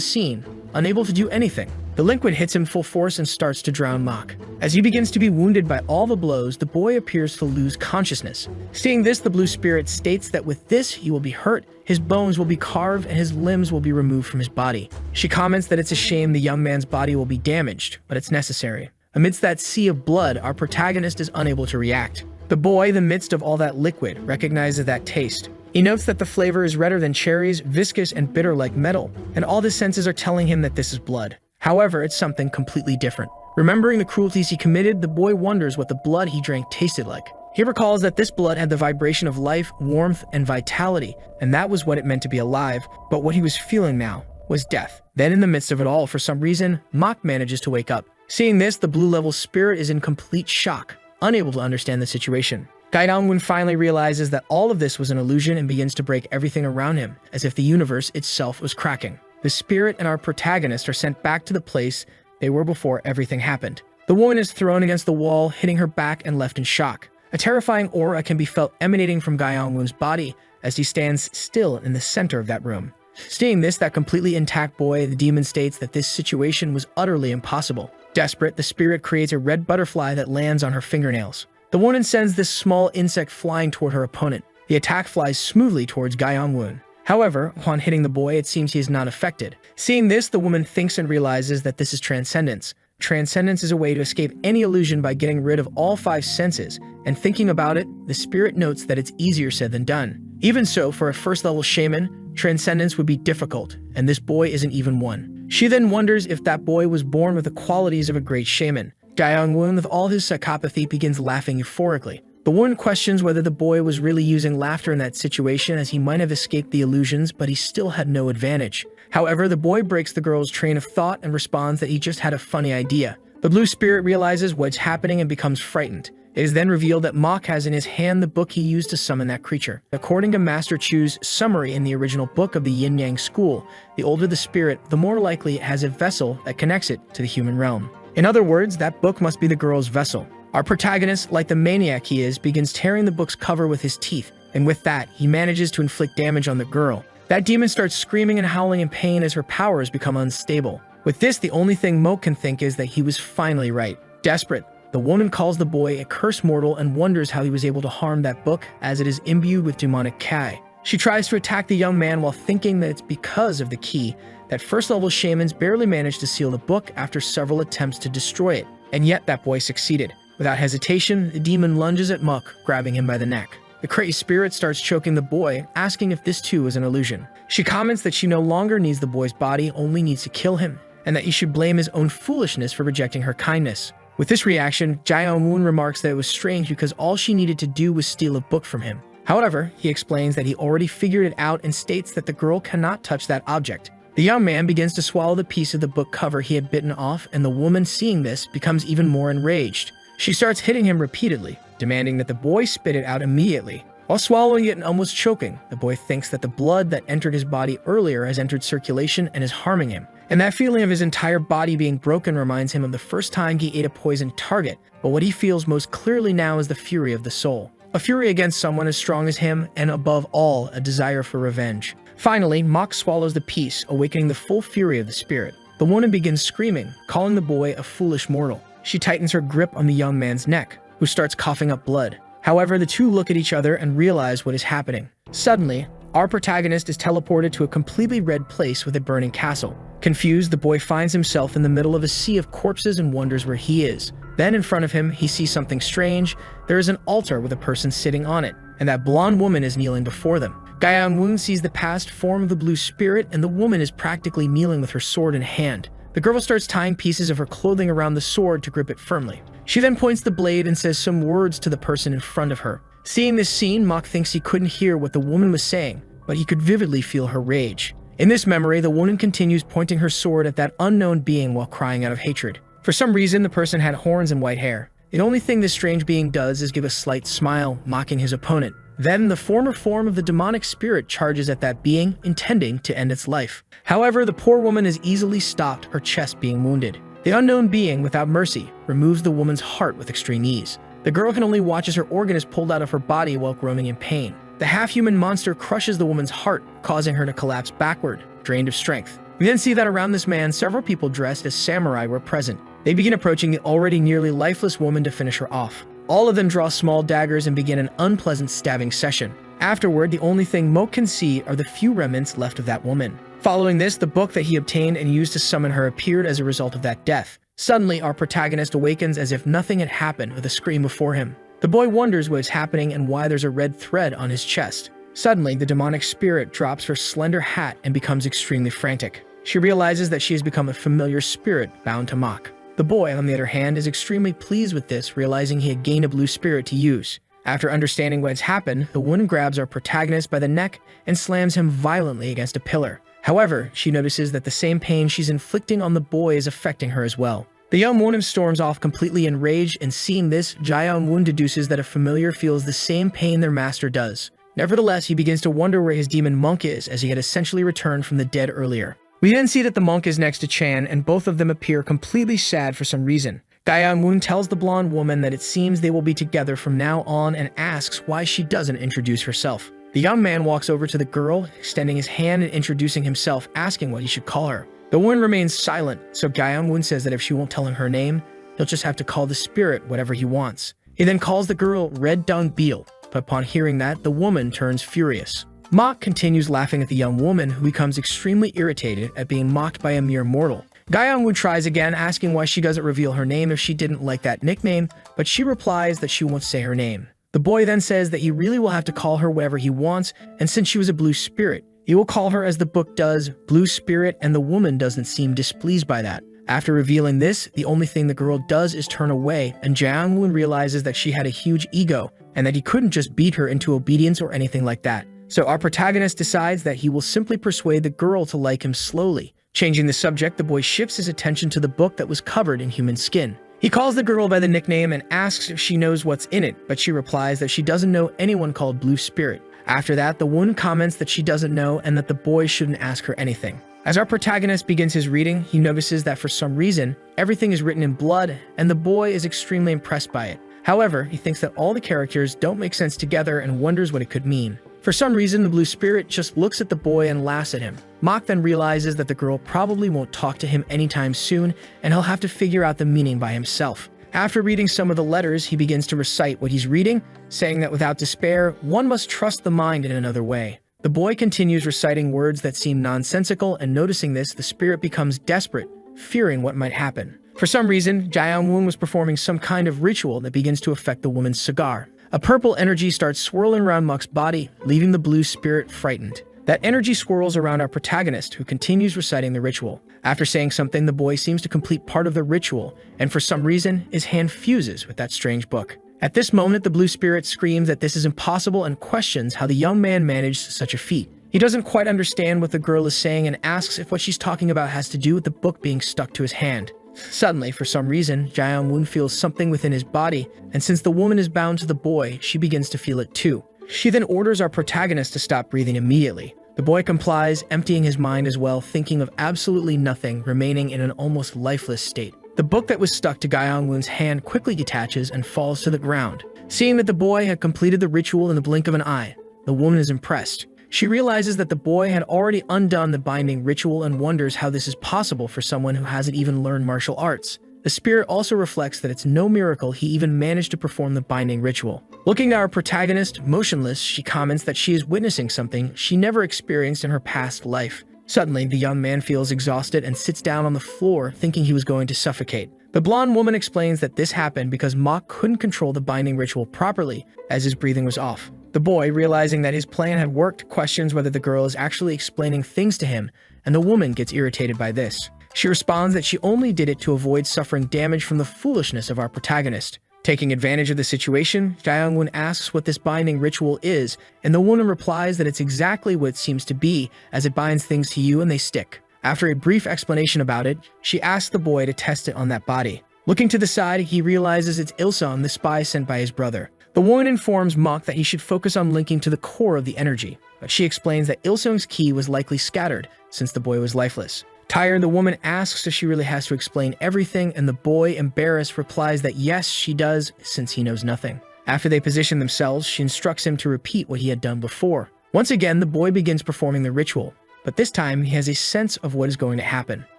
scene, unable to do anything. The liquid hits him full force and starts to drown Mach. As he begins to be wounded by all the blows, the boy appears to lose consciousness. Seeing this, the blue spirit states that with this he will be hurt, his bones will be carved, and his limbs will be removed from his body. She comments that it's a shame the young man's body will be damaged, but it's necessary. Amidst that sea of blood, our protagonist is unable to react. The boy, in the midst of all that liquid, recognizes that taste. He notes that the flavor is redder than cherries, viscous and bitter like metal, and all his senses are telling him that this is blood. However, it's something completely different. Remembering the cruelties he committed, the boy wonders what the blood he drank tasted like. He recalls that this blood had the vibration of life, warmth, and vitality, and that was what it meant to be alive, but what he was feeling now was death. Then in the midst of it all, for some reason, Mach manages to wake up. Seeing this, the blue-level spirit is in complete shock, unable to understand the situation. Jae-young-woon finally realizes that all of this was an illusion and begins to break everything around him, as if the universe itself was cracking. The spirit and our protagonist are sent back to the place they were before everything happened. The woman is thrown against the wall, hitting her back and left in shock. A terrifying aura can be felt emanating from Jae-young-woon's body as he stands still in the center of that room. Seeing this, that completely intact boy, the demon states that this situation was utterly impossible. Desperate, the spirit creates a red butterfly that lands on her fingernails. The woman sends this small insect flying toward her opponent. The attack flies smoothly towards Gyeong-woon. However, upon hitting the boy, it seems he is not affected. Seeing this, the woman thinks and realizes that this is transcendence. Transcendence is a way to escape any illusion by getting rid of all 5 senses, and thinking about it, the spirit notes that it's easier said than done. Even so, for a first-level shaman, transcendence would be difficult, and this boy isn't even one. She then wonders if that boy was born with the qualities of a great shaman. Gyeong-woon, with all his psychopathy, begins laughing euphorically. The woman questions whether the boy was really using laughter in that situation, as he might have escaped the illusions, but he still had no advantage. However, the boy breaks the girl's train of thought and responds that he just had a funny idea. The blue spirit realizes what's happening and becomes frightened. It is then revealed that Mok has in his hand the book he used to summon that creature. According to Master Chu's summary in the original book of the Yin-Yang School, the older the spirit, the more likely it has a vessel that connects it to the human realm. In other words, that book must be the girl's vessel. Our protagonist, like the maniac he is, begins tearing the book's cover with his teeth, and with that, he manages to inflict damage on the girl. That demon starts screaming and howling in pain as her powers become unstable. With this, the only thing Mo can think is that he was finally right. Desperate, the woman calls the boy a cursed mortal and wonders how he was able to harm that book, as it is imbued with demonic Kai. She tries to attack the young man while thinking that it's because of the key that first-level shamans barely managed to seal the book after several attempts to destroy it, and yet that boy succeeded. Without hesitation, the demon lunges at Mok, grabbing him by the neck. The crazy spirit starts choking the boy, asking if this too is an illusion. She comments that she no longer needs the boy's body, only needs to kill him, and that he should blame his own foolishness for rejecting her kindness. With this reaction, Gyeong-woon remarks that it was strange because all she needed to do was steal a book from him. However, he explains that he already figured it out and states that the girl cannot touch that object. The young man begins to swallow the piece of the book cover he had bitten off, and the woman, seeing this, becomes even more enraged. She starts hitting him repeatedly, demanding that the boy spit it out immediately. While swallowing it and almost choking, the boy thinks that the blood that entered his body earlier has entered circulation and is harming him. And that feeling of his entire body being broken reminds him of the first time he ate a poisoned target, but what he feels most clearly now is the fury of the soul. A fury against someone as strong as him, and above all, a desire for revenge. Finally, Mok swallows the piece, awakening the full fury of the spirit. The woman begins screaming, calling the boy a foolish mortal. She tightens her grip on the young man's neck, who starts coughing up blood. However, the two look at each other and realize what is happening. Suddenly, our protagonist is teleported to a completely red place with a burning castle. Confused, the boy finds himself in the middle of a sea of corpses and wonders where he is. Then in front of him, he sees something strange. There is an altar with a person sitting on it, and that blonde woman is kneeling before them. Gyeong-woon sees the past form of the blue spirit, and the woman is practically kneeling with her sword in hand. The girl starts tying pieces of her clothing around the sword to grip it firmly. She then points the blade and says some words to the person in front of her. Seeing this scene, Mok thinks he couldn't hear what the woman was saying, but he could vividly feel her rage. In this memory, the woman continues pointing her sword at that unknown being while crying out of hatred. For some reason, the person had horns and white hair. The only thing this strange being does is give a slight smile, mocking his opponent. Then, the former form of the demonic spirit charges at that being, intending to end its life. However, the poor woman is easily stopped, her chest being wounded. The unknown being, without mercy, removes the woman's heart with extreme ease. The girl can only watch as her organ is pulled out of her body while groaning in pain. The half-human monster crushes the woman's heart, causing her to collapse backward, drained of strength. We then see that around this man, several people dressed as samurai were present. They begin approaching the already nearly lifeless woman to finish her off. All of them draw small daggers and begin an unpleasant stabbing session. Afterward, the only thing Mo can see are the few remnants left of that woman. Following this, the book that he obtained and used to summon her appeared as a result of that death. Suddenly, our protagonist awakens as if nothing had happened with a scream before him. The boy wonders what is happening and why there's a red thread on his chest. Suddenly, the demonic spirit drops her slender hat and becomes extremely frantic. She realizes that she has become a familiar spirit bound to Mok. The boy, on the other hand, is extremely pleased with this, realizing he had gained a blue spirit to use. After understanding what has happened, the woman grabs our protagonist by the neck and slams him violently against a pillar. However, she notices that the same pain she's inflicting on the boy is affecting her as well. The young woman storms off completely enraged, and seeing this, Gyeong-woon deduces that a familiar feels the same pain their master does. Nevertheless, he begins to wonder where his demon monk is, as he had essentially returned from the dead earlier. We then see that the monk is next to Chan, and both of them appear completely sad for some reason. Gyeong-woon tells the blonde woman that it seems they will be together from now on and asks why she doesn't introduce herself. The young man walks over to the girl, extending his hand and introducing himself, asking what he should call her. The woman remains silent, so Gyeong-woon says that if she won't tell him her name, he'll just have to call the spirit whatever he wants. He then calls the girl Red Dung Beal. but upon hearing that, the woman turns furious. Mok continues laughing at the young woman, who becomes extremely irritated at being mocked by a mere mortal. Gyeongwon tries again, asking why she doesn't reveal her name if she didn't like that nickname, but she replies that she won't say her name. The boy then says that he really will have to call her whatever he wants, and since she was a blue spirit, he will call her as the book does, Blue Spirit, and the woman doesn't seem displeased by that. After revealing this, the only thing the girl does is turn away, and Gyeongwon realizes that she had a huge ego, and that he couldn't just beat her into obedience or anything like that. So our protagonist decides that he will simply persuade the girl to like him slowly. Changing the subject, the boy shifts his attention to the book that was covered in human skin. He calls the girl by the nickname and asks if she knows what's in it, but she replies that she doesn't know anyone called Blue Spirit. After that, the woman comments that she doesn't know and that the boy shouldn't ask her anything. As our protagonist begins his reading, he notices that for some reason, everything is written in blood, and the boy is extremely impressed by it. However, he thinks that all the characters don't make sense together and wonders what it could mean. For some reason, the blue spirit just looks at the boy and laughs at him. Mok then realizes that the girl probably won't talk to him anytime soon, and he'll have to figure out the meaning by himself. After reading some of the letters, he begins to recite what he's reading, saying that without despair, one must trust the mind in another way. The boy continues reciting words that seem nonsensical, and noticing this, the spirit becomes desperate, fearing what might happen. For some reason, Gyeongwon was performing some kind of ritual that begins to affect the woman's cigar. A purple energy starts swirling around Mok's body, leaving the blue spirit frightened. That energy swirls around our protagonist, who continues reciting the ritual. After saying something, the boy seems to complete part of the ritual, and for some reason, his hand fuses with that strange book. At this moment, the blue spirit screams that this is impossible and questions how the young man managed such a feat. He doesn't quite understand what the girl is saying and asks if what she's talking about has to do with the book being stuck to his hand. Suddenly, for some reason, Gyeongwon feels something within his body, and since the woman is bound to the boy, she begins to feel it too. She then orders our protagonist to stop breathing immediately. The boy complies, emptying his mind as well, thinking of absolutely nothing, remaining in an almost lifeless state. The book that was stuck to Gyeongwon's hand quickly detaches and falls to the ground. Seeing that the boy had completed the ritual in the blink of an eye, the woman is impressed. She realizes that the boy had already undone the binding ritual and wonders how this is possible for someone who hasn't even learned martial arts. The spirit also reflects that it's no miracle he even managed to perform the binding ritual. Looking at our protagonist, motionless, she comments that she is witnessing something she never experienced in her past life. Suddenly, the young man feels exhausted and sits down on the floor, thinking he was going to suffocate. The blonde woman explains that this happened because Mok couldn't control the binding ritual properly, as his breathing was off. The boy, realizing that his plan had worked, questions whether the girl is actually explaining things to him, and the woman gets irritated by this. She responds that she only did it to avoid suffering damage from the foolishness of our protagonist. Taking advantage of the situation, Gyeongwon asks what this binding ritual is, and the woman replies that it's exactly what it seems to be, as it binds things to you and they stick. After a brief explanation about it, she asks the boy to test it on that body. Looking to the side, he realizes it's Ilsung, the spy sent by his brother. The woman informs Mok that he should focus on linking to the core of the energy, but she explains that Ilsung's key was likely scattered, since the boy was lifeless. Tired, the woman asks if she really has to explain everything, and the boy, embarrassed, replies that yes, she does, since he knows nothing. After they position themselves, she instructs him to repeat what he had done before. Once again, the boy begins performing the ritual, but this time he has a sense of what is going to happen.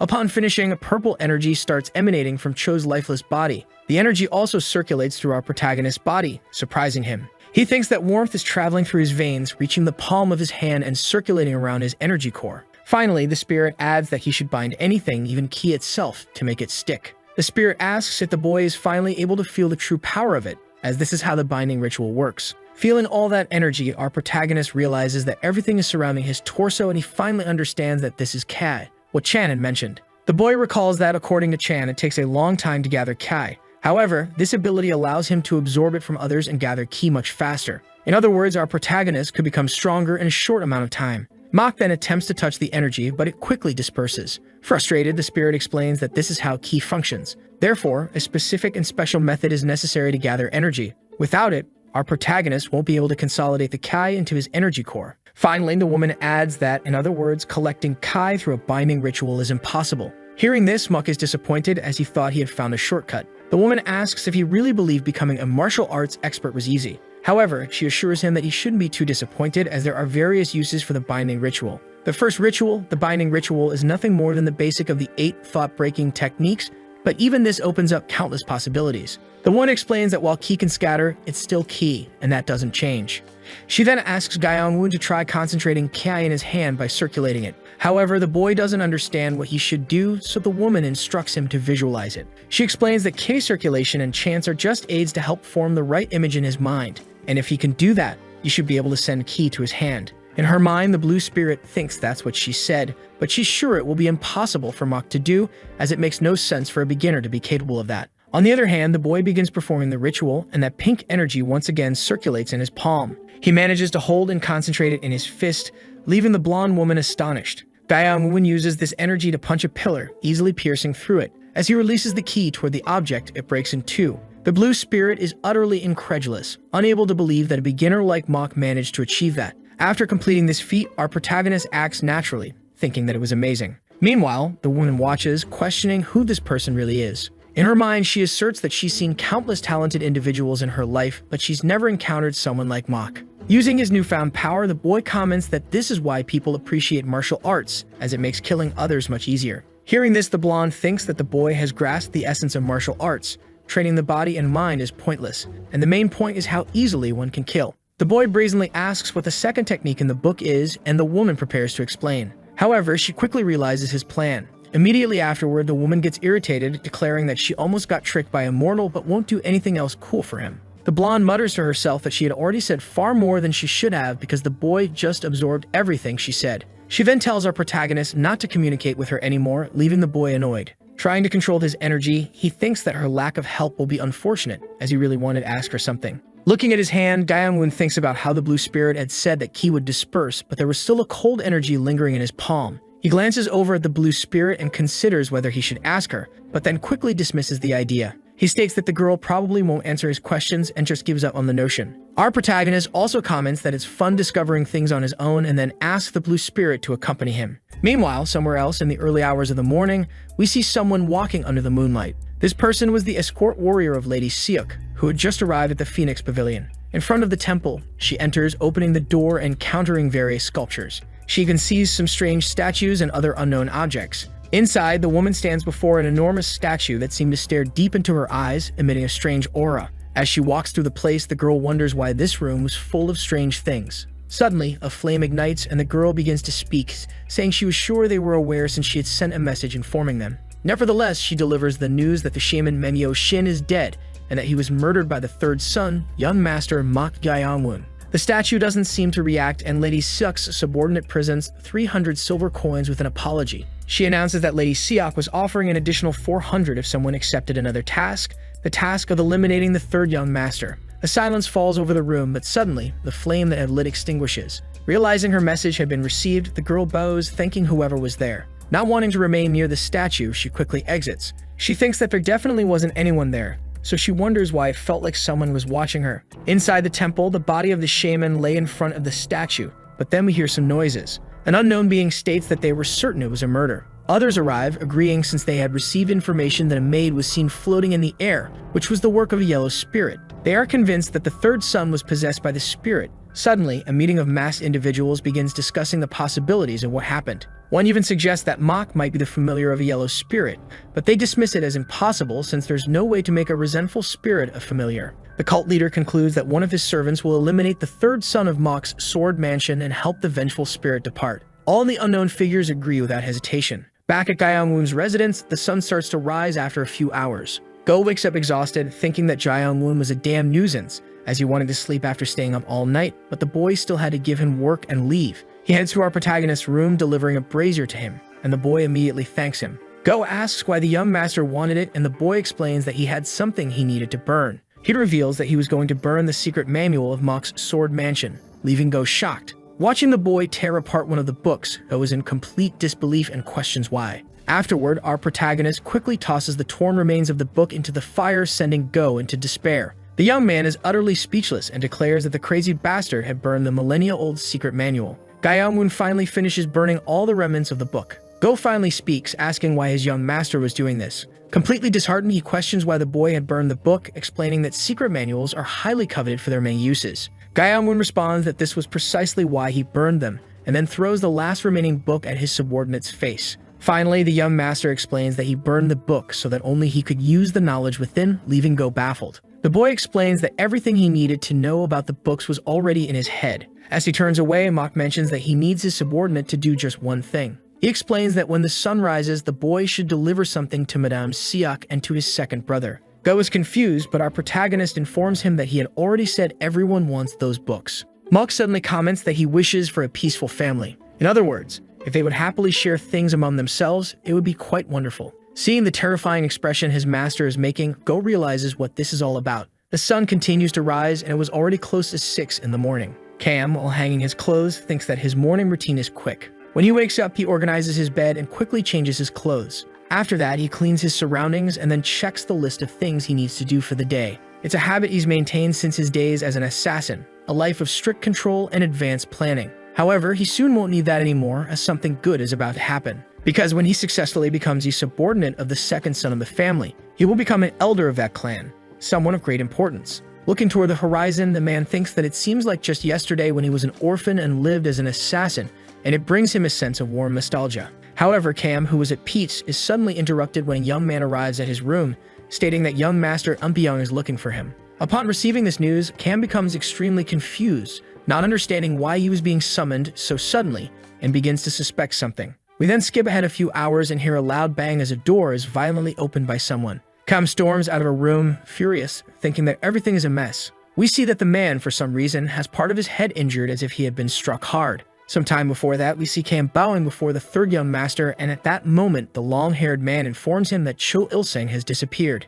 Upon finishing, a purple energy starts emanating from Cho's lifeless body. The energy also circulates through our protagonist's body, surprising him. He thinks that warmth is traveling through his veins, reaching the palm of his hand and circulating around his energy core. Finally, the spirit adds that he should bind anything, even ki itself, to make it stick. The spirit asks if the boy is finally able to feel the true power of it, as this is how the binding ritual works. Feeling all that energy, our protagonist realizes that everything is surrounding his torso, and he finally understands that this is Kai, what Chan had mentioned. The boy recalls that, according to Chan, it takes a long time to gather Kai. However, this ability allows him to absorb it from others and gather ki much faster. In other words, our protagonist could become stronger in a short amount of time. Mok then attempts to touch the energy, but it quickly disperses. Frustrated, the spirit explains that this is how ki functions. Therefore, a specific and special method is necessary to gather energy. Without it, our protagonist won't be able to consolidate the Kai into his energy core. Finally, the woman adds that, in other words, collecting Kai through a binding ritual is impossible. Hearing this, Mok is disappointed, as he thought he had found a shortcut. The woman asks if he really believed becoming a martial arts expert was easy. However, she assures him that he shouldn't be too disappointed, as there are various uses for the binding ritual. The first ritual, the binding ritual, is nothing more than the basic of the 8 thought-breaking techniques but even this opens up countless possibilities. The one explains that while ki can scatter, it's still ki, and that doesn't change. She then asks Gyeongwon to try concentrating ki in his hand by circulating it. However, the boy doesn't understand what he should do, so the woman instructs him to visualize it. She explains that ki circulation and chants are just aids to help form the right image in his mind, and if he can do that, he should be able to send ki to his hand. In her mind, the blue spirit thinks that's what she said, but she's sure it will be impossible for Mok to do, as it makes no sense for a beginner to be capable of that. On the other hand, the boy begins performing the ritual, and that pink energy once again circulates in his palm. He manages to hold and concentrate it in his fist, leaving the blonde woman astonished. Gyeongwon uses this energy to punch a pillar, easily piercing through it. As he releases the ki toward the object, it breaks in two. The blue spirit is utterly incredulous, unable to believe that a beginner like Mok managed to achieve that. After completing this feat, our protagonist acts naturally, thinking that it was amazing. Meanwhile, the woman watches, questioning who this person really is. In her mind, she asserts that she's seen countless talented individuals in her life, but she's never encountered someone like Mok. Using his newfound power, the boy comments that this is why people appreciate martial arts, as it makes killing others much easier. Hearing this, the blonde thinks that the boy has grasped the essence of martial arts. Training the body and mind is pointless, and the main point is how easily one can kill. The boy brazenly asks what the second technique in the book is, and the woman prepares to explain. However, she quickly realizes his plan. Immediately afterward, the woman gets irritated, declaring that she almost got tricked by a mortal but won't do anything else cool for him. The blonde mutters to herself that she had already said far more than she should have because the boy just absorbed everything she said. She then tells our protagonist not to communicate with her anymore, leaving the boy annoyed. Trying to control his energy, he thinks that her lack of help will be unfortunate, as he really wanted to ask her something. Looking at his hand, Gyeongwon thinks about how the blue spirit had said that ki would disperse, but there was still a cold energy lingering in his palm. He glances over at the blue spirit and considers whether he should ask her, but then quickly dismisses the idea. He states that the girl probably won't answer his questions and just gives up on the notion. Our protagonist also comments that it's fun discovering things on his own and then asks the blue spirit to accompany him. Meanwhile, somewhere else in the early hours of the morning, we see someone walking under the moonlight. This person was the escort warrior of Lady Seok, who had just arrived at the Phoenix Pavilion. In front of the temple, she enters, opening the door and countering various sculptures. She even sees some strange statues and other unknown objects. Inside, the woman stands before an enormous statue that seemed to stare deep into her eyes, emitting a strange aura. As she walks through the place, the girl wonders why this room was full of strange things. Suddenly, a flame ignites and the girl begins to speak, saying she was sure they were aware since she had sent a message informing them. Nevertheless, she delivers the news that the shaman Memyo Shin is dead and that he was murdered by the third son, young master Mok Gyeongwon. The statue doesn't seem to react, and Lady Seok's subordinate presents 300 silver coins with an apology. She announces that Lady Seok was offering an additional 400 if someone accepted another task, the task of eliminating the third young master. A silence falls over the room, but suddenly, the flame that had lit extinguishes. Realizing her message had been received, the girl bows, thanking whoever was there. Not wanting to remain near the statue, she quickly exits. She thinks that there definitely wasn't anyone there, so she wonders why it felt like someone was watching her. Inside the temple, the body of the shaman lay in front of the statue, but then we hear some noises. An unknown being states that they were certain it was a murder. Others arrive, agreeing since they had received information that a maid was seen floating in the air, which was the work of a yellow spirit. They are convinced that the third son was possessed by the spirit. Suddenly, a meeting of masked individuals begins discussing the possibilities of what happened. One even suggests that Mok might be the familiar of a yellow spirit, but they dismiss it as impossible since there's no way to make a resentful spirit a familiar. The cult leader concludes that one of his servants will eliminate the third son of Mok's sword mansion and help the vengeful spirit depart. All the unknown figures agree without hesitation. Back at Gyeongwon's residence, the sun starts to rise after a few hours. Go wakes up exhausted, thinking that Gyeongwon was a damn nuisance, as he wanted to sleep after staying up all night, but the boy still had to give him work and leave. He heads to our protagonist's room, delivering a brazier to him, and the boy immediately thanks him. Go asks why the young master wanted it, and the boy explains that he had something he needed to burn. He reveals that he was going to burn the secret manual of Mok's sword mansion, leaving Go shocked. Watching the boy tear apart one of the books, Go is in complete disbelief and questions why. Afterward, our protagonist quickly tosses the torn remains of the book into the fire, sending Go into despair. The young man is utterly speechless and declares that the crazy bastard had burned the millennia-old secret manual. Gyeongwon finally finishes burning all the remnants of the book. Go finally speaks, asking why his young master was doing this. Completely disheartened, he questions why the boy had burned the book, explaining that secret manuals are highly coveted for their many uses. Gyeongwon responds that this was precisely why he burned them, and then throws the last remaining book at his subordinate's face. Finally, the young master explains that he burned the book so that only he could use the knowledge within, leaving Go baffled. The boy explains that everything he needed to know about the books was already in his head. As he turns away, Mok mentions that he needs his subordinate to do just one thing. He explains that when the sun rises, the boy should deliver something to Madame Siak and to his second brother. Go is confused, but our protagonist informs him that he had already said everyone wants those books. Mok suddenly comments that he wishes for a peaceful family. In other words, if they would happily share things among themselves, it would be quite wonderful. Seeing the terrifying expression his master is making, Go realizes what this is all about. The sun continues to rise, and it was already close to 6 in the morning. Cam, while hanging his clothes, thinks that his morning routine is quick. When he wakes up, he organizes his bed and quickly changes his clothes. After that, he cleans his surroundings and then checks the list of things he needs to do for the day. It's a habit he's maintained since his days as an assassin, a life of strict control and advanced planning. However, he soon won't need that anymore, as something good is about to happen. Because when he successfully becomes the subordinate of the second son of the family, he will become an elder of that clan, someone of great importance. Looking toward the horizon, the man thinks that it seems like just yesterday when he was an orphan and lived as an assassin, and it brings him a sense of warm nostalgia. However, Cam, who was at peace, is suddenly interrupted when a young man arrives at his room, stating that young master Eunpyeong is looking for him. Upon receiving this news, Cam becomes extremely confused, not understanding why he was being summoned so suddenly, and begins to suspect something. We then skip ahead a few hours and hear a loud bang as a door is violently opened by someone. Cam storms out of a room, furious, thinking that everything is a mess. We see that the man, for some reason, has part of his head injured as if he had been struck hard. Some time before that, we see Cam bowing before the third young master, and at that moment, the long-haired man informs him that Cho Il-seng has disappeared.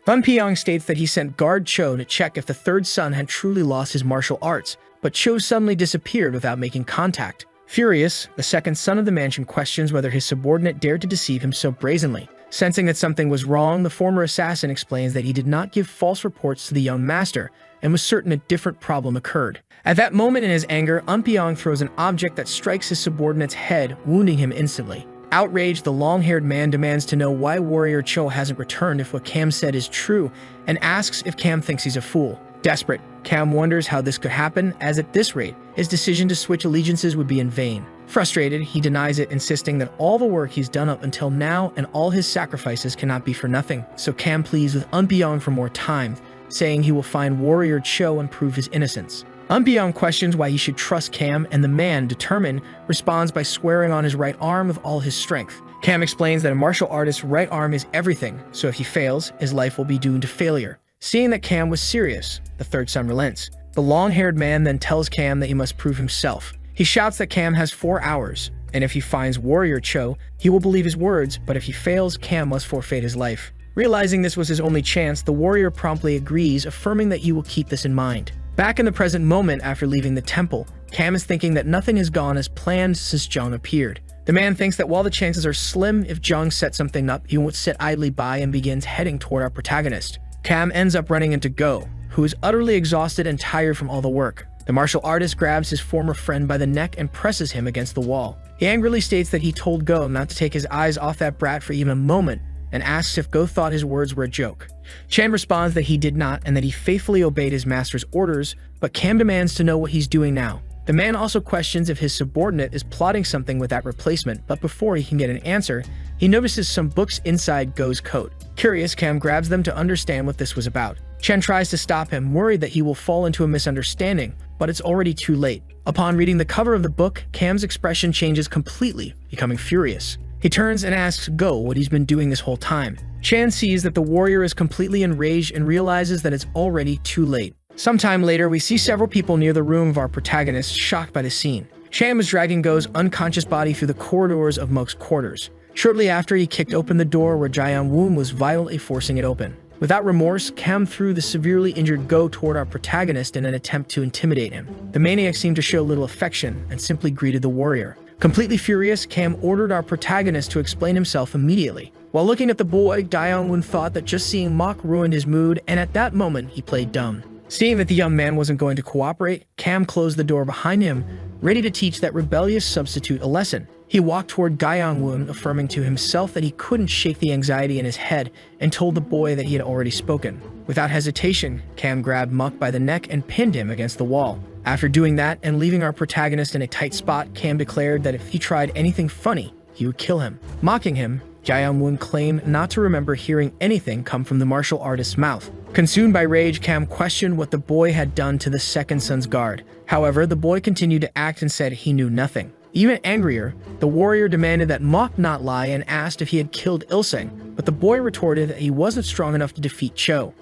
Eunpyeong states that he sent guard Cho to check if the third son had truly lost his martial arts, but Cho suddenly disappeared without making contact. Furious, the second son of the mansion questions whether his subordinate dared to deceive him so brazenly. Sensing that something was wrong, the former assassin explains that he did not give false reports to the young master and was certain a different problem occurred. At that moment in his anger, Eunpyeong throws an object that strikes his subordinate's head, wounding him instantly. Outraged, the long-haired man demands to know why warrior Cho hasn't returned if what Cam said is true, and asks if Cam thinks he's a fool. Desperate, Cam wonders how this could happen, as at this rate, his decision to switch allegiances would be in vain. Frustrated, he denies it, insisting that all the work he's done up until now and all his sacrifices cannot be for nothing, so Cam pleads with Eunpyeong for more time, saying he will find warrior Cho and prove his innocence. Eunpyeong questions why he should trust Cam, and the man, determined, responds by swearing on his right arm with all his strength. Cam explains that a martial artist's right arm is everything, so if he fails, his life will be doomed to failure. Seeing that Cam was serious, the third son relents. The long-haired man then tells Cam that he must prove himself. He shouts that Cam has 4 hours, and if he finds warrior Cho, he will believe his words, but if he fails, Cam must forfeit his life. Realizing this was his only chance, the warrior promptly agrees, affirming that he will keep this in mind. Back in the present moment after leaving the temple, Cam is thinking that nothing has gone as planned since Jung appeared. The man thinks that while the chances are slim, if Jung sets something up, he won't sit idly by and begins heading toward our protagonist. Cam ends up running into Go, who is utterly exhausted and tired from all the work. The martial artist grabs his former friend by the neck and presses him against the wall. He angrily states that he told Go not to take his eyes off that brat for even a moment, and asks if Go thought his words were a joke. Chan responds that he did not and that he faithfully obeyed his master's orders, but Cam demands to know what he's doing now. The man also questions if his subordinate is plotting something with that replacement, but before he can get an answer, he notices some books inside Go's coat. Curious, Cam grabs them to understand what this was about. Chen tries to stop him, worried that he will fall into a misunderstanding, but it's already too late. Upon reading the cover of the book, Cam's expression changes completely, becoming furious. He turns and asks Go what he's been doing this whole time. Chan sees that the warrior is completely enraged and realizes that it's already too late. Sometime later, we see several people near the room of our protagonist, shocked by the scene. Chan was dragging Go's unconscious body through the corridors of Mok's quarters. Shortly after, he kicked open the door where Jaeyoung Woon was violently forcing it open. Without remorse, Cam threw the severely injured Go toward our protagonist in an attempt to intimidate him. The maniac seemed to show little affection and simply greeted the warrior. Completely furious, Cam ordered our protagonist to explain himself immediately. While looking at the boy, Jaeyoung Woon thought that just seeing Mok ruined his mood, and at that moment, he played dumb. Seeing that the young man wasn't going to cooperate, Cam closed the door behind him, ready to teach that rebellious substitute a lesson. He walked toward Jaeyoung Woon, affirming to himself that he couldn't shake the anxiety in his head, and told the boy that he had already spoken. Without hesitation, Cam grabbed Mok by the neck and pinned him against the wall. After doing that and leaving our protagonist in a tight spot, Cam declared that if he tried anything funny, he would kill him. Mocking him, Jae-young-won claimed not to remember hearing anything come from the martial artist's mouth. Consumed by rage, Cam questioned what the boy had done to the second son's guard. However, the boy continued to act and said he knew nothing. Even angrier, the warrior demanded that Mok not lie and asked if he had killed Ilseng, but the boy retorted that he wasn't strong enough to defeat Cho.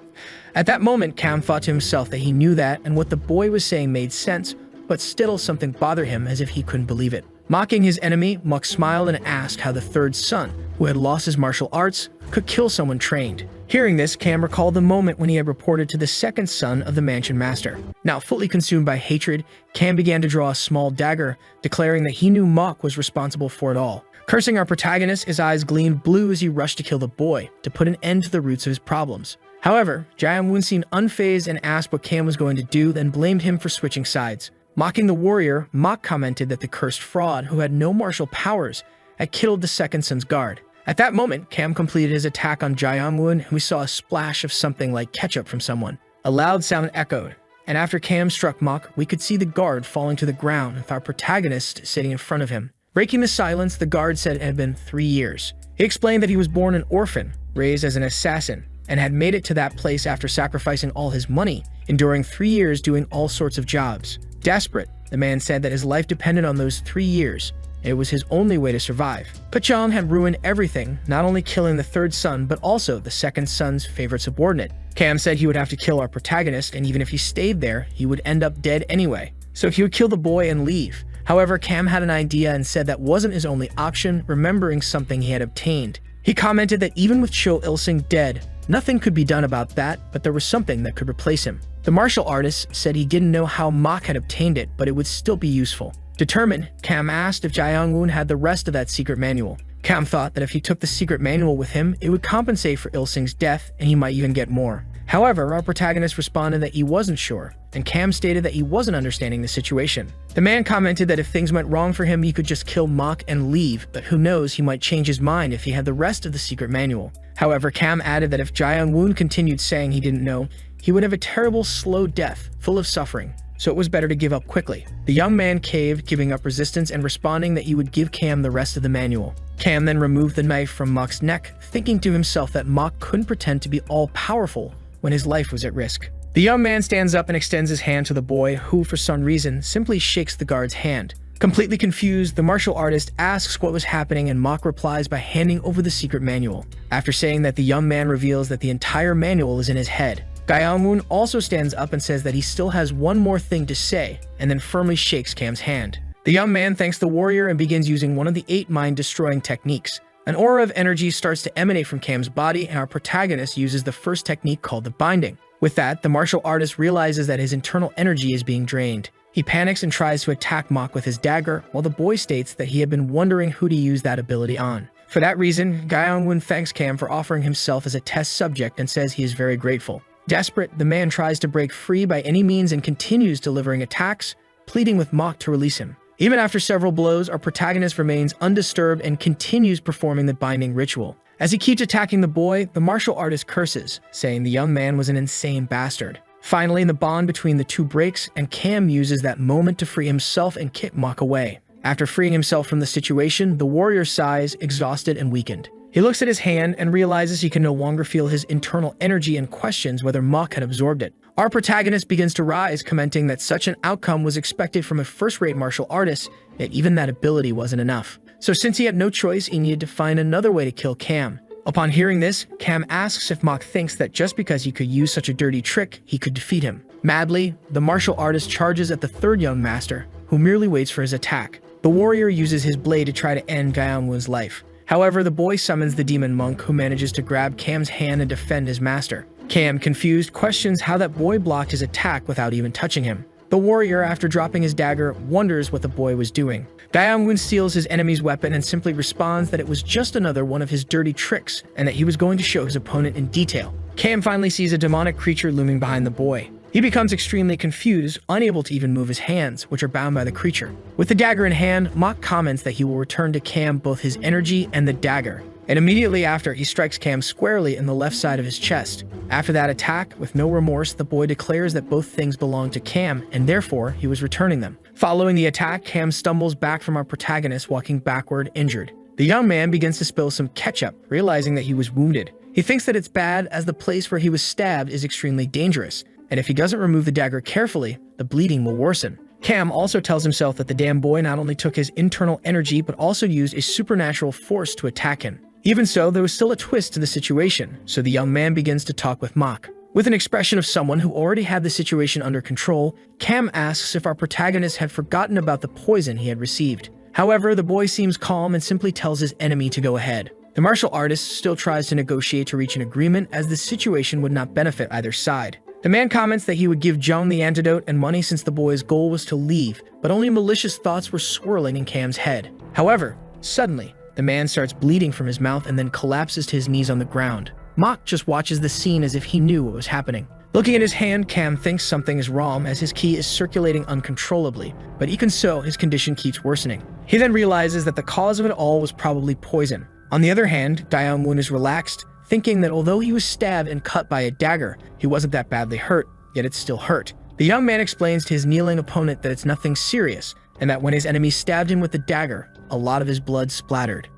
At that moment, Cam thought to himself that he knew that and what the boy was saying made sense, but still something bothered him as if he couldn't believe it. Mocking his enemy, Mok smiled and asked how the third son, who had lost his martial arts, could kill someone trained. Hearing this, Cam recalled the moment when he had reported to the second son of the mansion master. Now fully consumed by hatred, Cam began to draw a small dagger, declaring that he knew Mok was responsible for it all. Cursing our protagonist, his eyes gleamed blue as he rushed to kill the boy, to put an end to the roots of his problems. However, Jae-young-won seemed unfazed and asked what Cam was going to do, then blamed him for switching sides. Mocking the warrior, Mok commented that the cursed fraud, who had no martial powers, had killed the second son's guard. At that moment, Cam completed his attack on Jae-young-won, and we saw a splash of something like ketchup from someone. A loud sound echoed, and after Cam struck Mok, we could see the guard falling to the ground with our protagonist sitting in front of him. Breaking the silence, the guard said it had been 3 years. He explained that he was born an orphan, raised as an assassin, and had made it to that place after sacrificing all his money, enduring 3 years doing all sorts of jobs. Desperate, the man said that his life depended on those 3 years. It was his only way to survive. Pachong had ruined everything, not only killing the third son, but also the second son's favorite subordinate. Cam said he would have to kill our protagonist, and even if he stayed there, he would end up dead anyway. So he would kill the boy and leave. However, Cam had an idea and said that wasn't his only option, remembering something he had obtained. He commented that even with Cho Il-sung dead, nothing could be done about that, but there was something that could replace him. The martial artist said he didn't know how Mok had obtained it, but it would still be useful. Determined, Cam asked if Jae-young-won had the rest of that secret manual. Cam thought that if he took the secret manual with him, it would compensate for Il-sung's death, and he might even get more. However, our protagonist responded that he wasn't sure, and Cam stated that he wasn't understanding the situation. The man commented that if things went wrong for him, he could just kill Mok and leave, but who knows, he might change his mind if he had the rest of the secret manual. However, Cam added that if Jae-young-won continued saying he didn't know, he would have a terrible, slow death, full of suffering, so it was better to give up quickly. The young man caved, giving up resistance and responding that he would give Cam the rest of the manual. Cam then removed the knife from Mok's neck, thinking to himself that Mok couldn't pretend to be all-powerful when his life was at risk. The young man stands up and extends his hand to the boy, who, for some reason, simply shakes the guard's hand. Completely confused, the martial artist asks what was happening, and Mok replies by handing over the secret manual. After saying that, the young man reveals that the entire manual is in his head. Jae-young-won also stands up and says that he still has one more thing to say, and then firmly shakes Cam's hand. The young man thanks the warrior and begins using one of the 8 mind-destroying techniques. An aura of energy starts to emanate from Cam's body, and our protagonist uses the first technique called the binding. With that, the martial artist realizes that his internal energy is being drained. He panics and tries to attack Mok with his dagger, while the boy states that he had been wondering who to use that ability on. For that reason, Jae-young-won thanks Cam for offering himself as a test subject and says he is very grateful. Desperate, the man tries to break free by any means and continues delivering attacks, pleading with Mok to release him. Even after several blows, our protagonist remains undisturbed and continues performing the binding ritual. As he keeps attacking the boy, the martial artist curses, saying the young man was an insane bastard. Finally, the bond between the two breaks, and Cam uses that moment to free himself and kick Mok away. After freeing himself from the situation, the warrior sighs, exhausted and weakened. He looks at his hand and realizes he can no longer feel his internal energy and questions whether Mok had absorbed it. Our protagonist begins to rise, commenting that such an outcome was expected from a first-rate martial artist, yet even that ability wasn't enough. So since he had no choice, he needed to find another way to kill Cam. Upon hearing this, Cam asks if Mok thinks that just because he could use such a dirty trick, he could defeat him. Madly, the martial artist charges at the third young master, who merely waits for his attack. The warrior uses his blade to try to end Jae-young-won's life. However, the boy summons the demon monk, who manages to grab Cam's hand and defend his master. Cam, confused, questions how that boy blocked his attack without even touching him. The warrior, after dropping his dagger, wonders what the boy was doing. Jae-young-won steals his enemy's weapon and simply responds that it was just another one of his dirty tricks and that he was going to show his opponent in detail. Cam finally sees a demonic creature looming behind the boy. He becomes extremely confused, unable to even move his hands, which are bound by the creature. With the dagger in hand, Mok comments that he will return to Cam both his energy and the dagger, and immediately after, he strikes Cam squarely in the left side of his chest. After that attack, with no remorse, the boy declares that both things belong to Cam, and therefore, he was returning them. Following the attack, Cam stumbles back from our protagonist, walking backward, injured. The The young man begins to spill some ketchup, realizing that he was wounded. He thinks that it's bad as the place where he was stabbed is extremely dangerous, and if he doesn't remove the dagger carefully, the bleeding will worsen. Cam also tells himself that the damn boy not only took his internal energy but also used a supernatural force to attack him. Even so, there was still a twist to the situation, so the young man begins to talk with Mach. With an expression of someone who already had the situation under control, Cam asks if our protagonist had forgotten about the poison he had received. However, the boy seems calm and simply tells his enemy to go ahead. The martial artist still tries to negotiate to reach an agreement as the situation would not benefit either side. The man comments that he would give Joan the antidote and money since the boy's goal was to leave, but only malicious thoughts were swirling in Cam's head. However, suddenly, the man starts bleeding from his mouth and then collapses to his knees on the ground. Mach just watches the scene as if he knew what was happening. Looking at his hand, Cam thinks something is wrong as his ki is circulating uncontrollably, but even so, his condition keeps worsening. He then realizes that the cause of it all was probably poison. On the other hand, Gyeong-won is relaxed, thinking that although he was stabbed and cut by a dagger, he wasn't that badly hurt, yet it still hurt. The young man explains to his kneeling opponent that it's nothing serious, and that when his enemy stabbed him with the dagger, a lot of his blood splattered.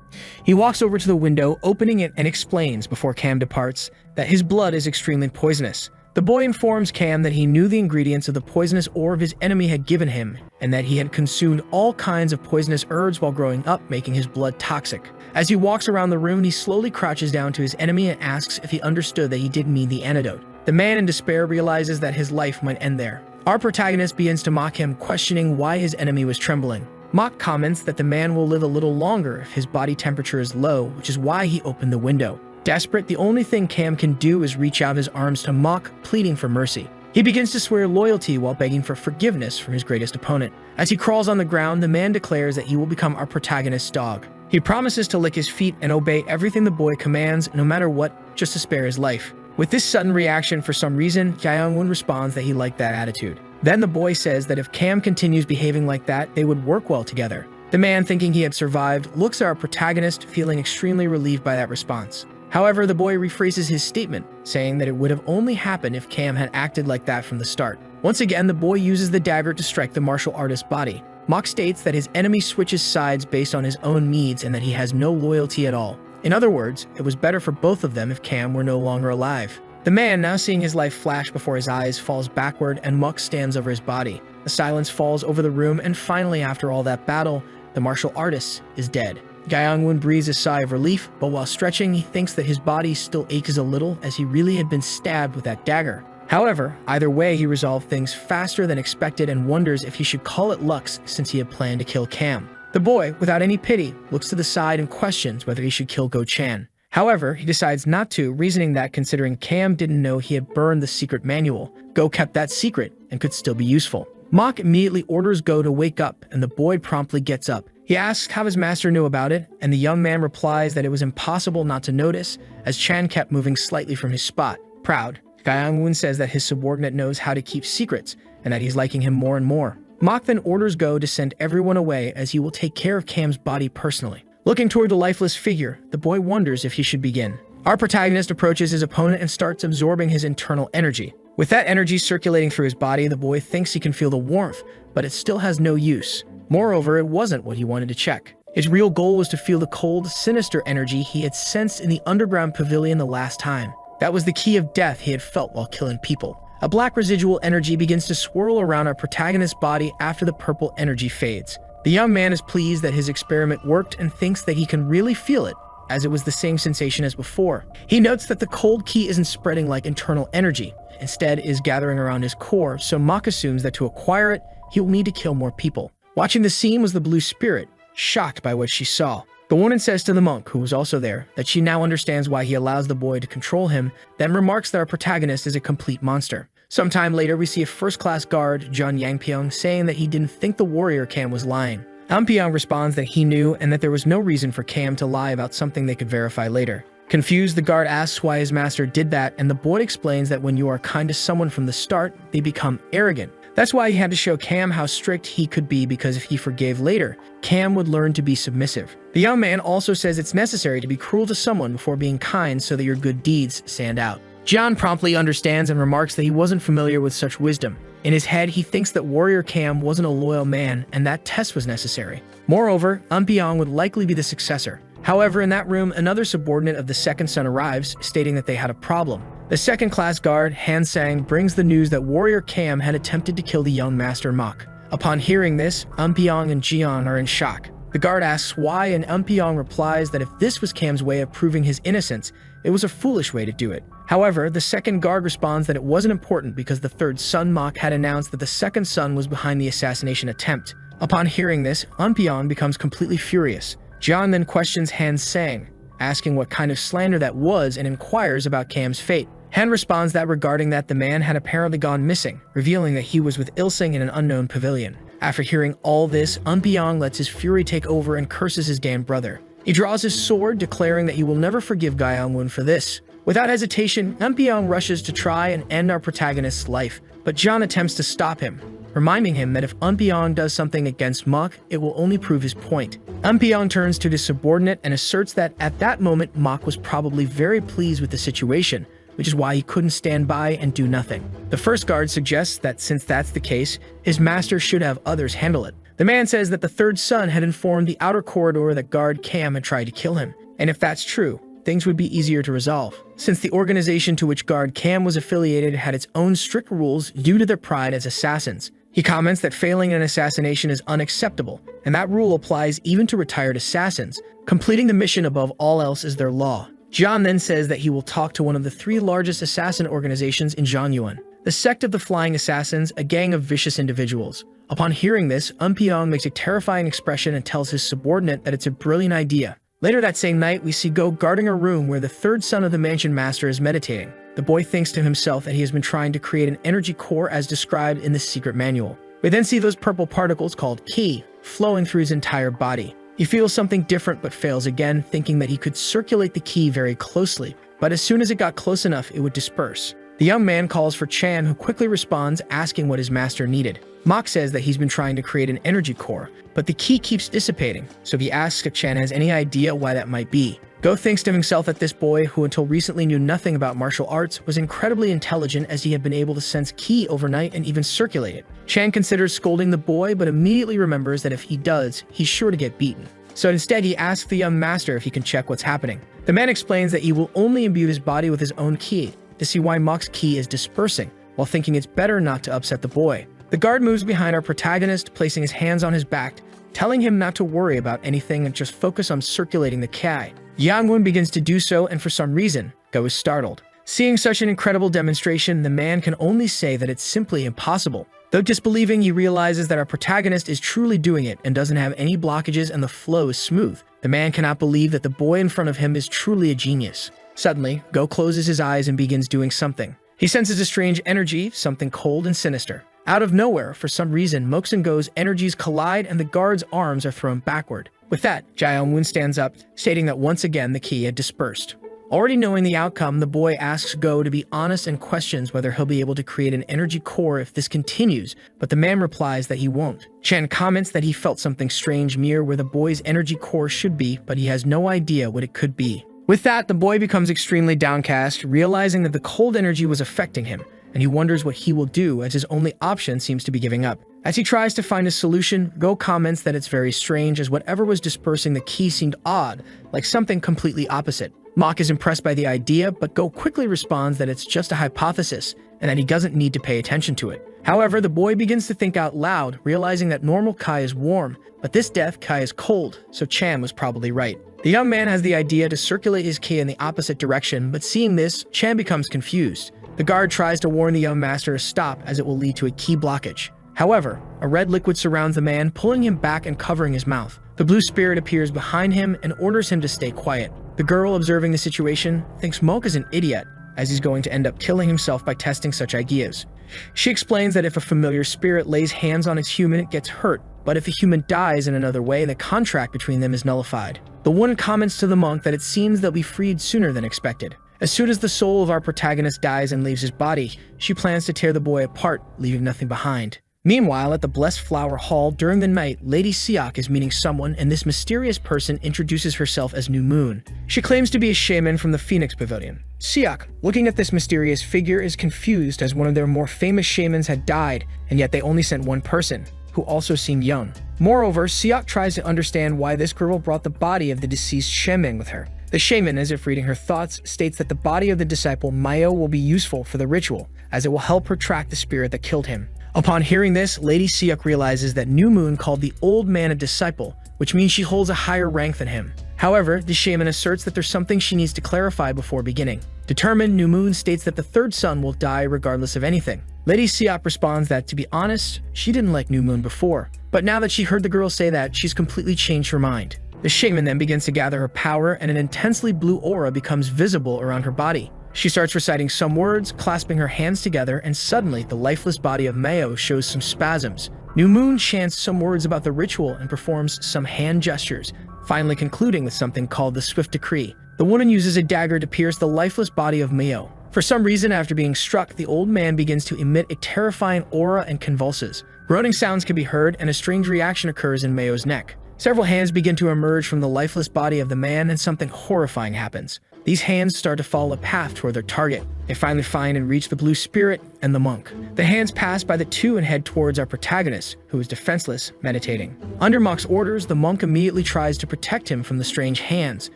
He walks over to the window, opening it, and explains, before Cam departs, that his blood is extremely poisonous. The boy informs Cam that he knew the ingredients of the poisonous orb his enemy had given him, and that he had consumed all kinds of poisonous herbs while growing up, making his blood toxic. As he walks around the room, he slowly crouches down to his enemy and asks if he understood that he didn't need the antidote. The man in despair realizes that his life might end there. Our protagonist begins to mock him, questioning why his enemy was trembling. Mach comments that the man will live a little longer if his body temperature is low, which is why he opened the window. Desperate, the only thing Cam can do is reach out his arms to Mach, pleading for mercy. He begins to swear loyalty while begging for forgiveness from his greatest opponent. As he crawls on the ground, the man declares that he will become our protagonist's dog. He promises to lick his feet and obey everything the boy commands, no matter what, just to spare his life. With this sudden reaction, for some reason, Gyeong-won responds that he liked that attitude. Then the boy says that if Cam continues behaving like that, they would work well together. The man, thinking he had survived, looks at our protagonist, feeling extremely relieved by that response. However, the boy rephrases his statement, saying that it would have only happened if Cam had acted like that from the start. Once again, the boy uses the dagger to strike the martial artist's body. Mach states that his enemy switches sides based on his own needs and that he has no loyalty at all. In other words, it was better for both of them if Cam were no longer alive. The man, now seeing his life flash before his eyes, falls backward and Mach stands over his body. A silence falls over the room, and finally, after all that battle, the martial artist is dead. Gyeong-won breathes a sigh of relief, but while stretching, he thinks that his body still aches a little as he really had been stabbed with that dagger. However, either way, he resolved things faster than expected and wonders if he should call it luck since he had planned to kill Cam. The boy, without any pity, looks to the side and questions whether he should kill Go-chan. However, he decides not to, reasoning that considering Cam didn't know he had burned the secret manual, Go kept that secret and could still be useful. Mach immediately orders Go to wake up, and the boy promptly gets up. He asks how his master knew about it, and the young man replies that it was impossible not to notice, as Chan kept moving slightly from his spot. Proud, Gyeong-won says that his subordinate knows how to keep secrets, and that he's liking him more and more. Mach then orders Go to send everyone away as he will take care of Cam's body personally. Looking toward the lifeless figure, the boy wonders if he should begin. Our protagonist approaches his opponent and starts absorbing his internal energy. With that energy circulating through his body, the boy thinks he can feel the warmth, but it still has no use. Moreover, it wasn't what he wanted to check. His real goal was to feel the cold, sinister energy he had sensed in the underground pavilion the last time. That was the key of death he had felt while killing people. A black residual energy begins to swirl around our protagonist's body after the purple energy fades. The young man is pleased that his experiment worked and thinks that he can really feel it, as it was the same sensation as before. He notes that the cold ki isn't spreading like internal energy, instead is gathering around his core, so Mach assumes that to acquire it, he will need to kill more people. Watching the scene was the Blue Spirit, shocked by what she saw. The woman says to the monk, who was also there, that she now understands why he allows the boy to control him, then remarks that our protagonist is a complete monster. Sometime later, we see a first-class guard, Jun Yangpyeong, saying that he didn't think the warrior Cam was lying. Ampyeong responds that he knew and that there was no reason for Cam to lie about something they could verify later. Confused, the guard asks why his master did that, and the boy explains that when you are kind to someone from the start, they become arrogant. That's why he had to show Cam how strict he could be, because if he forgave later, Cam would learn to be submissive. The young man also says it's necessary to be cruel to someone before being kind so that your good deeds stand out. John promptly understands and remarks that he wasn't familiar with such wisdom. In his head, he thinks that warrior Cam wasn't a loyal man and that test was necessary. Moreover, Ampyeong would likely be the successor. However, in that room, another subordinate of the second son arrives, stating that they had a problem. The second-class guard, Han Sang, brings the news that warrior Cam had attempted to kill the young master Mok. Upon hearing this, Eunpyeong and Jian are in shock. The guard asks why, and Eunpyeong replies that if this was Cam's way of proving his innocence, it was a foolish way to do it. However, the second guard responds that it wasn't important because the third son Mok had announced that the second son was behind the assassination attempt. Upon hearing this, Eunpyeong becomes completely furious. Jian then questions Han Sang, asking what kind of slander that was and inquires about Cam's fate. Han responds that regarding that the man had apparently gone missing, revealing that he was with Ilsing in an unknown pavilion. After hearing all this, Eunpyeong lets his fury take over and curses his damned brother. He draws his sword, declaring that he will never forgive Gyeongwon for this. Without hesitation, Eunpyeong rushes to try and end our protagonist's life, but Jian attempts to stop him, reminding him that if Eunpyeong does something against Mok, it will only prove his point. Eunpyeong turns to his subordinate and asserts that at that moment Mok was probably very pleased with the situation, which is why he couldn't stand by and do nothing. The first guard suggests that since that's the case, his master should have others handle it. The man says that the third son had informed the outer corridor that guard Cam had tried to kill him, and if that's true, things would be easier to resolve, since the organization to which guard Cam was affiliated had its own strict rules due to their pride as assassins. He comments that failing an assassination is unacceptable, and that rule applies even to retired assassins. Completing the mission above all else is their law. Jian then says that he will talk to one of the 3 largest assassin organizations in Zhongyuan, the sect of the Flying Assassins, a gang of vicious individuals. Upon hearing this, Eunpyeong makes a terrifying expression and tells his subordinate that it's a brilliant idea. Later that same night, we see Go guarding a room where the third son of the mansion master is meditating. The boy thinks to himself that he has been trying to create an energy core as described in the secret manual. We then see those purple particles called Ki flowing through his entire body. He feels something different but fails again, thinking that he could circulate the Ki very closely, but as soon as it got close enough, it would disperse. The young man calls for Chan, who quickly responds, asking what his master needed. Mok says that he's been trying to create an energy core, but the Ki keeps dissipating, so he asks if Chan has any idea why that might be. Go thinks to himself that this boy, who until recently knew nothing about martial arts, was incredibly intelligent as he had been able to sense Ki overnight and even circulate it. Chan considers scolding the boy, but immediately remembers that if he does, he's sure to get beaten. So instead, he asks the young master if he can check what's happening. The man explains that he will only imbue his body with his own Ki to see why Mok's Ki is dispersing, while thinking it's better not to upset the boy. The guard moves behind our protagonist, placing his hands on his back, telling him not to worry about anything and just focus on circulating the Ki. Gyeongwon begins to do so, and for some reason, Go is startled. Seeing such an incredible demonstration, the man can only say that it's simply impossible. Though disbelieving, he realizes that our protagonist is truly doing it and doesn't have any blockages and the flow is smooth. The man cannot believe that the boy in front of him is truly a genius. Suddenly, Go closes his eyes and begins doing something. He senses a strange energy, something cold and sinister. Out of nowhere, for some reason, Mok's and Go's energies collide and the guard's arms are thrown backward. With that, Jaehyung-won stands up, stating that once again the Ki had dispersed. Already knowing the outcome, the boy asks Go to be honest and questions whether he'll be able to create an energy core if this continues, but the man replies that he won't. Chan comments that he felt something strange near where the boy's energy core should be, but he has no idea what it could be. With that, the boy becomes extremely downcast, realizing that the cold energy was affecting him, and he wonders what he will do as his only option seems to be giving up. As he tries to find a solution, Go comments that it's very strange as whatever was dispersing the Ki seemed odd, like something completely opposite. Mok is impressed by the idea, but Go quickly responds that it's just a hypothesis and that he doesn't need to pay attention to it. However, the boy begins to think out loud, realizing that normal Ki is warm, but this death Ki is cold, so Chan was probably right. The young man has the idea to circulate his Ki in the opposite direction, but seeing this, Chan becomes confused. The guard tries to warn the young master to stop as it will lead to a Ki blockage. However, a red liquid surrounds the man, pulling him back and covering his mouth. The blue spirit appears behind him and orders him to stay quiet. The girl, observing the situation, thinks Mok is an idiot, as he's going to end up killing himself by testing such ideas. She explains that if a familiar spirit lays hands on its human, it gets hurt, but if a human dies in another way, the contract between them is nullified. The woman comments to the monk that it seems they'll be freed sooner than expected. As soon as the soul of our protagonist dies and leaves his body, she plans to tear the boy apart, leaving nothing behind. Meanwhile, at the Blessed Flower Hall during the night, Lady Siak is meeting someone, and this mysterious person introduces herself as New Moon. She claims to be a shaman from the Phoenix Pavilion. Siak, looking at this mysterious figure, is confused as one of their more famous shamans had died, and yet they only sent one person. who also seemed young. Moreover, Siak tries to understand why this girl brought the body of the deceased shaman with her. The shaman, as if reading her thoughts, states that the body of the disciple Mayo will be useful for the ritual, as it will help her track the spirit that killed him. Upon hearing this, Lady Siak realizes that New Moon called the old man a disciple, which means she holds a higher rank than him. However, the shaman asserts that there's something she needs to clarify before beginning. Determined, New Moon states that the third son will die regardless of anything. Lady Siak responds that, to be honest, she didn't like New Moon before, but now that she heard the girl say that, she's completely changed her mind. The shaman then begins to gather her power, and an intensely blue aura becomes visible around her body. She starts reciting some words, clasping her hands together, and suddenly the lifeless body of Mayo shows some spasms. New Moon chants some words about the ritual and performs some hand gestures, finally concluding with something called the Swift Decree. The woman uses a dagger to pierce the lifeless body of Mayo. For some reason, after being struck, the old man begins to emit a terrifying aura and convulses. Groaning sounds can be heard, and a strange reaction occurs in Mayo's neck. Several hands begin to emerge from the lifeless body of the man, and something horrifying happens. These hands start to follow a path toward their target. They finally find and reach the blue spirit and the monk. The hands pass by the two and head towards our protagonist, who is defenseless, meditating. Under Monk's orders, the monk immediately tries to protect him from the strange hands,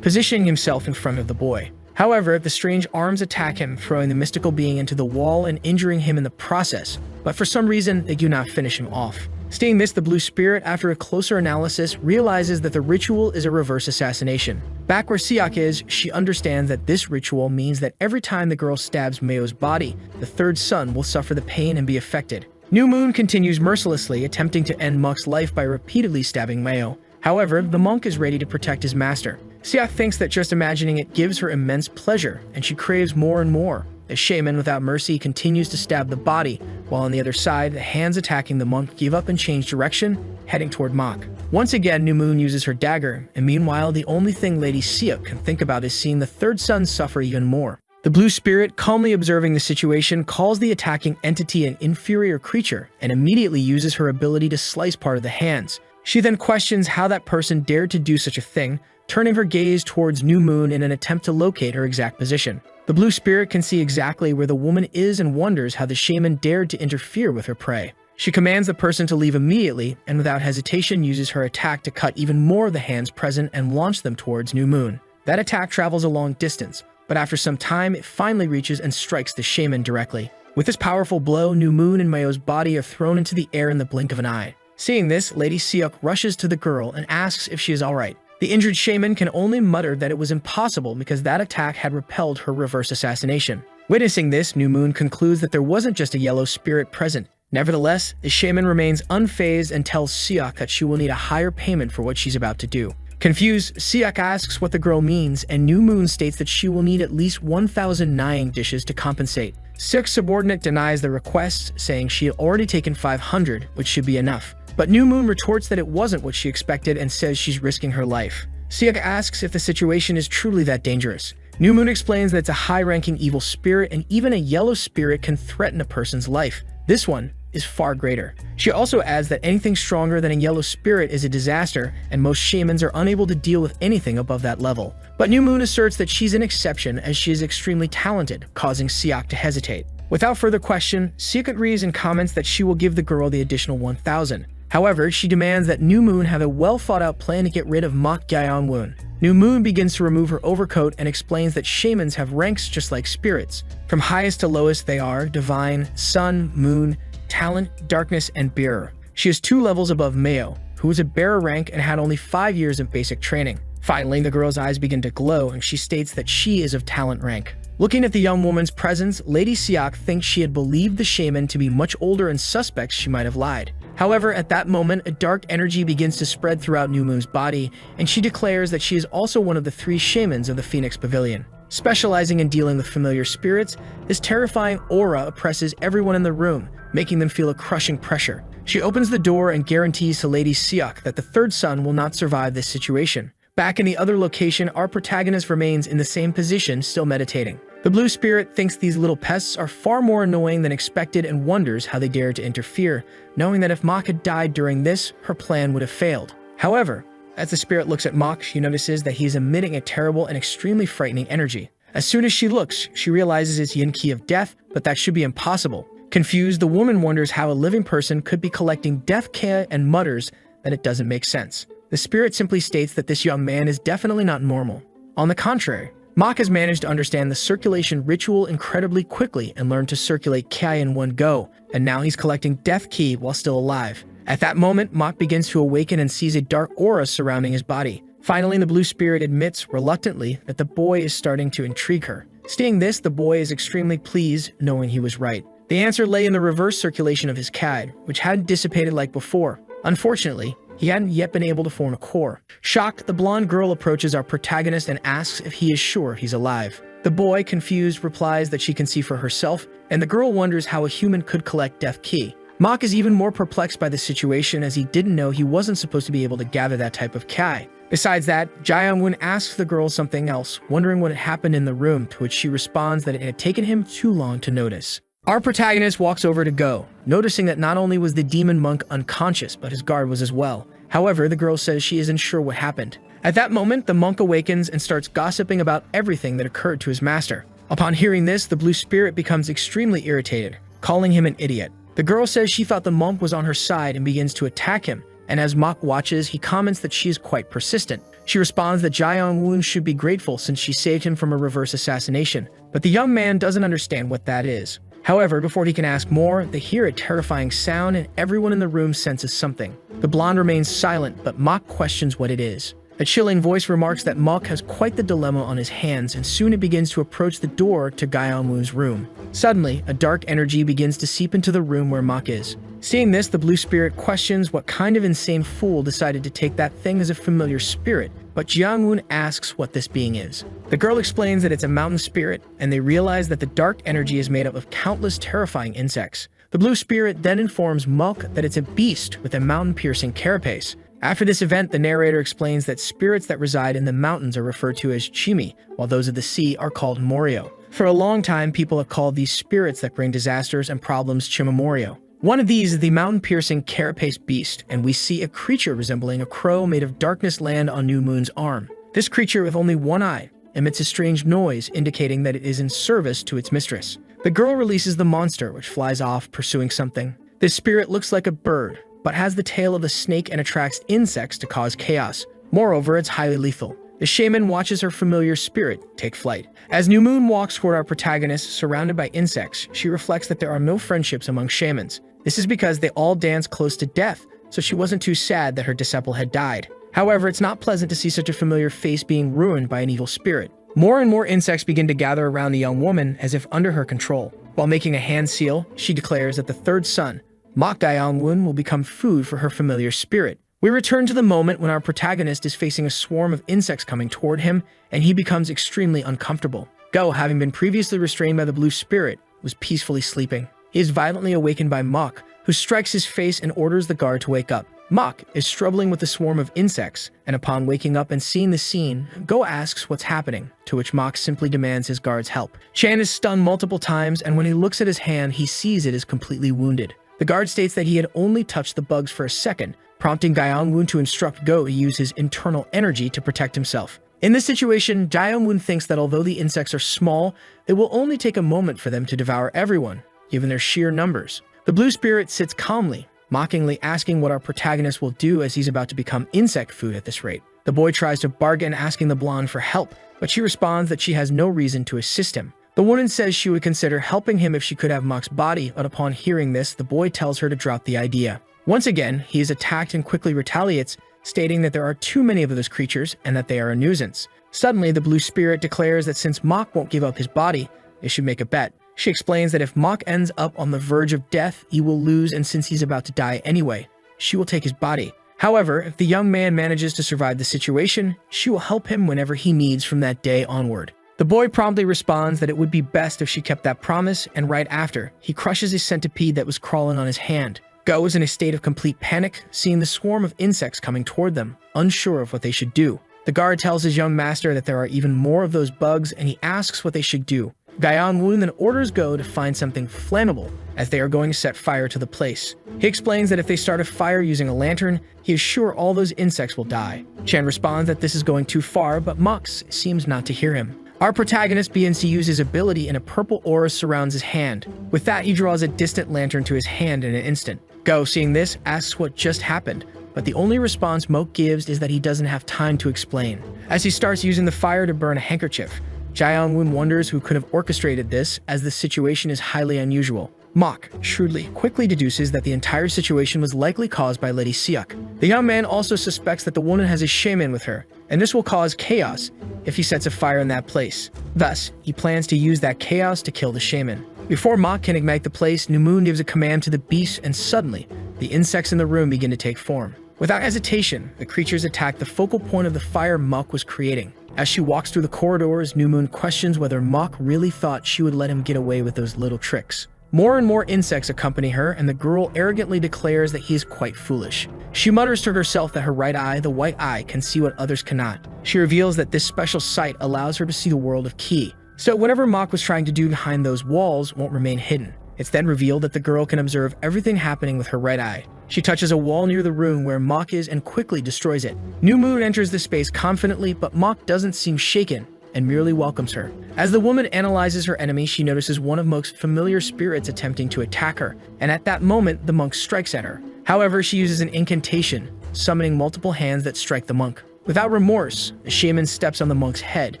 positioning himself in front of the boy. However, the strange arms attack him, throwing the mystical being into the wall and injuring him in the process, but for some reason, they do not finish him off. Seeing this, the blue spirit, after a closer analysis, realizes that the ritual is a reverse assassination. Back where Siak is, she understands that this ritual means that every time the girl stabs Mayo's body, the third son will suffer the pain and be affected. New Moon continues mercilessly, attempting to end Monk's life by repeatedly stabbing Mayo. However, the monk is ready to protect his master. Siak thinks that just imagining it gives her immense pleasure, and she craves more and more. The shaman, without mercy, continues to stab the body, while on the other side, the hands attacking the monk give up and change direction, heading toward Mach. Once again, New Moon uses her dagger, and meanwhile, the only thing Lady Siak can think about is seeing the third son suffer even more. The blue spirit, calmly observing the situation, calls the attacking entity an inferior creature, and immediately uses her ability to slice part of the hands. She then questions how that person dared to do such a thing, turning her gaze towards New Moon in an attempt to locate her exact position. The blue spirit can see exactly where the woman is and wonders how the shaman dared to interfere with her prey. She commands the person to leave immediately, and without hesitation uses her attack to cut even more of the hands present and launch them towards New Moon. That attack travels a long distance, but after some time it finally reaches and strikes the shaman directly. With this powerful blow, New Moon and Mayo's body are thrown into the air in the blink of an eye. Seeing this, Lady Siak rushes to the girl and asks if she is alright. The injured shaman can only mutter that it was impossible because that attack had repelled her reverse assassination. Witnessing this, New Moon concludes that there wasn't just a yellow spirit present. Nevertheless, the shaman remains unfazed and tells Siak that she will need a higher payment for what she's about to do. Confused, Siak asks what the girl means, and New Moon states that she will need at least 1,009 dishes to compensate. Siak's subordinate denies the request, saying she had already taken 500, which should be enough. But New Moon retorts that it wasn't what she expected and says she's risking her life. Siak asks if the situation is truly that dangerous. New Moon explains that it's a high-ranking evil spirit, and even a yellow spirit can threaten a person's life. This one is far greater. She also adds that anything stronger than a yellow spirit is a disaster, and most shamans are unable to deal with anything above that level. But New Moon asserts that she's an exception as she is extremely talented, causing Siak to hesitate. Without further question, Siak agrees and comments that she will give the girl the additional 1,000. However, she demands that New Moon have a well-thought-out plan to get rid of Mach Gyeongwon. New Moon begins to remove her overcoat and explains that shamans have ranks just like spirits. From highest to lowest they are divine, sun, moon, talent, darkness, and bearer. She is 2 levels above Mayo, who is a bearer rank and had only 5 years of basic training. Finally, the girl's eyes begin to glow and she states that she is of talent rank. Looking at the young woman's presence, Lady Siak thinks she had believed the shaman to be much older and suspects she might have lied. However, at that moment, a dark energy begins to spread throughout New Moon's body, and she declares that she is also one of the 3 shamans of the Phoenix Pavilion. Specializing in dealing with familiar spirits, this terrifying aura oppresses everyone in the room, making them feel a crushing pressure. She opens the door and guarantees to Lady Siak that the third son will not survive this situation. Back in the other location, our protagonist remains in the same position, still meditating. The blue spirit thinks these little pests are far more annoying than expected and wonders how they dared to interfere, knowing that if Mach had died during this, her plan would have failed. However, as the spirit looks at Mach, she notices that he is emitting a terrible and extremely frightening energy. As soon as she looks, she realizes it's Yin Ki of death, but that should be impossible. Confused, the woman wonders how a living person could be collecting death K and mutters that it doesn't make sense. The spirit simply states that this young man is definitely not normal. On the contrary, Mach has managed to understand the circulation ritual incredibly quickly and learned to circulate Ki in one go, and now he's collecting death Ki while still alive. At that moment, Mach begins to awaken and sees a dark aura surrounding his body. Finally, the blue spirit admits, reluctantly, that the boy is starting to intrigue her. Seeing this, the boy is extremely pleased, knowing he was right. The answer lay in the reverse circulation of his Ki, which hadn't dissipated like before. Unfortunately, he hadn't yet been able to form a core. Shocked, the blonde girl approaches our protagonist and asks if he is sure he's alive. The boy, confused, replies that she can see for herself, and the girl wonders how a human could collect death Ki. Mach is even more perplexed by the situation as he didn't know he wasn't supposed to be able to gather that type of Ki. Besides that, Jae-young-woon asks the girl something else, wondering what had happened in the room, to which she responds that it had taken him too long to notice. Our protagonist walks over to Go, noticing that not only was the demon monk unconscious, but his guard was as well. However, the girl says she isn't sure what happened. At that moment, the monk awakens and starts gossiping about everything that occurred to his master. Upon hearing this, the blue spirit becomes extremely irritated, calling him an idiot. The girl says she thought the monk was on her side and begins to attack him, and as Mach watches, he comments that she is quite persistent. She responds that Jae-young-woon should be grateful since she saved him from a reverse assassination, but the young man doesn't understand what that is. However, before he can ask more, they hear a terrifying sound and everyone in the room senses something. The blonde remains silent, but Mach questions what it is. A chilling voice remarks that Mach has quite the dilemma on his hands, and soon it begins to approach the door to Jae-young-woon's room. Suddenly, a dark energy begins to seep into the room where Mach is. Seeing this, the blue spirit questions what kind of insane fool decided to take that thing as a familiar spirit, but Jae-young-woon asks what this being is. The girl explains that it's a mountain spirit, and they realize that the dark energy is made up of countless terrifying insects. The blue spirit then informs Mach that it's a beast with a mountain-piercing carapace. After this event, the narrator explains that spirits that reside in the mountains are referred to as chimi, while those of the sea are called morio. For a long time, people have called these spirits that bring disasters and problems chimomorio. One of these is the mountain-piercing carapace beast, and we see a creature resembling a crow made of darkness land on New Moon's arm. This creature, with only one eye, emits a strange noise indicating that it is in service to its mistress. The girl releases the monster, which flies off, pursuing something. This spirit looks like a bird, but has the tail of a snake and attracts insects to cause chaos. Moreover, it's highly lethal. The shaman watches her familiar spirit take flight. As New Moon walks toward our protagonist, surrounded by insects, she reflects that there are no friendships among shamans. This is because they all dance close to death, so she wasn't too sad that her disciple had died. However, it's not pleasant to see such a familiar face being ruined by an evil spirit. More and more insects begin to gather around the young woman as if under her control. While making a hand seal, she declares that the third son, Mach Jae-young-woon, will become food for her familiar spirit. We return to the moment when our protagonist is facing a swarm of insects coming toward him, and he becomes extremely uncomfortable. Go, having been previously restrained by the blue spirit, was peacefully sleeping. He is violently awakened by Mach, who strikes his face and orders the guard to wake up. Mach is struggling with the swarm of insects, and upon waking up and seeing the scene, Go asks what's happening, to which Mach simply demands his guard's help. Chan is stunned multiple times, and when he looks at his hand, he sees it is completely wounded. The guard states that he had only touched the bugs for a second, prompting Jae-young-woon to instruct Go to use his internal energy to protect himself. In this situation, Jae-young-woon thinks that although the insects are small, it will only take a moment for them to devour everyone, given their sheer numbers. The blue spirit sits calmly, mockingly asking what our protagonist will do as he's about to become insect food at this rate. The boy tries to bargain, asking the blonde for help, but she responds that she has no reason to assist him. The woman says she would consider helping him if she could have Mach's body, but upon hearing this, the boy tells her to drop the idea. Once again, he is attacked and quickly retaliates, stating that there are too many of those creatures and that they are a nuisance. Suddenly, the blue spirit declares that since Mach won't give up his body, they should make a bet. She explains that if Mach ends up on the verge of death, he will lose, and since he's about to die anyway, she will take his body. However, if the young man manages to survive the situation, she will help him whenever he needs from that day onward. The boy promptly responds that it would be best if she kept that promise, and right after, he crushes a centipede that was crawling on his hand. Go is in a state of complete panic, seeing the swarm of insects coming toward them, unsure of what they should do. The guard tells his young master that there are even more of those bugs, and he asks what they should do. Jae-young-woon then orders Go to find something flammable, as they are going to set fire to the place. He explains that if they start a fire using a lantern, he is sure all those insects will die. Chan responds that this is going too far, but Mach seems not to hear him. Our protagonist begins to use his ability and a purple aura surrounds his hand. With that, he draws a distant lantern to his hand in an instant. Go, seeing this, asks what just happened, but the only response Moke gives is that he doesn't have time to explain. As he starts using the fire to burn a handkerchief, Jae-young-woon wonders who could have orchestrated this, as the situation is highly unusual. Mock, shrewdly, quickly deduces that the entire situation was likely caused by Lady Seok. The young man also suspects that the woman has a shaman with her, and this will cause chaos if he sets a fire in that place. Thus, he plans to use that chaos to kill the shaman. Before Mock can ignite the place, New Moon gives a command to the beast, and suddenly, the insects in the room begin to take form. Without hesitation, the creatures attack the focal point of the fire Mock was creating. As she walks through the corridors, New Moon questions whether Mock really thought she would let him get away with those little tricks. More and more insects accompany her, and the girl arrogantly declares that he is quite foolish. She mutters to herself that her right eye, the white eye, can see what others cannot. She reveals that this special sight allows her to see the world of Ki. So whatever Mock was trying to do behind those walls won't remain hidden. It's then revealed that the girl can observe everything happening with her right eye. She touches a wall near the room where Mock is and quickly destroys it. New Moon enters the space confidently, but Mock doesn't seem shaken and merely welcomes her. As the woman analyzes her enemy, she notices one of Moke's familiar spirits attempting to attack her, and at that moment, the monk strikes at her. However, she uses an incantation, summoning multiple hands that strike the monk. Without remorse, the shaman steps on the monk's head,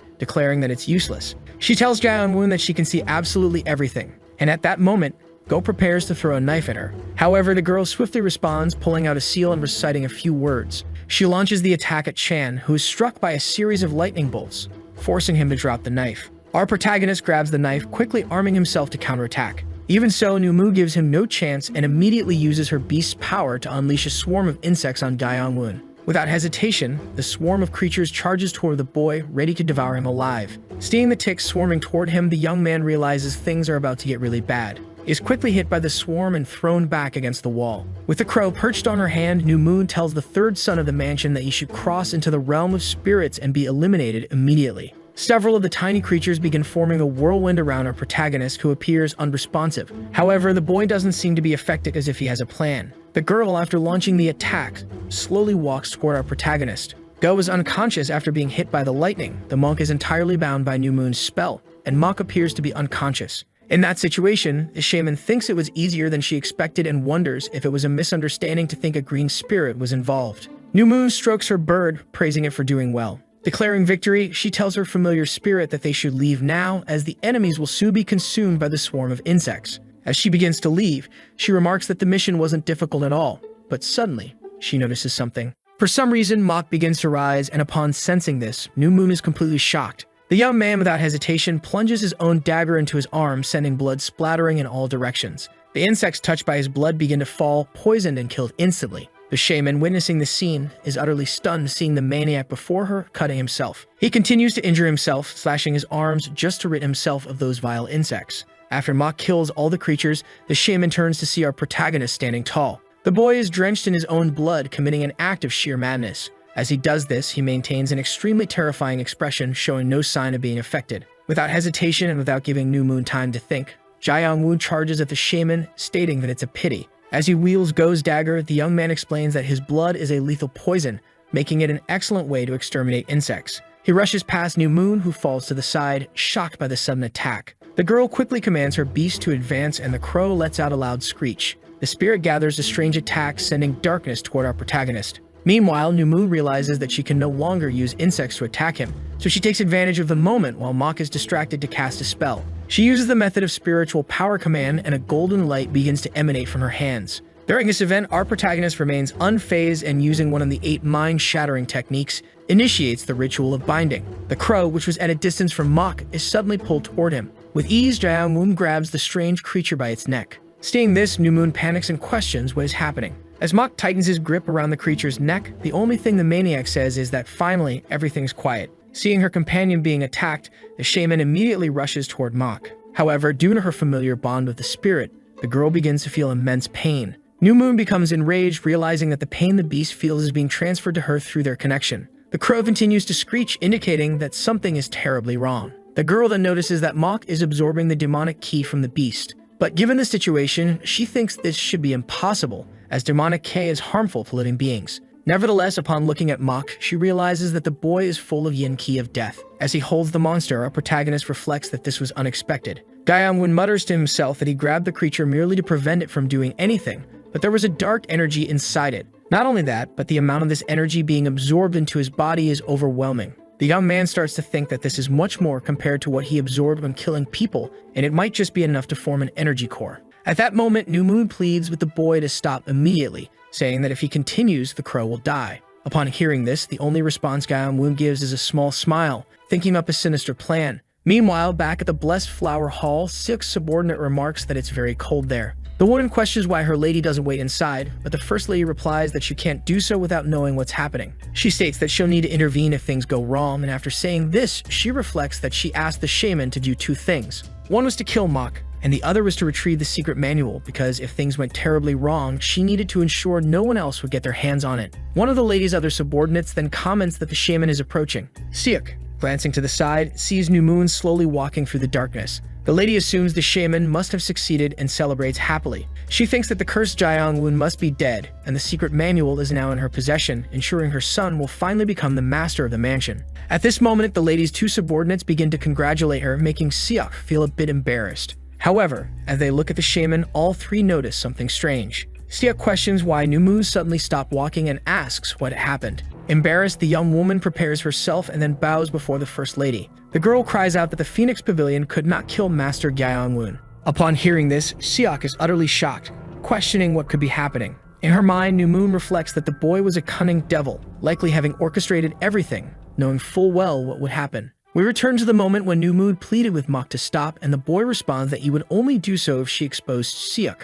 declaring that it's useless. She tells Jae-young-woon that she can see absolutely everything, and at that moment, Go prepares to throw a knife at her. However, the girl swiftly responds, pulling out a seal and reciting a few words. She launches the attack at Chan, who is struck by a series of lightning bolts, forcing him to drop the knife. Our protagonist grabs the knife, quickly arming himself to counterattack. Even so, Numu gives him no chance and immediately uses her beast's power to unleash a swarm of insects on Jae-young-woon. Without hesitation, the swarm of creatures charges toward the boy, ready to devour him alive. Seeing the ticks swarming toward him, the young man realizes things are about to get really bad. He is quickly hit by the swarm and thrown back against the wall. With the crow perched on her hand, New Moon tells the third son of the mansion that he should cross into the realm of spirits and be eliminated immediately. Several of the tiny creatures begin forming a whirlwind around our protagonist, who appears unresponsive. However, the boy doesn't seem to be affected, as if he has a plan. The girl, after launching the attack, slowly walks toward our protagonist. Go is unconscious after being hit by the lightning. The monk is entirely bound by New Moon's spell, and Mock appears to be unconscious. In that situation, the shaman thinks it was easier than she expected and wonders if it was a misunderstanding to think a green spirit was involved. New Moon strokes her bird, praising it for doing well. Declaring victory, she tells her familiar spirit that they should leave now, as the enemies will soon be consumed by the swarm of insects. As she begins to leave, she remarks that the mission wasn't difficult at all, but suddenly, she notices something. For some reason, Mock begins to rise, and upon sensing this, New Moon is completely shocked. The young man, without hesitation, plunges his own dagger into his arm, sending blood splattering in all directions. The insects touched by his blood begin to fall, poisoned and killed instantly. The shaman, witnessing the scene, is utterly stunned, seeing the maniac before her cutting himself. He continues to injure himself, slashing his arms just to rid himself of those vile insects. After Mock kills all the creatures, the shaman turns to see our protagonist standing tall. The boy is drenched in his own blood, committing an act of sheer madness. As he does this, he maintains an extremely terrifying expression, showing no sign of being affected. Without hesitation and without giving New Moon time to think, Jae-young-woon charges at the shaman, stating that it's a pity. As he wields Go's dagger, the young man explains that his blood is a lethal poison, making it an excellent way to exterminate insects. He rushes past New Moon, who falls to the side, shocked by the sudden attack. The girl quickly commands her beast to advance, and the crow lets out a loud screech. The spirit gathers a strange attack, sending darkness toward our protagonist. Meanwhile, New Moon realizes that she can no longer use insects to attack him, so she takes advantage of the moment while Mock is distracted to cast a spell. She uses the method of spiritual power command, and a golden light begins to emanate from her hands. During this event, our protagonist remains unfazed and, using one of the 8 mind-shattering techniques, initiates the ritual of binding. The crow, which was at a distance from Mock, is suddenly pulled toward him. With ease, Jae-young-woon grabs the strange creature by its neck. Seeing this, New Moon panics and questions what is happening. As Mock tightens his grip around the creature's neck, the only thing the maniac says is that finally, everything's quiet. Seeing her companion being attacked, the shaman immediately rushes toward Mock. However, due to her familiar bond with the spirit, the girl begins to feel immense pain. New Moon becomes enraged, realizing that the pain the beast feels is being transferred to her through their connection. The crow continues to screech, indicating that something is terribly wrong. The girl then notices that Mock is absorbing the demonic ki from the beast. But given the situation, she thinks this should be impossible, as demonic K is harmful to living beings. Nevertheless, upon looking at Mok, she realizes that the boy is full of yin ki of death. As he holds the monster, our protagonist reflects that this was unexpected. Gyeongwon mutters to himself that he grabbed the creature merely to prevent it from doing anything, but there was a dark energy inside it. Not only that, but the amount of this energy being absorbed into his body is overwhelming. The young man starts to think that this is much more compared to what he absorbed when killing people, and it might just be enough to form an energy core. At that moment, New Moon pleads with the boy to stop immediately, saying that if he continues, the crow will die. Upon hearing this, the only response Gyeongwon gives is a small smile, thinking up a sinister plan. Meanwhile, back at the Blessed Flower Hall, Seok's subordinate remarks that it's very cold there. The woman questions why her lady doesn't wait inside, but the first lady replies that she can't do so without knowing what's happening. She states that she'll need to intervene if things go wrong, and after saying this, she reflects that she asked the shaman to do two things. One was to kill Mok, and the other was to retrieve the secret manual, because if things went terribly wrong, she needed to ensure no one else would get their hands on it. One of the lady's other subordinates then comments that the shaman is approaching. Seok, glancing to the side, sees New Moon slowly walking through the darkness. The lady assumes the shaman must have succeeded and celebrates happily. She thinks that the cursed Gyeongwon must be dead, and the secret manual is now in her possession, ensuring her son will finally become the master of the mansion. At this moment, the lady's two subordinates begin to congratulate her, making Seok feel a bit embarrassed. However, as they look at the shaman, all three notice something strange. Seok questions why New Moon suddenly stopped walking and asks what happened. Embarrassed, the young woman prepares herself and then bows before the first lady. The girl cries out that the Phoenix Pavilion could not kill Master Gyeongwon. Upon hearing this, Seok is utterly shocked, questioning what could be happening. In her mind, New Moon reflects that the boy was a cunning devil, likely having orchestrated everything, knowing full well what would happen. We return to the moment when New Moon pleaded with Mok to stop, and the boy responds that he would only do so if she exposed Seok.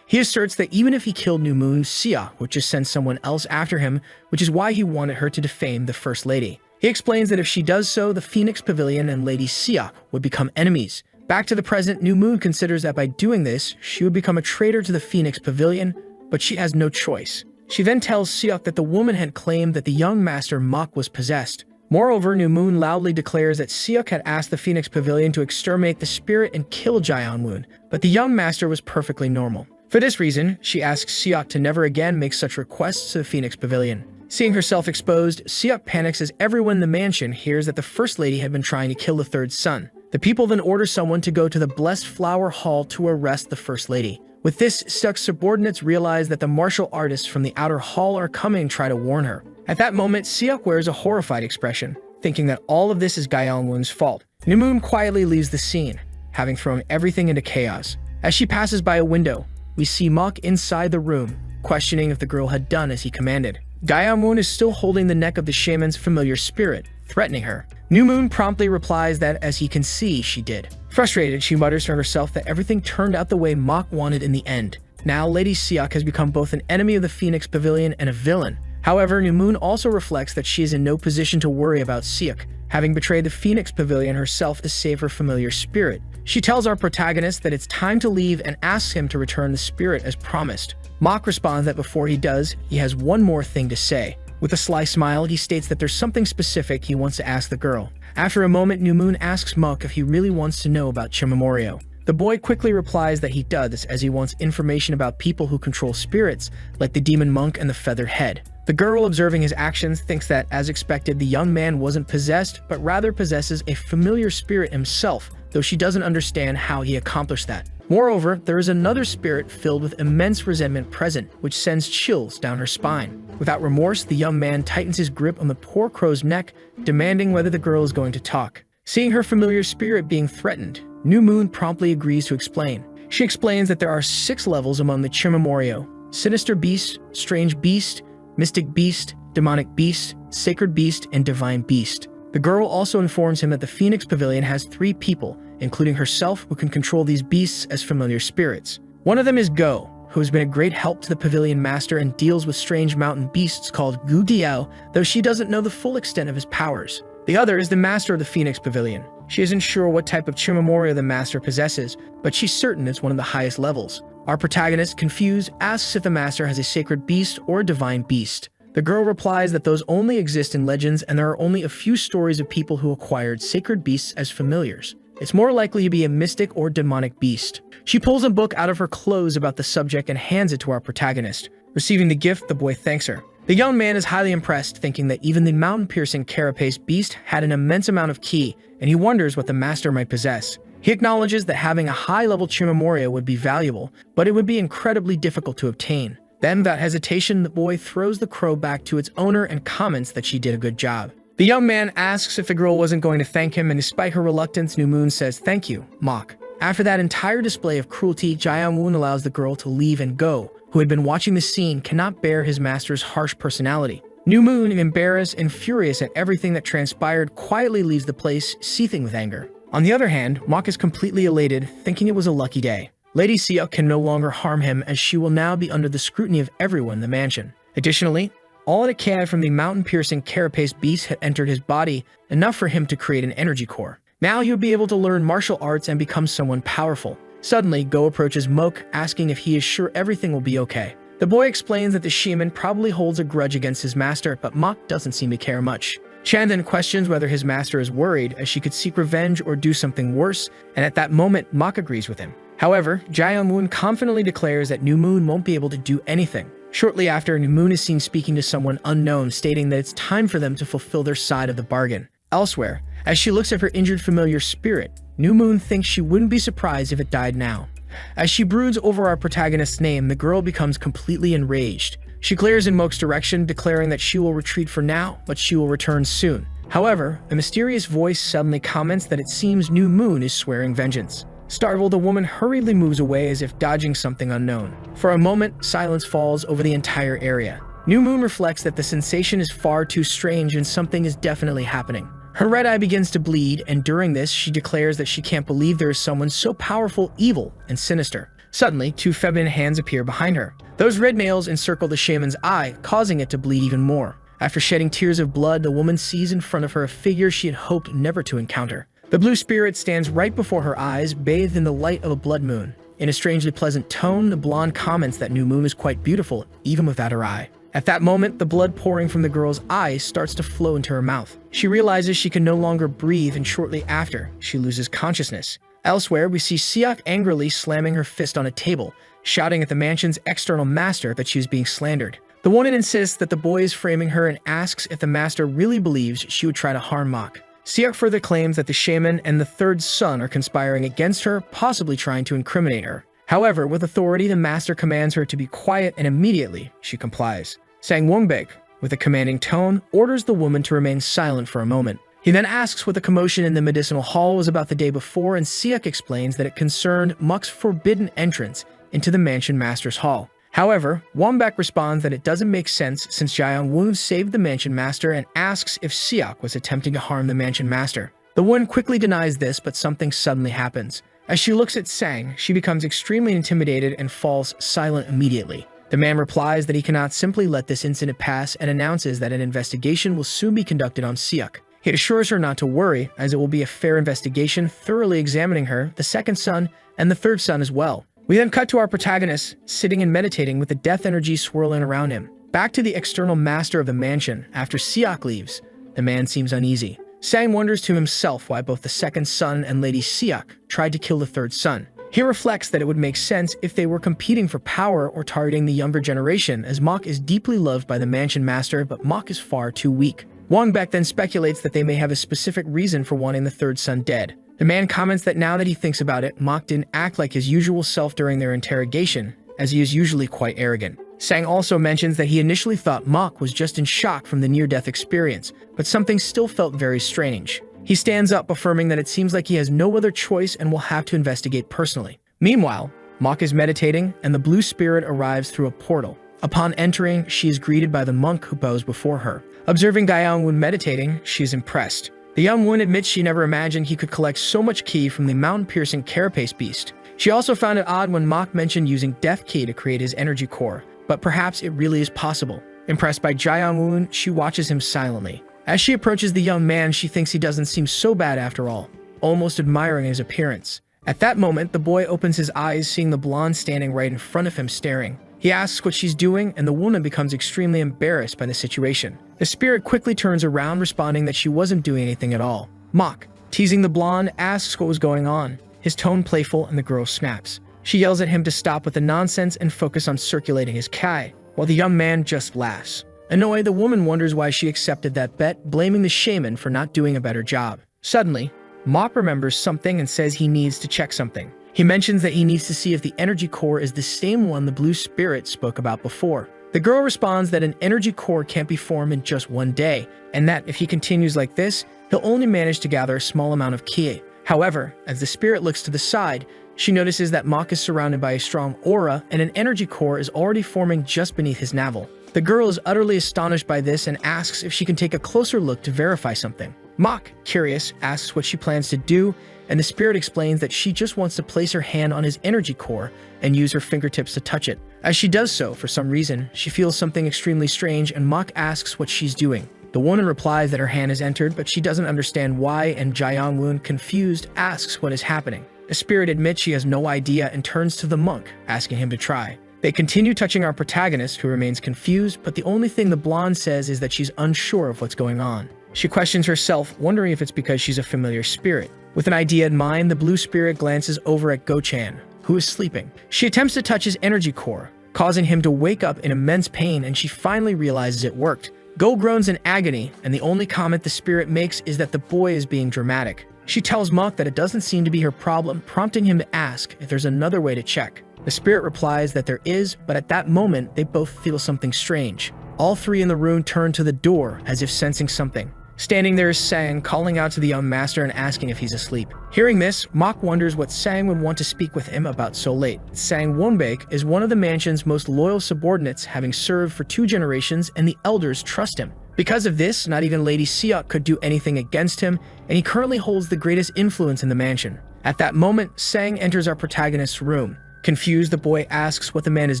He asserts that even if he killed New Moon, Seok would just send someone else after him, which is why he wanted her to defame the First Lady. He explains that if she does so, the Phoenix Pavilion and Lady Seok would become enemies. Back to the present, New Moon considers that by doing this, she would become a traitor to the Phoenix Pavilion, but she has no choice. She then tells Seok that the woman had claimed that the young master Mok was possessed. Moreover, New Moon loudly declares that Seok had asked the Phoenix Pavilion to exterminate the spirit and kill Gyeongwon, but the young master was perfectly normal. For this reason, she asks Seok to never again make such requests to the Phoenix Pavilion. Seeing herself exposed, Seok panics as everyone in the mansion hears that the First Lady had been trying to kill the third son. The people then order someone to go to the Blessed Flower Hall to arrest the First Lady. With this, Seok's subordinates realize that the martial artists from the outer hall are coming and try to warn her. At that moment, Seok wears a horrified expression, thinking that all of this is Gyeongwon's fault. New Moon quietly leaves the scene, having thrown everything into chaos. As she passes by a window, we see Mok inside the room, questioning if the girl had done as he commanded. Gyeongwon is still holding the neck of the shaman's familiar spirit, threatening her. New Moon promptly replies that, as he can see, she did. Frustrated, she mutters to herself that everything turned out the way Mok wanted in the end. Now, Lady Seok has become both an enemy of the Phoenix Pavilion and a villain. However, New Moon also reflects that she is in no position to worry about Seok, having betrayed the Phoenix Pavilion herself to save her familiar spirit. She tells our protagonist that it's time to leave and asks him to return the spirit as promised. Mok responds that before he does, he has one more thing to say. With a sly smile, he states that there's something specific he wants to ask the girl. After a moment, New Moon asks Mok if he really wants to know about Chimamoryo. The boy quickly replies that he does, as he wants information about people who control spirits, like the demon monk and the feathered head. The girl, observing his actions, thinks that, as expected, the young man wasn't possessed, but rather possesses a familiar spirit himself, though she doesn't understand how he accomplished that. Moreover, there is another spirit filled with immense resentment present, which sends chills down her spine. Without remorse, the young man tightens his grip on the poor crow's neck, demanding whether the girl is going to talk. Seeing her familiar spirit being threatened, New Moon promptly agrees to explain. She explains that there are 6 levels among the Chimamoryo: Sinister Beast, Strange Beast, Mystic Beast, Demonic Beast, Sacred Beast, and Divine Beast. The girl also informs him that the Phoenix Pavilion has 3 people, including herself, who can control these beasts as familiar spirits. One of them is Go, who has been a great help to the Pavilion Master and deals with strange mountain beasts called Gu Diao, though she doesn't know the full extent of his powers. The other is the Master of the Phoenix Pavilion. She isn't sure what type of Chimamoryo the Master possesses, but she's certain it's one of the highest levels. Our protagonist, confused, asks if the Master has a sacred beast or a divine beast. The girl replies that those only exist in legends, and there are only a few stories of people who acquired sacred beasts as familiars. It's more likely to be a mystic or demonic beast. She pulls a book out of her clothes about the subject and hands it to our protagonist. Receiving the gift, the boy thanks her. The young man is highly impressed, thinking that even the mountain-piercing carapace beast had an immense amount of ki, and he wonders what the master might possess. He acknowledges that having a high-level Chimemoria would be valuable, but it would be incredibly difficult to obtain. Then, without hesitation, the boy throws the crow back to its owner and comments that she did a good job. The young man asks if the girl wasn't going to thank him, and despite her reluctance, New Moon says thank you, Mok. After that entire display of cruelty, Jae-young-woon allows the girl to leave, and Go, who had been watching the scene, cannot bear his master's harsh personality. New Moon, embarrassed and furious at everything that transpired, quietly leaves the place, seething with anger. On the other hand, Mok is completely elated, thinking it was a lucky day. Lady Seok can no longer harm him, as she will now be under the scrutiny of everyone in the mansion. Additionally, all anicap from the mountain-piercing carapace beast had entered his body, enough for him to create an energy core. Now he would be able to learn martial arts and become someone powerful. Suddenly, Go approaches Mok, asking if he is sure everything will be okay. The boy explains that the shaman probably holds a grudge against his master, but Mok doesn't seem to care much. Chan then questions whether his master is worried, as she could seek revenge or do something worse, and at that moment, Mok agrees with him. However, Jae-young-woon confidently declares that New Moon won't be able to do anything. Shortly after, New Moon is seen speaking to someone unknown, stating that it's time for them to fulfill their side of the bargain. Elsewhere, as she looks at her injured familiar spirit, New Moon thinks she wouldn't be surprised if it died now. As she broods over our protagonist's name, the girl becomes completely enraged. She glares in Mok's direction, declaring that she will retreat for now, but she will return soon. However, a mysterious voice suddenly comments that it seems New Moon is swearing vengeance. Startled, the woman hurriedly moves away as if dodging something unknown. For a moment, silence falls over the entire area. New Moon reflects that the sensation is far too strange and something is definitely happening. Her red eye begins to bleed, and during this, she declares that she can't believe there is someone so powerful, evil, and sinister. Suddenly, two feminine hands appear behind her. Those red nails encircle the shaman's eye, causing it to bleed even more. After shedding tears of blood, the woman sees in front of her a figure she had hoped never to encounter. The blue spirit stands right before her eyes, bathed in the light of a blood moon. In a strangely pleasant tone, the blonde comments that New Moon is quite beautiful, even without her eye. At that moment, the blood pouring from the girl's eyes starts to flow into her mouth. She realizes she can no longer breathe, and shortly after, she loses consciousness. Elsewhere, we see Seok angrily slamming her fist on a table, shouting at the mansion's external master that she is being slandered. The woman insists that the boy is framing her and asks if the master really believes she would try to harm Mok. Seok further claims that the shaman and the third son are conspiring against her, possibly trying to incriminate her. However, with authority, the master commands her to be quiet, and immediately, she complies. Sang Wongbek, with a commanding tone, orders the woman to remain silent for a moment. He then asks what the commotion in the medicinal hall was about the day before, and Seok explains that it concerned Mok's forbidden entrance into the mansion master's hall. However, Wongbek responds that it doesn't make sense since Jae-young-woon saved the mansion master and asks if Seok was attempting to harm the mansion master. The woman quickly denies this, but something suddenly happens. As she looks at Sang, she becomes extremely intimidated and falls silent immediately. The man replies that he cannot simply let this incident pass and announces that an investigation will soon be conducted on Seok. He assures her not to worry, as it will be a fair investigation, thoroughly examining her, the second son, and the third son as well. We then cut to our protagonist, sitting and meditating with the death energy swirling around him. Back to the external master of the mansion, after Seok leaves, the man seems uneasy. Sang wonders to himself why both the second son and Lady Seok tried to kill the third son. He reflects that it would make sense if they were competing for power or targeting the younger generation, as Mok is deeply loved by the mansion master, but Mok is far too weak. Wongbek then speculates that they may have a specific reason for wanting the third son dead. The man comments that now that he thinks about it, Mok didn't act like his usual self during their interrogation, as he is usually quite arrogant. Sang also mentions that he initially thought Mok was just in shock from the near-death experience, but something still felt very strange. He stands up, affirming that it seems like he has no other choice and will have to investigate personally. Meanwhile, Mok is meditating, and the blue spirit arrives through a portal. Upon entering, she is greeted by the monk who bows before her. Observing Jae-young-woon meditating, she is impressed. The young woman admits she never imagined he could collect so much ki from the mountain-piercing carapace beast. She also found it odd when Mok mentioned using death ki to create his energy core, but perhaps it really is possible. Impressed by Jae-young-woon, she watches him silently. As she approaches the young man, she thinks he doesn't seem so bad after all, almost admiring his appearance. At that moment, the boy opens his eyes, seeing the blonde standing right in front of him staring. He asks what she's doing, and the woman becomes extremely embarrassed by the situation. The spirit quickly turns around, responding that she wasn't doing anything at all. Mok, teasing the blonde, asks what was going on, his tone playful, and the girl snaps. She yells at him to stop with the nonsense and focus on circulating his kai, while the young man just laughs. Annoyed, the woman wonders why she accepted that bet, blaming the shaman for not doing a better job. Suddenly, Mok remembers something and says he needs to check something. He mentions that he needs to see if the energy core is the same one the blue spirit spoke about before. The girl responds that an energy core can't be formed in just one day, and that if he continues like this, he'll only manage to gather a small amount of ki. However, as the spirit looks to the side, she notices that Mok is surrounded by a strong aura and an energy core is already forming just beneath his navel. The girl is utterly astonished by this and asks if she can take a closer look to verify something. Mok, curious, asks what she plans to do, and the spirit explains that she just wants to place her hand on his energy core and use her fingertips to touch it. As she does so, for some reason, she feels something extremely strange and Mok asks what she's doing. The woman replies that her hand has entered, but she doesn't understand why, and Jae-young-woon, confused, asks what is happening. The spirit admits she has no idea and turns to the monk, asking him to try. They continue touching our protagonist, who remains confused, but the only thing the blonde says is that she's unsure of what's going on. She questions herself, wondering if it's because she's a familiar spirit. With an idea in mind, the blue spirit glances over at Go-chan, who is sleeping. She attempts to touch his energy core, causing him to wake up in immense pain, and she finally realizes it worked. Go groans in agony, and the only comment the spirit makes is that the boy is being dramatic. She tells Mok that it doesn't seem to be her problem, prompting him to ask if there's another way to check. The spirit replies that there is, but at that moment, they both feel something strange. All three in the room turn to the door, as if sensing something. Standing there is Sang, calling out to the young master and asking if he's asleep. Hearing this, Mok wonders what Sang would want to speak with him about so late. Sang Wonbaek is one of the mansion's most loyal subordinates, having served for 2 generations, and the elders trust him. Because of this, not even Lady Seok could do anything against him, and he currently holds the greatest influence in the mansion. At that moment, Sang enters our protagonist's room. Confused, the boy asks what the man is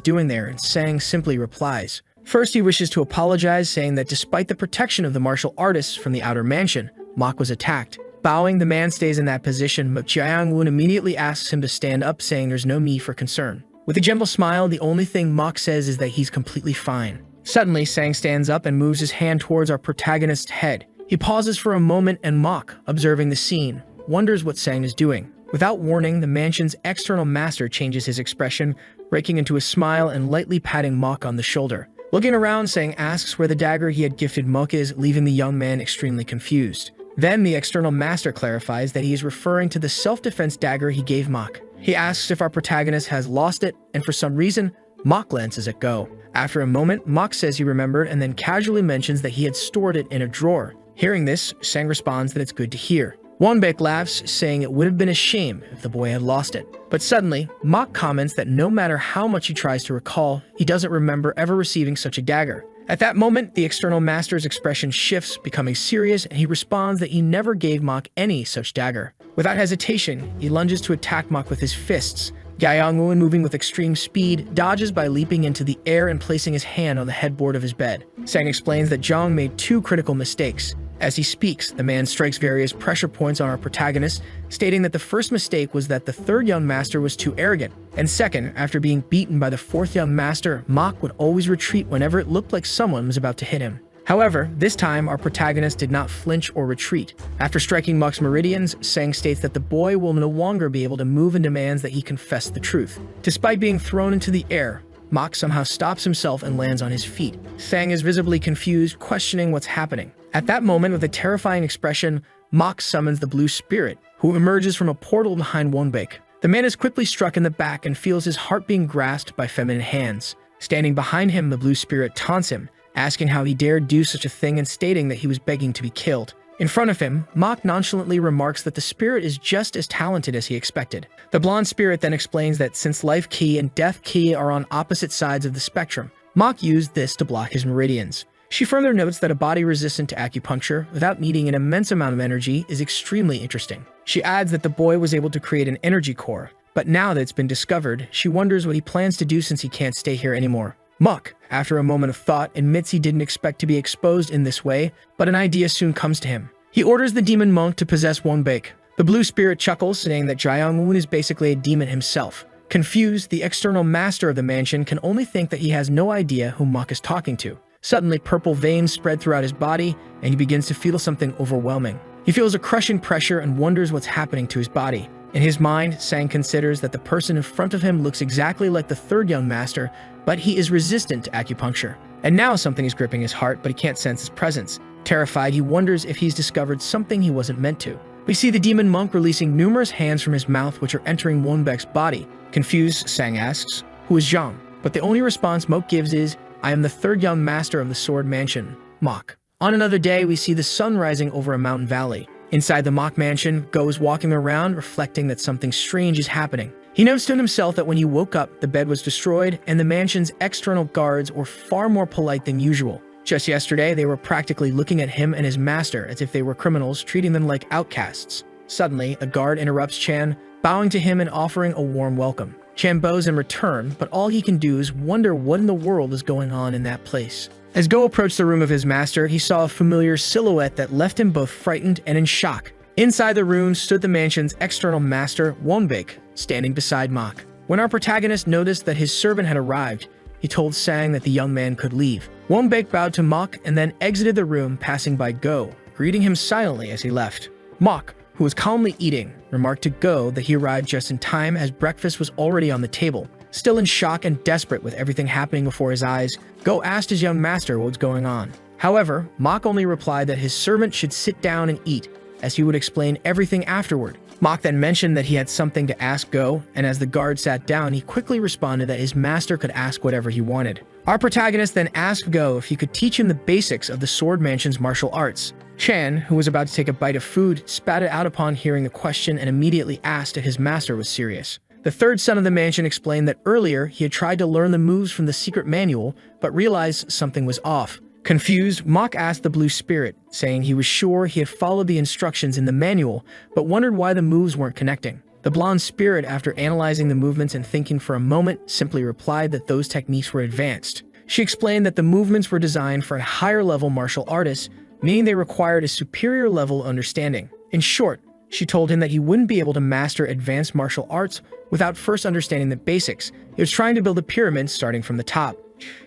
doing there, and Sang simply replies. First, he wishes to apologize, saying that despite the protection of the martial artists from the outer mansion, Mok was attacked. Bowing, the man stays in that position, but Jae-young-woon immediately asks him to stand up, saying there's no need for concern. With a gentle smile, the only thing Mok says is that he's completely fine. Suddenly, Sang stands up and moves his hand towards our protagonist's head. He pauses for a moment, and Mok, observing the scene, wonders what Sang is doing. Without warning, the mansion's external master changes his expression, breaking into a smile and lightly patting Mok on the shoulder. Looking around, Sang asks where the dagger he had gifted Mok is, leaving the young man extremely confused. Then the external master clarifies that he is referring to the self-defense dagger he gave Mok. He asks if our protagonist has lost it, and for some reason, Mok glances at Go. After a moment, Mok says he remembered and then casually mentions that he had stored it in a drawer. Hearing this, Sang responds that it's good to hear. Wonbaek laughs, saying it would have been a shame if the boy had lost it. But suddenly, Mok comments that no matter how much he tries to recall, he doesn't remember ever receiving such a dagger. At that moment, the external master's expression shifts, becoming serious, and he responds that he never gave Mok any such dagger. Without hesitation, he lunges to attack Mok with his fists. Jae-young-woon, moving with extreme speed, dodges by leaping into the air and placing his hand on the headboard of his bed. Sang explains that Jong made 2 critical mistakes. As he speaks, the man strikes various pressure points on our protagonist, stating that the first mistake was that the 3rd young master was too arrogant, and second, after being beaten by the 4th young master, Mok would always retreat whenever it looked like someone was about to hit him. However, this time our protagonist did not flinch or retreat. After striking Mok's meridians, Sang states that the boy will no longer be able to move and demands that he confess the truth. Despite being thrown into the air, Mok somehow stops himself and lands on his feet. Sang is visibly confused, questioning what's happening. At that moment, with a terrifying expression, Mok summons the blue spirit, who emerges from a portal behind Wonbaek. The man is quickly struck in the back and feels his heart being grasped by feminine hands. Standing behind him, the blue spirit taunts him, asking how he dared do such a thing and stating that he was begging to be killed. In front of him, Mok nonchalantly remarks that the spirit is just as talented as he expected. The blonde spirit then explains that since life ki and death ki are on opposite sides of the spectrum, Mok used this to block his meridians. She further notes that a body resistant to acupuncture, without needing an immense amount of energy, is extremely interesting. She adds that the boy was able to create an energy core, but now that it's been discovered, she wonders what he plans to do since he can't stay here anymore. Mok, after a moment of thought, admits he didn't expect to be exposed in this way, but an idea soon comes to him. He orders the demon monk to possess Wonbaek. The blue spirit chuckles, saying that Jae-young-woon is basically a demon himself. Confused, the external master of the mansion can only think that he has no idea who Mok is talking to. Suddenly, purple veins spread throughout his body, and he begins to feel something overwhelming. He feels a crushing pressure and wonders what's happening to his body. In his mind, Sang considers that the person in front of him looks exactly like the 3rd young master, but he is resistant to acupuncture. And now something is gripping his heart, but he can't sense his presence. Terrified, he wonders if he's discovered something he wasn't meant to. We see the demon monk releasing numerous hands from his mouth which are entering Wonbaek's body. Confused, Sang asks, "Who is Zhang?" But the only response Moke gives is, "I am the third young master of the Sword Mansion, Mok." On another day, we see the sun rising over a mountain valley. Inside the Mok mansion, Go is walking around, reflecting that something strange is happening. He notes to himself that when he woke up, the bed was destroyed, and the mansion's external guards were far more polite than usual. Just yesterday, they were practically looking at him and his master as if they were criminals, treating them like outcasts. Suddenly, a guard interrupts Chan, bowing to him and offering a warm welcome. Chan bows in return, but all he can do is wonder what in the world is going on in that place. As Go approached the room of his master, he saw a familiar silhouette that left him both frightened and in shock. Inside the room stood the mansion's external master, Wonbaek, standing beside Mok. When our protagonist noticed that his servant had arrived, he told Sang that the young man could leave. Wonbaek bowed to Mok and then exited the room, passing by Go, greeting him silently as he left. Mok, who was calmly eating, remarked to Go that he arrived just in time as breakfast was already on the table. Still in shock and desperate with everything happening before his eyes, Go asked his young master what was going on. However, Mok only replied that his servant should sit down and eat, as he would explain everything afterward. Mok then mentioned that he had something to ask Go, and as the guard sat down, he quickly responded that his master could ask whatever he wanted. Our protagonist then asked Go if he could teach him the basics of the Sword Mansion's martial arts. Chan, who was about to take a bite of food, spat it out upon hearing the question and immediately asked if his master was serious. The third son of the mansion explained that earlier he had tried to learn the moves from the secret manual, but realized something was off. Confused, Mok asked the blue spirit, saying he was sure he had followed the instructions in the manual, but wondered why the moves weren't connecting. The blonde spirit, after analyzing the movements and thinking for a moment, simply replied that those techniques were advanced. She explained that the movements were designed for a higher-level martial artist, meaning they required a superior level of understanding. In short, she told him that he wouldn't be able to master advanced martial arts without first understanding the basics. He was trying to build a pyramid starting from the top.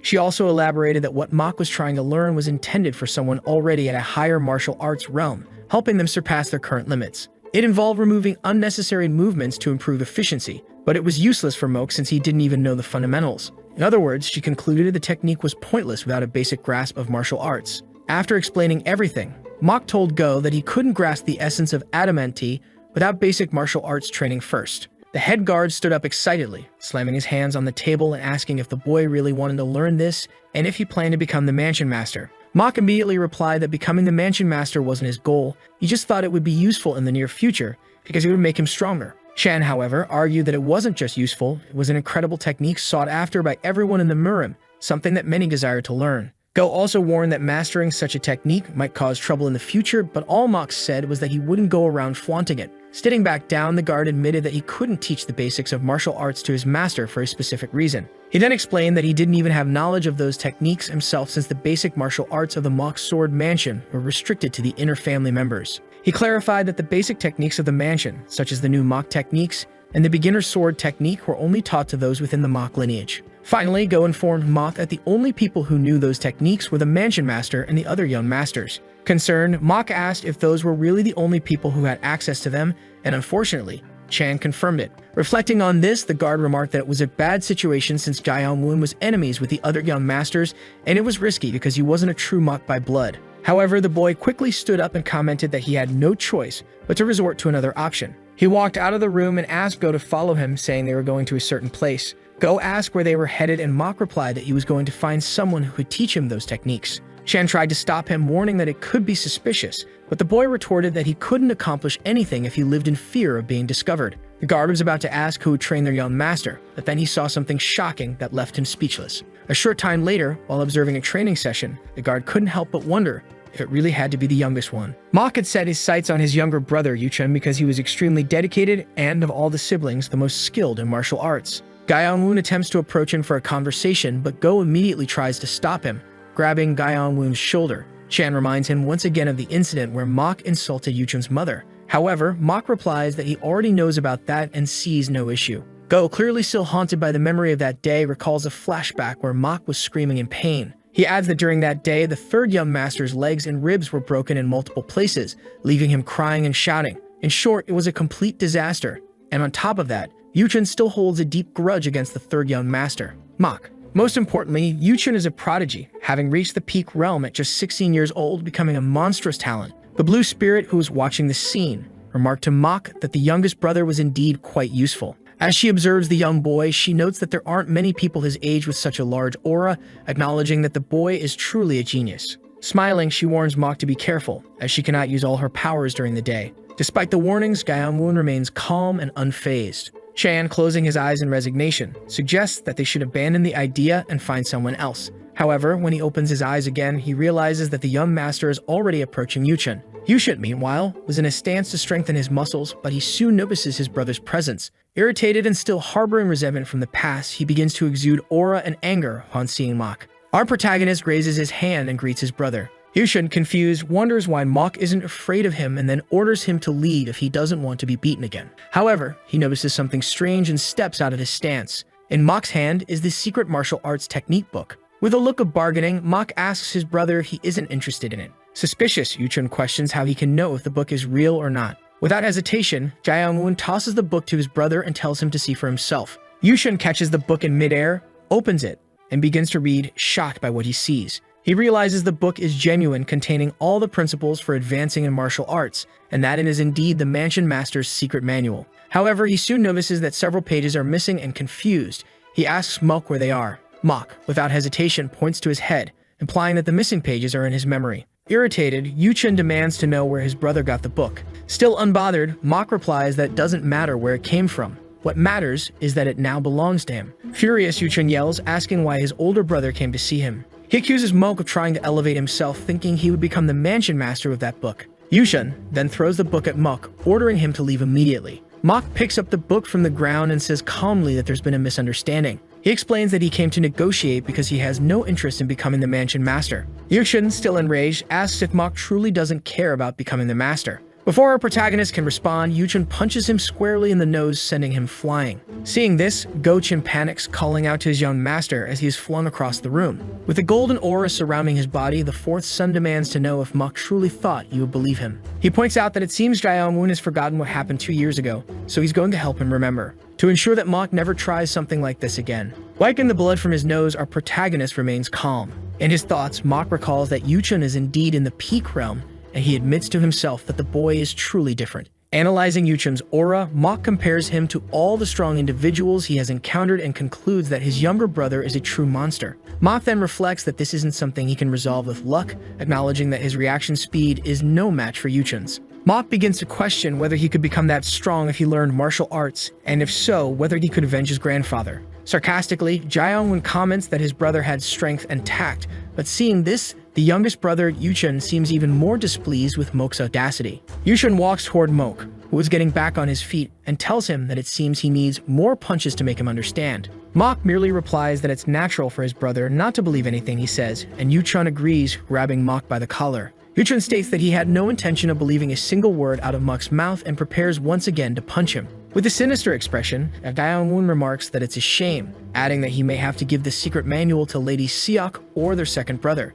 She also elaborated that what Mok was trying to learn was intended for someone already at a higher martial arts realm, helping them surpass their current limits. It involved removing unnecessary movements to improve efficiency, but it was useless for Mok since he didn't even know the fundamentals. In other words, she concluded the technique was pointless without a basic grasp of martial arts. After explaining everything, Mok told Go that he couldn't grasp the essence of adamantine without basic martial arts training first. The head guard stood up excitedly, slamming his hands on the table and asking if the boy really wanted to learn this and if he planned to become the mansion master. Mok immediately replied that becoming the mansion master wasn't his goal, he just thought it would be useful in the near future because it would make him stronger. Chan, however, argued that it wasn't just useful, it was an incredible technique sought after by everyone in the Murim, something that many desired to learn. Go also warned that mastering such a technique might cause trouble in the future, but all Mok said was that he wouldn't go around flaunting it. Sitting back down, the guard admitted that he couldn't teach the basics of martial arts to his master for a specific reason. He then explained that he didn't even have knowledge of those techniques himself since the basic martial arts of the Mok Sword Mansion were restricted to the inner family members. He clarified that the basic techniques of the mansion, such as the new Mok techniques and the beginner sword technique, were only taught to those within the Mok lineage. Finally, Go informed Mok that the only people who knew those techniques were the mansion master and the other young masters. Concerned, Mok asked if those were really the only people who had access to them, and unfortunately, Chan confirmed it. Reflecting on this, the guard remarked that it was a bad situation since Jaehyung-won was enemies with the other young masters, and it was risky because he wasn't a true Mok by blood. However, the boy quickly stood up and commented that he had no choice but to resort to another option. He walked out of the room and asked Go to follow him, saying they were going to a certain place. Go asked where they were headed, and Mok replied that he was going to find someone who could teach him those techniques. Chan tried to stop him, warning that it could be suspicious, but the boy retorted that he couldn't accomplish anything if he lived in fear of being discovered. The guard was about to ask who would train their young master, but then he saw something shocking that left him speechless. A short time later, while observing a training session, the guard couldn't help but wonder if it really had to be the youngest one. Mok had set his sights on his younger brother, Yuchun, because he was extremely dedicated and, of all the siblings, the most skilled in martial arts. Jaehyung-won attempts to approach him for a conversation, but Go immediately tries to stop him, grabbing Jaehyung-won's shoulder. Chan reminds him once again of the incident where Mok insulted Yuchun's mother. However, Mok replies that he already knows about that and sees no issue. Go, clearly still haunted by the memory of that day, recalls a flashback where Mok was screaming in pain. He adds that during that day, the third young master's legs and ribs were broken in multiple places, leaving him crying and shouting. In short, it was a complete disaster. And on top of that, Yuchun still holds a deep grudge against the third young master. Mok, Most importantly, Yuchun is a prodigy, having reached the peak realm at just 16 years old, becoming a monstrous talent. The blue spirit who was watching the scene remarked to Mach that the youngest brother was indeed quite useful. As she observes the young boy, she notes that there aren't many people his age with such a large aura, acknowledging that the boy is truly a genius. Smiling, she warns Mach to be careful, as she cannot use all her powers during the day. Despite the warnings, Gyeongwon remains calm and unfazed. Chan, closing his eyes in resignation, suggests that they should abandon the idea and find someone else. However, when he opens his eyes again, he realizes that the young master is already approaching Yuchun. Yuchun, meanwhile, was in a stance to strengthen his muscles, but he soon notices his brother's presence. Irritated and still harboring resentment from the past, he begins to exude aura and anger upon seeing Mach. Our protagonist raises his hand and greets his brother. Yuchun, confused, wonders why Mach isn't afraid of him and then orders him to leave if he doesn't want to be beaten again. However, he notices something strange and steps out of his stance. In Mach's hand is the secret martial arts technique book. With a look of bargaining, Mach asks his brother if he isn't interested in it. Suspicious, Yuchun questions how he can know if the book is real or not. Without hesitation, Gyeongwon tosses the book to his brother and tells him to see for himself. Yuchun catches the book in midair, opens it, and begins to read, shocked by what he sees. He realizes the book is genuine, containing all the principles for advancing in martial arts, and that it is indeed the Mansion Master's secret manual. However, he soon notices that several pages are missing and confused. He asks Mach where they are. Mach, without hesitation, points to his head, implying that the missing pages are in his memory. Irritated, Yuchun demands to know where his brother got the book. Still unbothered, Mach replies that it doesn't matter where it came from. What matters is that it now belongs to him. Furious, Yuchun yells, asking why his older brother came to see him. He accuses Mach of trying to elevate himself, thinking he would become the mansion master with that book. Yuchun then throws the book at Mach, ordering him to leave immediately. Mach picks up the book from the ground and says calmly that there's been a misunderstanding. He explains that he came to negotiate because he has no interest in becoming the mansion master. Yuchun, still enraged, asks if Mach truly doesn't care about becoming the master. Before our protagonist can respond, Yuchun punches him squarely in the nose, sending him flying. Seeing this, Go-chin panics, calling out to his young master as he is flung across the room. With the golden aura surrounding his body, the fourth son demands to know if Mach truly thought you would believe him. He points out that it seems Gyeongwon has forgotten what happened 2 years ago, so he's going to help him remember, to ensure that Mach never tries something like this again. Wiping the blood from his nose, our protagonist remains calm. In his thoughts, Mach recalls that Yuchun is indeed in the peak realm, and he admits to himself that the boy is truly different. Analyzing Yuchun's aura, Mach compares him to all the strong individuals he has encountered and concludes that his younger brother is a true monster. Mach then reflects that this isn't something he can resolve with luck, acknowledging that his reaction speed is no match for Yuchun's. Mach begins to question whether he could become that strong if he learned martial arts, and if so, whether he could avenge his grandfather. Sarcastically, Gyeongwon comments that his brother had strength and tact, but seeing this, the youngest brother, Yuchun, seems even more displeased with Mok's audacity. Yuchun walks toward Mok, who is getting back on his feet, and tells him that it seems he needs more punches to make him understand. Mok merely replies that it's natural for his brother not to believe anything he says, and Yuchun agrees, grabbing Mok by the collar. Yuchun states that he had no intention of believing a single word out of Mok's mouth and prepares once again to punch him. With a sinister expression, Gyeongwon remarks that it's a shame, adding that he may have to give the secret manual to Lady Seok or their second brother.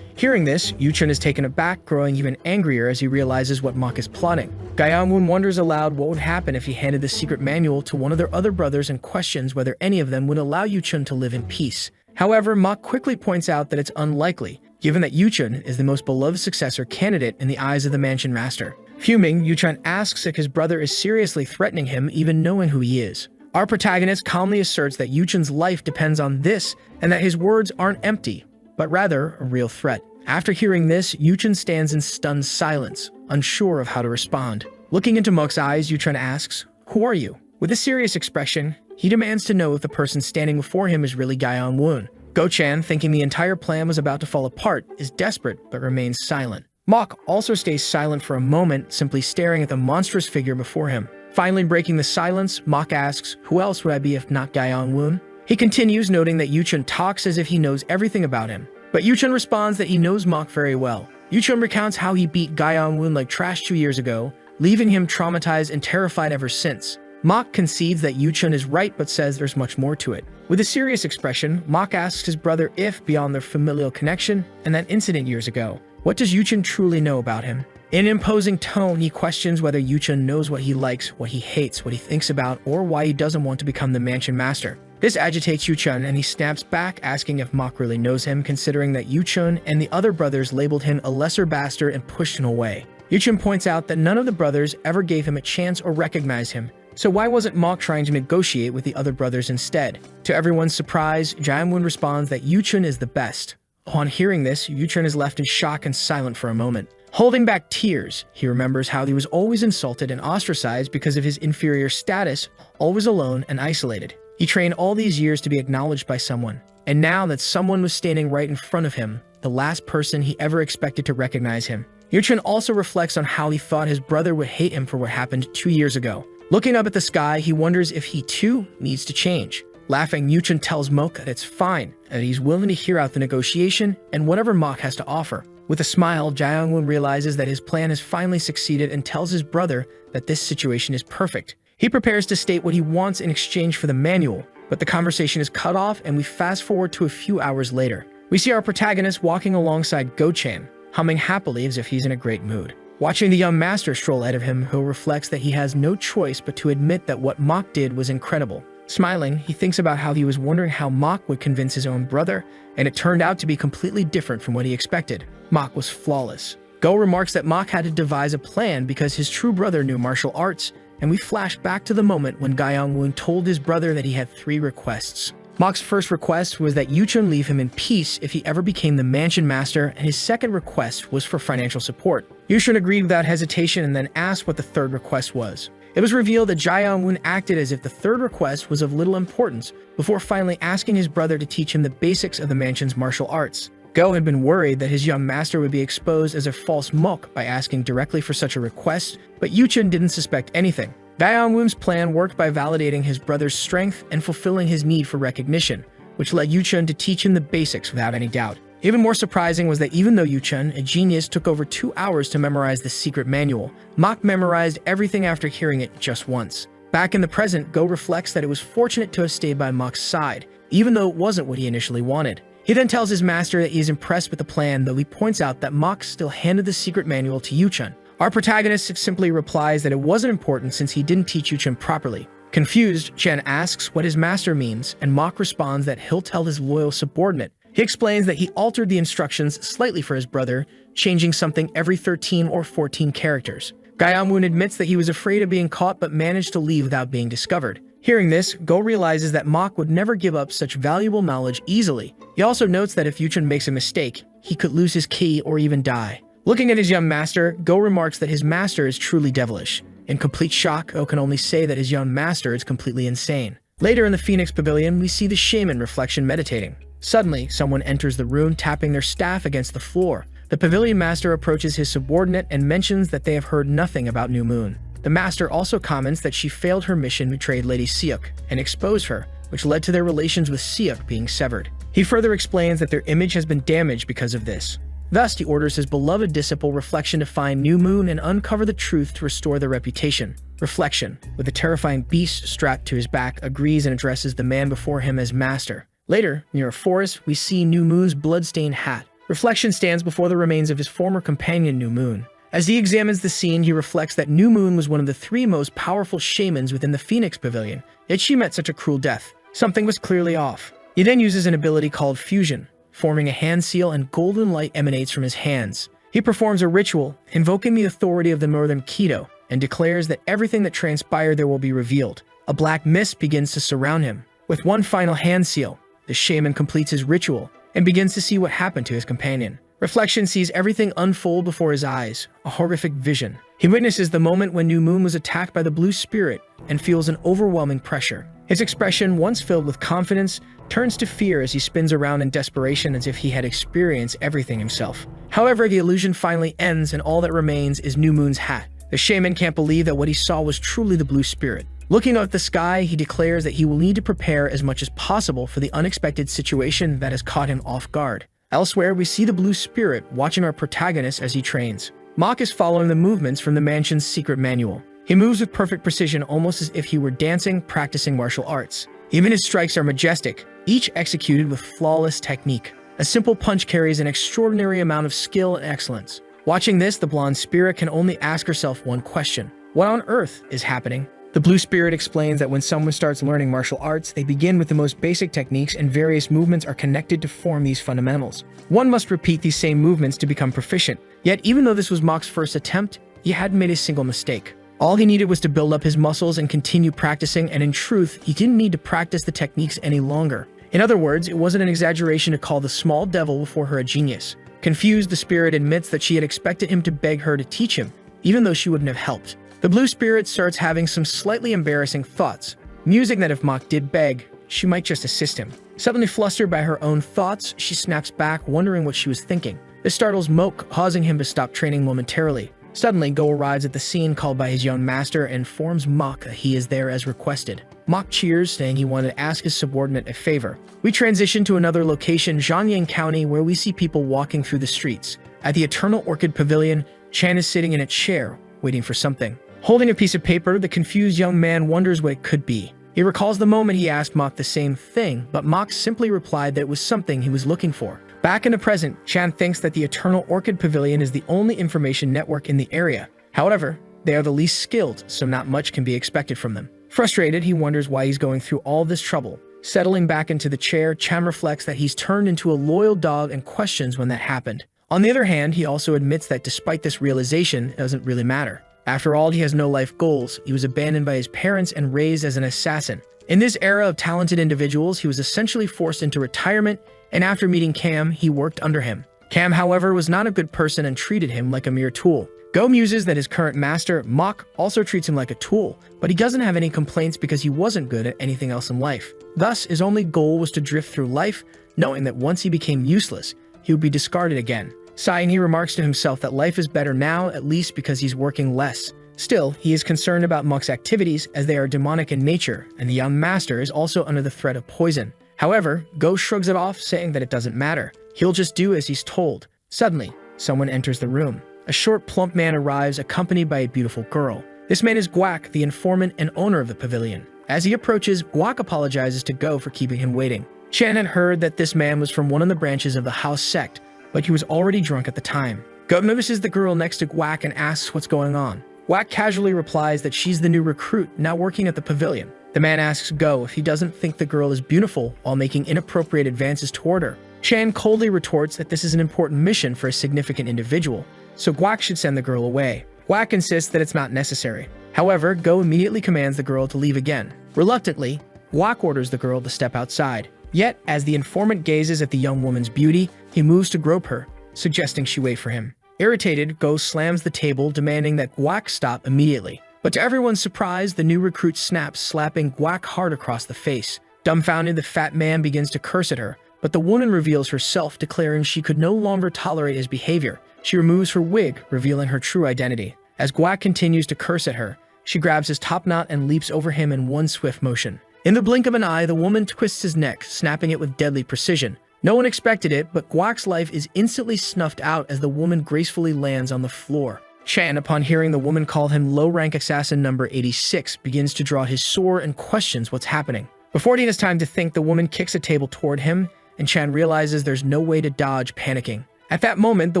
Hearing this, Yuchun is taken aback, growing even angrier as he realizes what Mach is plotting. Gyeongwon wonders aloud what would happen if he handed the secret manual to one of their other brothers and questions whether any of them would allow Yuchun to live in peace. However, Mach quickly points out that it's unlikely, given that Yuchun is the most beloved successor candidate in the eyes of the Mansion Master. Fuming, Yuchun asks if his brother is seriously threatening him, even knowing who he is. Our protagonist calmly asserts that Yuchun's life depends on this, and that his words aren't empty, but rather a real threat. After hearing this, Yuchun stands in stunned silence, unsure of how to respond. Looking into Mok's eyes, Yuchun asks, "Who are you?" With a serious expression, he demands to know if the person standing before him is really Gyeongwon. Go-chan, thinking the entire plan was about to fall apart, is desperate but remains silent. Mok also stays silent for a moment, simply staring at the monstrous figure before him. Finally breaking the silence, Mok asks, "Who else would I be if not Gyeongwon?" He continues, noting that Yuchun talks as if he knows everything about him. But Yuchun responds that he knows Mok very well. Yuchun recounts how he beat Gyeongwon like trash 2 years ago, leaving him traumatized and terrified ever since. Mok concedes that Yuchun is right but says there's much more to it. With a serious expression, Mok asks his brother if, beyond their familial connection and that incident years ago, what does Yuchun truly know about him? In an imposing tone, he questions whether Yuchun knows what he likes, what he hates, what he thinks about, or why he doesn't want to become the mansion master. This agitates Yuchun, and he snaps back, asking if Mok really knows him, considering that Yuchun and the other brothers labeled him a lesser bastard and pushed him away. Yuchun points out that none of the brothers ever gave him a chance or recognized him, so why wasn't Mok trying to negotiate with the other brothers instead? To everyone's surprise, Jaehyun responds that Yuchun is the best. Upon hearing this, Yuchun is left in shock and silent for a moment. Holding back tears, he remembers how he was always insulted and ostracized because of his inferior status, always alone and isolated. He trained all these years to be acknowledged by someone, and now that someone was standing right in front of him, the last person he ever expected to recognize him. Yuchun also reflects on how he thought his brother would hate him for what happened 2 years ago. Looking up at the sky, he wonders if he too needs to change. Laughing, Yuchun tells Mok that it's fine, and he's willing to hear out the negotiation and whatever Mok has to offer. With a smile, Jaehyun realizes that his plan has finally succeeded and tells his brother that this situation is perfect. He prepares to state what he wants in exchange for the manual, but the conversation is cut off and we fast forward to a few hours later. We see our protagonist walking alongside Go-chan, humming happily as if he's in a great mood. Watching the young master stroll ahead of him, who reflects that he has no choice but to admit that what Mok did was incredible. Smiling, he thinks about how he was wondering how Mok would convince his own brother, and it turned out to be completely different from what he expected. Mok was flawless. Go remarks that Mok had to devise a plan because his true brother knew martial arts, and we flash back to the moment when Gyeongwon told his brother that he had 3 requests. Mok's first request was that Yuchun leave him in peace if he ever became the mansion master, and his second request was for financial support. Yuchun agreed without hesitation and then asked what the third request was. It was revealed that Jaehyun acted as if the third request was of little importance before finally asking his brother to teach him the basics of the mansion's martial arts. Go had been worried that his young master would be exposed as a false Mok by asking directly for such a request, but Yuchun didn't suspect anything. Gyeongwon's plan worked by validating his brother's strength and fulfilling his need for recognition, which led Yuchun to teach him the basics without any doubt. Even more surprising was that even though Yuchun, a genius, took over 2 hours to memorize the secret manual, Mok memorized everything after hearing it just once. Back in the present, Go reflects that it was fortunate to have stayed by Mok's side, even though it wasn't what he initially wanted. He then tells his master that he is impressed with the plan, though he points out that Mok still handed the secret manual to Yuchun. Our protagonist simply replies that it wasn't important since he didn't teach Yuchun properly. Confused, Chen asks what his master means, and Mok responds that he'll tell his loyal subordinate. He explains that he altered the instructions slightly for his brother, changing something every 13 or 14 characters. Gyeongwon admits that he was afraid of being caught but managed to leave without being discovered. Hearing this, Go realizes that Mok would never give up such valuable knowledge easily. He also notes that if Yuchun makes a mistake, he could lose his key or even die. Looking at his young master, Go remarks that his master is truly devilish. In complete shock, Go can only say that his young master is completely insane. Later in the Phoenix Pavilion, we see the shaman reflection meditating. Suddenly, someone enters the room, tapping their staff against the floor. The pavilion master approaches his subordinate and mentions that they have heard nothing about New Moon. The master also comments that she failed her mission, betrayed Lady Seok, and exposed her, which led to their relations with Seok being severed. He further explains that their image has been damaged because of this. Thus, he orders his beloved disciple Reflection to find New Moon and uncover the truth to restore their reputation. Reflection, with a terrifying beast strapped to his back, agrees and addresses the man before him as master. Later, near a forest, we see New Moon's bloodstained hat. Reflection stands before the remains of his former companion, New Moon. As he examines the scene, he reflects that New Moon was one of the 3 most powerful shamans within the Phoenix Pavilion, yet she met such a cruel death. Something was clearly off. He then uses an ability called Fusion, forming a hand seal, and golden light emanates from his hands. He performs a ritual, invoking the authority of the Northern Keto, and declares that everything that transpired there will be revealed. A black mist begins to surround him. With one final hand seal, the shaman completes his ritual and begins to see what happened to his companion. Reflection sees everything unfold before his eyes, a horrific vision. He witnesses the moment when New Moon was attacked by the blue spirit and feels an overwhelming pressure. His expression, once filled with confidence, turns to fear as he spins around in desperation as if he had experienced everything himself. However, the illusion finally ends and all that remains is New Moon's hat. The shaman can't believe that what he saw was truly the blue spirit. Looking up at the sky, he declares that he will need to prepare as much as possible for the unexpected situation that has caught him off guard. Elsewhere, we see the blue spirit watching our protagonist as he trains. Mok is following the movements from the mansion's secret manual. He moves with perfect precision, almost as if he were dancing, practicing martial arts. Even his strikes are majestic, each executed with flawless technique. A simple punch carries an extraordinary amount of skill and excellence. Watching this, the blonde spirit can only ask herself one question: what on earth is happening? The blue spirit explains that when someone starts learning martial arts, they begin with the most basic techniques and various movements are connected to form these fundamentals. One must repeat these same movements to become proficient. Yet, even though this was Mok's first attempt, he hadn't made a single mistake. All he needed was to build up his muscles and continue practicing, and in truth, he didn't need to practice the techniques any longer. In other words, it wasn't an exaggeration to call the small devil before her a genius. Confused, the spirit admits that she had expected him to beg her to teach him, even though she wouldn't have helped. The blue spirit starts having some slightly embarrassing thoughts, musing that if Mok did beg, she might just assist him. Suddenly flustered by her own thoughts, she snaps back, wondering what she was thinking. This startles Mok, causing him to stop training momentarily. Suddenly, Go arrives at the scene called by his young master and informs Mok that he is there as requested. Mok cheers, saying he wanted to ask his subordinate a favor. We transition to another location, Zhanyang County, where we see people walking through the streets. At the Eternal Orchid Pavilion, Chan is sitting in a chair, waiting for something. Holding a piece of paper, the confused young man wonders what it could be. He recalls the moment he asked Mok the same thing, but Mok simply replied that it was something he was looking for. Back in the present, Chan thinks that the Eternal Orchid Pavilion is the only information network in the area. However, they are the least skilled, so not much can be expected from them. Frustrated, he wonders why he's going through all this trouble. Settling back into the chair, Chan reflects that he's turned into a loyal dog and questions when that happened. On the other hand, he also admits that despite this realization, it doesn't really matter. After all, he has no life goals. He was abandoned by his parents and raised as an assassin. In this era of talented individuals, he was essentially forced into retirement, and after meeting Cam, he worked under him. Cam, however, was not a good person and treated him like a mere tool. Go muses that his current master, Mok, also treats him like a tool, but he doesn't have any complaints because he wasn't good at anything else in life. Thus, his only goal was to drift through life, knowing that once he became useless, he would be discarded again. Sighing, he remarks to himself that life is better now, at least because he's working less. Still, he is concerned about Mok's activities as they are demonic in nature, and the young master is also under the threat of poison. However, Go shrugs it off, saying that it doesn't matter. He'll just do as he's told. Suddenly, someone enters the room. A short, plump man arrives, accompanied by a beautiful girl. This man is Guak, the informant and owner of the pavilion. As he approaches, Guak apologizes to Go for keeping him waiting. Chan had heard that this man was from one of the branches of the House sect, but he was already drunk at the time. Go notices the girl next to Guak and asks what's going on. Guak casually replies that she's the new recruit, now working at the pavilion. The man asks Go if he doesn't think the girl is beautiful while making inappropriate advances toward her. Chan coldly retorts that this is an important mission for a significant individual, so Guak should send the girl away. Guak insists that it's not necessary. However, Go immediately commands the girl to leave again. Reluctantly, Guak orders the girl to step outside. Yet, as the informant gazes at the young woman's beauty, he moves to grope her, suggesting she wait for him. Irritated, Go slams the table, demanding that Guak stop immediately. But to everyone's surprise, the new recruit snaps, slapping Guak hard across the face. Dumbfounded, the fat man begins to curse at her, but the woman reveals herself, declaring she could no longer tolerate his behavior. She removes her wig, revealing her true identity. As Guak continues to curse at her, she grabs his top knot and leaps over him in one swift motion. In the blink of an eye, the woman twists his neck, snapping it with deadly precision. No one expected it, but Guak's life is instantly snuffed out as the woman gracefully lands on the floor. Chan, upon hearing the woman call him low-rank assassin number 86, begins to draw his sword and questions what's happening. Before he has time to think, the woman kicks a table toward him, and Chan realizes there's no way to dodge, panicking. At that moment, the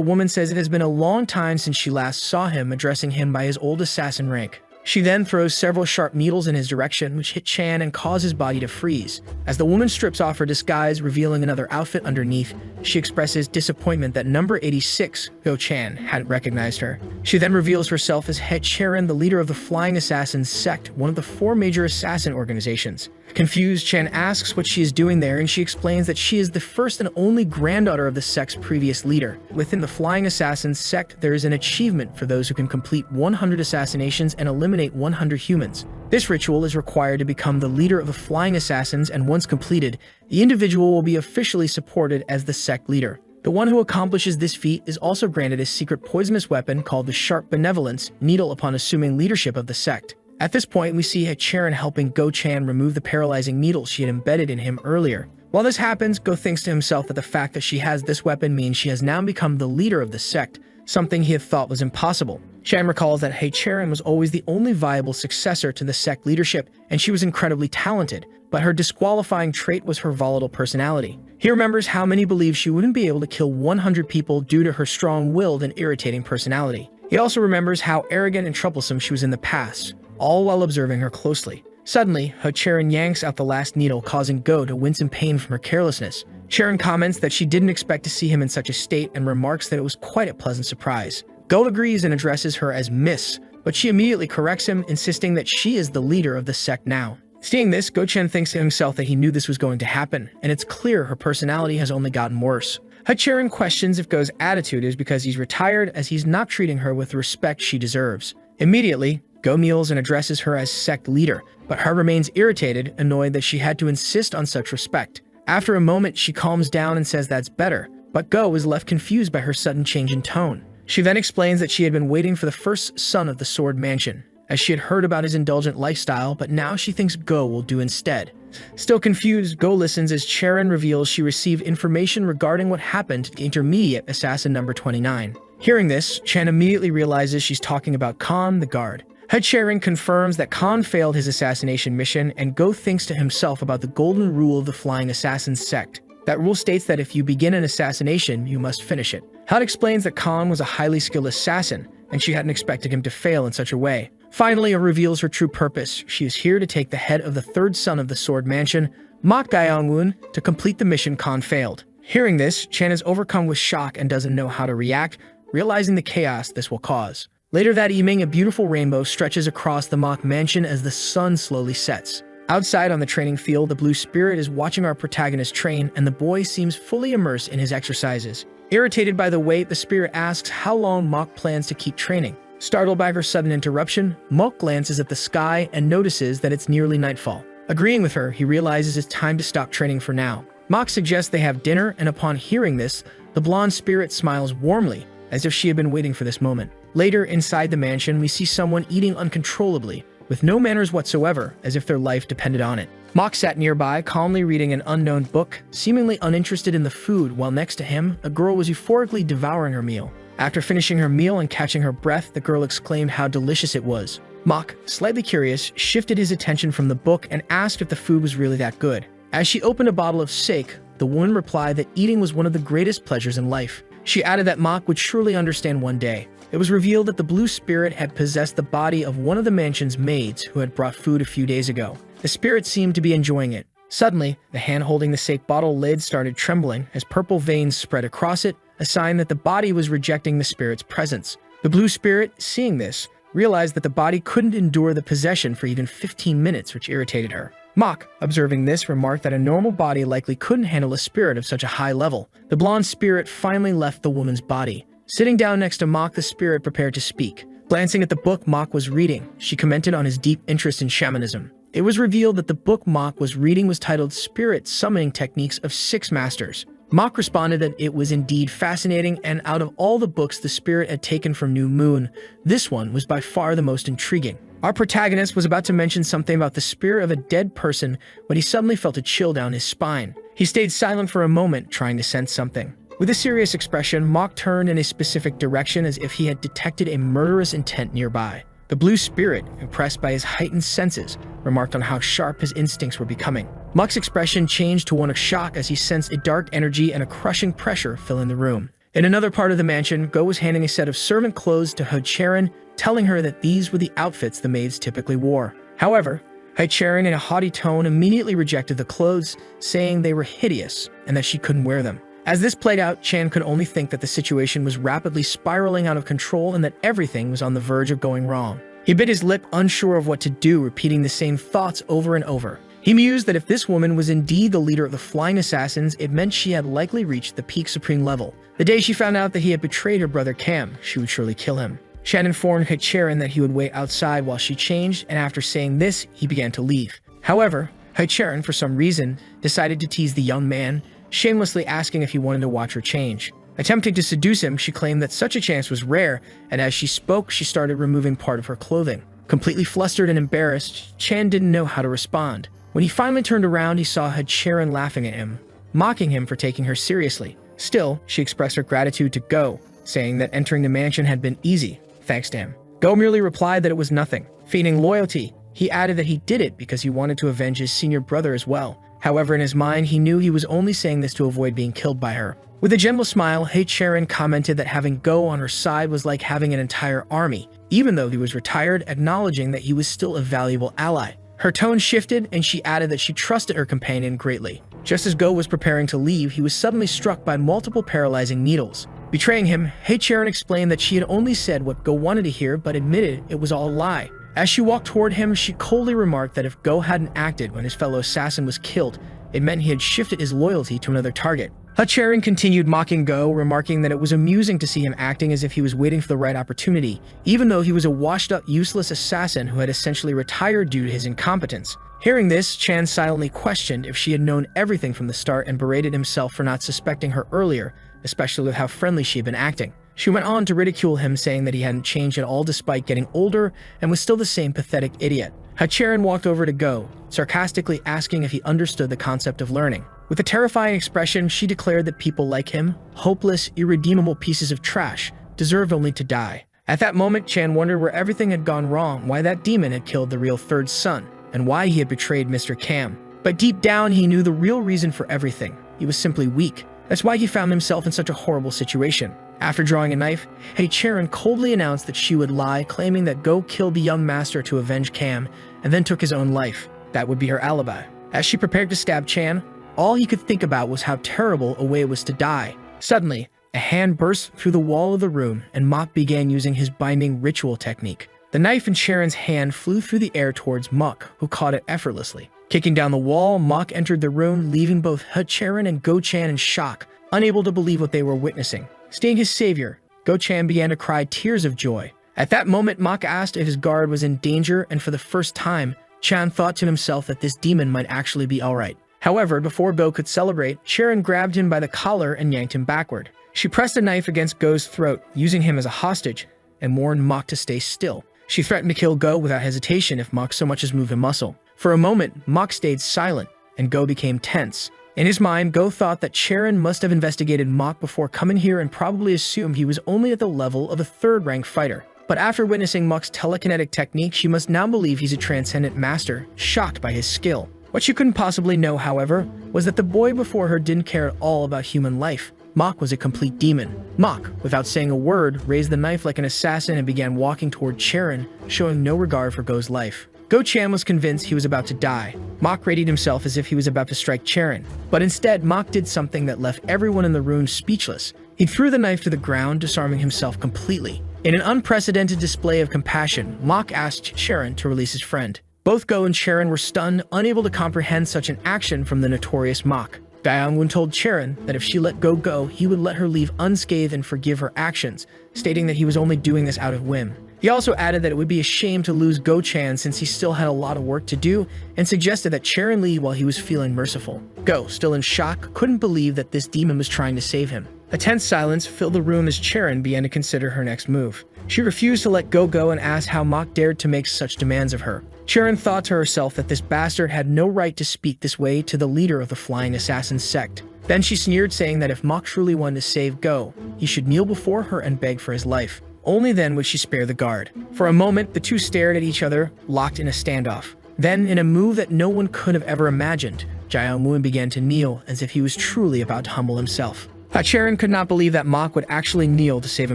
woman says it has been a long time since she last saw him, addressing him by his old assassin rank. She then throws several sharp needles in his direction, which hit Chan and cause his body to freeze. As the woman strips off her disguise, revealing another outfit underneath, she expresses disappointment that number 86, Go Chan, hadn't recognized her. She then reveals herself as He Charon, the leader of the Flying Assassins sect, one of the 4 major assassin organizations. Confused, Chan asks what she is doing there, and she explains that she is the first and only granddaughter of the sect's previous leader. Within the Flying Assassins sect, there is an achievement for those who can complete 100 assassinations and eliminate 100 humans. This ritual is required to become the leader of the Flying Assassins, and once completed, the individual will be officially supported as the sect leader. The one who accomplishes this feat is also granted a secret poisonous weapon called the Sharp Benevolence Needle upon assuming leadership of the sect. At this point, we see He Charon helping Go Chan remove the paralyzing needle she had embedded in him earlier. While this happens, Go thinks to himself that the fact that she has this weapon means she has now become the leader of the sect, something he had thought was impossible. Chan recalls that He Charon was always the only viable successor to the sect leadership, and she was incredibly talented, but her disqualifying trait was her volatile personality. He remembers how many believed she wouldn't be able to kill 100 people due to her strong-willed and irritating personality. He also remembers how arrogant and troublesome she was in the past, all while observing her closely. Suddenly, Charon yanks out the last needle, causing Go to wince in pain from her carelessness. Charon comments that she didn't expect to see him in such a state and remarks that it was quite a pleasant surprise. Go agrees and addresses her as Miss, but she immediately corrects him, insisting that she is the leader of the sect now. Seeing this, Go-chen thinks to himself that he knew this was going to happen, and it's clear her personality has only gotten worse. Charon questions if Go's attitude is because he's retired, as he's not treating her with the respect she deserves. Immediately, Go kneels and addresses her as sect leader, but her remains irritated, annoyed that she had to insist on such respect. After a moment, she calms down and says that's better, but Go is left confused by her sudden change in tone. She then explains that she had been waiting for the first son of the Sword Mansion, as she had heard about his indulgent lifestyle, but now she thinks Go will do instead. Still confused, Go listens as Charon reveals she received information regarding what happened to the intermediate assassin number 29. Hearing this, Chan immediately realizes she's talking about Khan, the guard. Charon confirms that Khan failed his assassination mission, and Go thinks to himself about the golden rule of the Flying Assassins sect. That rule states that if you begin an assassination, you must finish it. Hud explains that Khan was a highly skilled assassin, and she hadn't expected him to fail in such a way. Finally, it reveals her true purpose. She is here to take the head of the third son of the Sword Mansion, Mak Gyeongwon, to complete the mission Khan failed. Hearing this, Chan is overcome with shock and doesn't know how to react, realizing the chaos this will cause. Later that evening, a beautiful rainbow stretches across the Mak Mansion as the sun slowly sets. Outside on the training field, the Blue Spirit is watching our protagonist train, and the boy seems fully immersed in his exercises. Irritated by the wait, the spirit asks how long Mok plans to keep training. Startled by her sudden interruption, Mok glances at the sky and notices that it's nearly nightfall. Agreeing with her, he realizes it's time to stop training for now. Mok suggests they have dinner, and upon hearing this, the blonde spirit smiles warmly, as if she had been waiting for this moment. Later, inside the mansion, we see someone eating uncontrollably, with no manners whatsoever, as if their life depended on it. Mok sat nearby, calmly reading an unknown book, seemingly uninterested in the food, while next to him, a girl was euphorically devouring her meal. After finishing her meal and catching her breath, the girl exclaimed how delicious it was. Mok, slightly curious, shifted his attention from the book and asked if the food was really that good. As she opened a bottle of sake, the woman replied that eating was one of the greatest pleasures in life. She added that Mok would surely understand one day. It was revealed that the Blue Spirit had possessed the body of one of the mansion's maids who had brought food a few days ago. The spirit seemed to be enjoying it. Suddenly, the hand holding the sake bottle lid started trembling as purple veins spread across it, a sign that the body was rejecting the spirit's presence. The Blue Spirit, seeing this, realized that the body couldn't endure the possession for even 15 minutes, which irritated her. Mok, observing this, remarked that a normal body likely couldn't handle a spirit of such a high level. The blonde spirit finally left the woman's body. Sitting down next to Mok, the spirit prepared to speak. Glancing at the book Mok was reading, she commented on his deep interest in shamanism. It was revealed that the book Mok was reading was titled Spirit Summoning Techniques of 6 Masters. Mok responded that it was indeed fascinating, and out of all the books the spirit had taken from New Moon, this one was by far the most intriguing. Our protagonist was about to mention something about the spirit of a dead person when he suddenly felt a chill down his spine. He stayed silent for a moment, trying to sense something. With a serious expression, Mok turned in a specific direction as if he had detected a murderous intent nearby. The Blue Spirit, impressed by his heightened senses, remarked on how sharp his instincts were becoming. Mok's expression changed to one of shock as he sensed a dark energy and a crushing pressure fill in the room. In another part of the mansion, Go was handing a set of servant clothes to Charon, telling her that these were the outfits the maids typically wore. However, Charon, in a haughty tone, immediately rejected the clothes, saying they were hideous and that she couldn't wear them. As this played out, Chan could only think that the situation was rapidly spiraling out of control and that everything was on the verge of going wrong. He bit his lip, unsure of what to do, repeating the same thoughts over and over. He mused that if this woman was indeed the leader of the Flying Assassins, it meant she had likely reached the peak supreme level. The day she found out that he had betrayed her brother Cam, she would surely kill him. Chan informed Charon that he would wait outside while she changed, and after saying this, he began to leave. However, Charon, for some reason, decided to tease the young man, shamelessly asking if he wanted to watch her change. Attempting to seduce him, she claimed that such a chance was rare, and as she spoke, she started removing part of her clothing. Completely flustered and embarrassed, Chan didn't know how to respond. When he finally turned around, he saw Charon laughing at him, mocking him for taking her seriously. Still, she expressed her gratitude to Go, saying that entering the mansion had been easy, thanks to him. Go merely replied that it was nothing. Feigning loyalty, He added that he did it because he wanted to avenge his senior brother as well. However, in his mind, he knew he was only saying this to avoid being killed by her. With a gentle smile, Charon commented that having Go on her side was like having an entire army, even though he was retired, acknowledging that he was still a valuable ally. Her tone shifted, and she added that she trusted her companion greatly. Just as Go was preparing to leave, he was suddenly struck by multiple paralyzing needles. Betraying him, Charon explained that she had only said what Go wanted to hear, but admitted it was all a lie. As she walked toward him, she coldly remarked that if Go hadn't acted when his fellow assassin was killed, it meant he had shifted his loyalty to another target. Charon continued mocking Go, remarking that it was amusing to see him acting as if he was waiting for the right opportunity, even though he was a washed-up, useless assassin who had essentially retired due to his incompetence. Hearing this, Chan silently questioned if she had known everything from the start and berated himself for not suspecting her earlier, especially with how friendly she had been acting. She went on to ridicule him, saying that he hadn't changed at all despite getting older and was still the same pathetic idiot. Charon walked over to Go, sarcastically asking if he understood the concept of learning. With a terrifying expression, she declared that people like him, hopeless, irredeemable pieces of trash, deserved only to die. At that moment, Chan wondered where everything had gone wrong, why that demon had killed the real third son, and why he had betrayed Mr. Cam. But deep down, he knew the real reason for everything. He was simply weak. That's why he found himself in such a horrible situation. After drawing a knife, Charon coldly announced that she would lie, claiming that Go killed the young master to avenge Cam, and then took his own life. That would be her alibi. As she prepared to stab Chan, all he could think about was how terrible a way it was to die. Suddenly, a hand burst through the wall of the room, and Mok began using his binding ritual technique. The knife in Charon's hand flew through the air towards Mok, who caught it effortlessly. Kicking down the wall, Mok entered the room, leaving both Charon and Go-chan in shock, unable to believe what they were witnessing. Seeing his savior, Go-chan began to cry tears of joy. At that moment, Mok asked if his guard was in danger, and for the first time, Chan thought to himself that this demon might actually be alright. However, before Go could celebrate, Charon grabbed him by the collar and yanked him backward. She pressed a knife against Go's throat, using him as a hostage, and warned Mok to stay still. She threatened to kill Go without hesitation if Mok so much as moved a muscle. For a moment, Mok stayed silent, and Go became tense. In his mind, Go thought that Charon must have investigated Mok before coming here and probably assumed he was only at the level of a third-rank fighter. But after witnessing Mok's telekinetic technique, she must now believe he's a transcendent master, shocked by his skill. What she couldn't possibly know, however, was that the boy before her didn't care at all about human life. Mok was a complete demon. Mok, without saying a word, raised the knife like an assassin and began walking toward Charon, showing no regard for Go's life. Go-chan was convinced he was about to die. Mok readied himself as if he was about to strike Charon. But instead, Mok did something that left everyone in the room speechless. He threw the knife to the ground, disarming himself completely. In an unprecedented display of compassion, Mok asked Charon to release his friend. Both Go and Charon were stunned, unable to comprehend such an action from the notorious Mok. Daeong-won told Charon that if she let Go go, he would let her leave unscathed and forgive her actions, stating that he was only doing this out of whim. He also added that it would be a shame to lose Go-chan since he still had a lot of work to do, and suggested that Charon leave while he was feeling merciful. Go, still in shock, couldn't believe that this demon was trying to save him. A tense silence filled the room as Charon began to consider her next move. She refused to let Go go and asked how Mok dared to make such demands of her. Charon thought to herself that this bastard had no right to speak this way to the leader of the Flying Assassin sect. Then she sneered, saying that if Mok truly wanted to save Go, he should kneel before her and beg for his life. Only then would she spare the guard. For a moment, the two stared at each other, locked in a standoff. Then, in a move that no one could have ever imagined, Jae-young-moon began to kneel as if he was truly about to humble himself. Charon could not believe that Mok would actually kneel to save a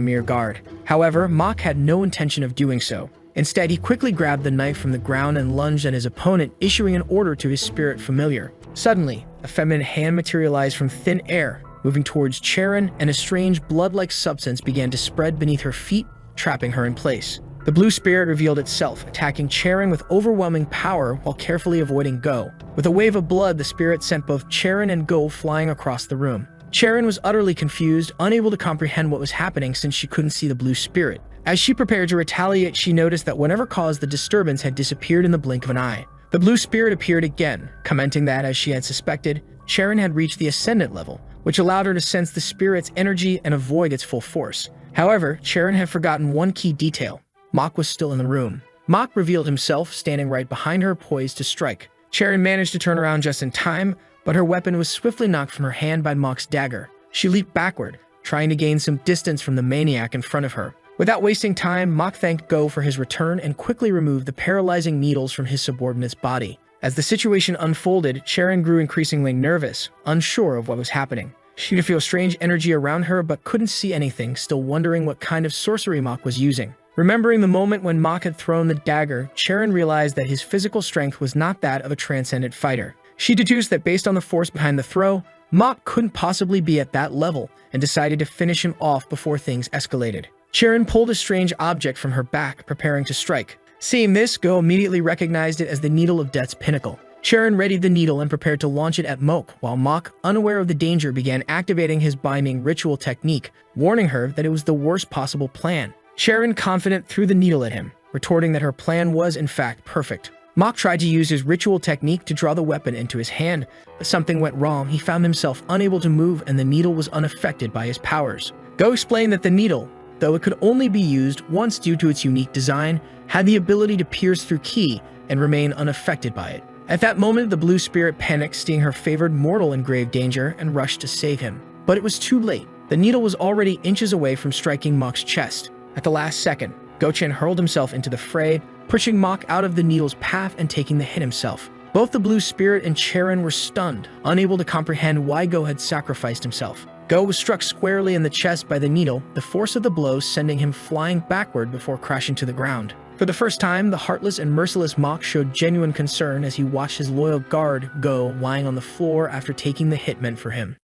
mere guard. However, Mok had no intention of doing so. Instead, he quickly grabbed the knife from the ground and lunged at his opponent, issuing an order to his spirit familiar. Suddenly, a feminine hand materialized from thin air, moving towards Charon, and a strange blood-like substance began to spread beneath her feet, trapping her in place. The blue spirit revealed itself, attacking Charon with overwhelming power while carefully avoiding Go. With a wave of blood, the spirit sent both Charon and Go flying across the room. Charon was utterly confused, unable to comprehend what was happening since she couldn't see the blue spirit. As she prepared to retaliate, she noticed that whatever caused the disturbance had disappeared in the blink of an eye. The blue spirit appeared again, commenting that, as she had suspected, Charon had reached the ascendant level, which allowed her to sense the spirit's energy and avoid its full force. However, Charon had forgotten one key detail. Mok was still in the room. Mok revealed himself, standing right behind her, poised to strike. Charon managed to turn around just in time, but her weapon was swiftly knocked from her hand by Mok's dagger. She leaped backward, trying to gain some distance from the maniac in front of her. Without wasting time, Mok thanked Go for his return and quickly removed the paralyzing needles from his subordinate's body. As the situation unfolded, Sharon grew increasingly nervous, unsure of what was happening. She could feel strange energy around her but couldn't see anything, still wondering what kind of sorcery Mok was using. Remembering the moment when Mok had thrown the dagger, Sharon realized that his physical strength was not that of a transcendent fighter. She deduced that based on the force behind the throw, Mok couldn't possibly be at that level and decided to finish him off before things escalated. Sharon pulled a strange object from her back, preparing to strike. Seeing this, Go immediately recognized it as the Needle of Death's pinnacle. Sharon readied the needle and prepared to launch it at Mok, while Mok, unaware of the danger, began activating his binding ritual technique, warning her that it was the worst possible plan. Sharon, confident, threw the needle at him, retorting that her plan was, in fact, perfect. Mok tried to use his ritual technique to draw the weapon into his hand, but something went wrong. He found himself unable to move and the needle was unaffected by his powers. Go explained that the needle, though it could only be used once due to its unique design, had the ability to pierce through ki and remain unaffected by it. At that moment, the blue spirit panicked, seeing her favored mortal in grave danger, and rushed to save him. But it was too late. The needle was already inches away from striking Mok's chest. At the last second, Go-Chen hurled himself into the fray, pushing Mok out of the needle's path and taking the hit himself. Both the blue spirit and Charon were stunned, unable to comprehend why Go had sacrificed himself. Go was struck squarely in the chest by the needle, the force of the blow sending him flying backward before crashing to the ground. For the first time, the heartless and merciless Mok showed genuine concern as he watched his loyal guard, Go, lying on the floor after taking the hit meant for him.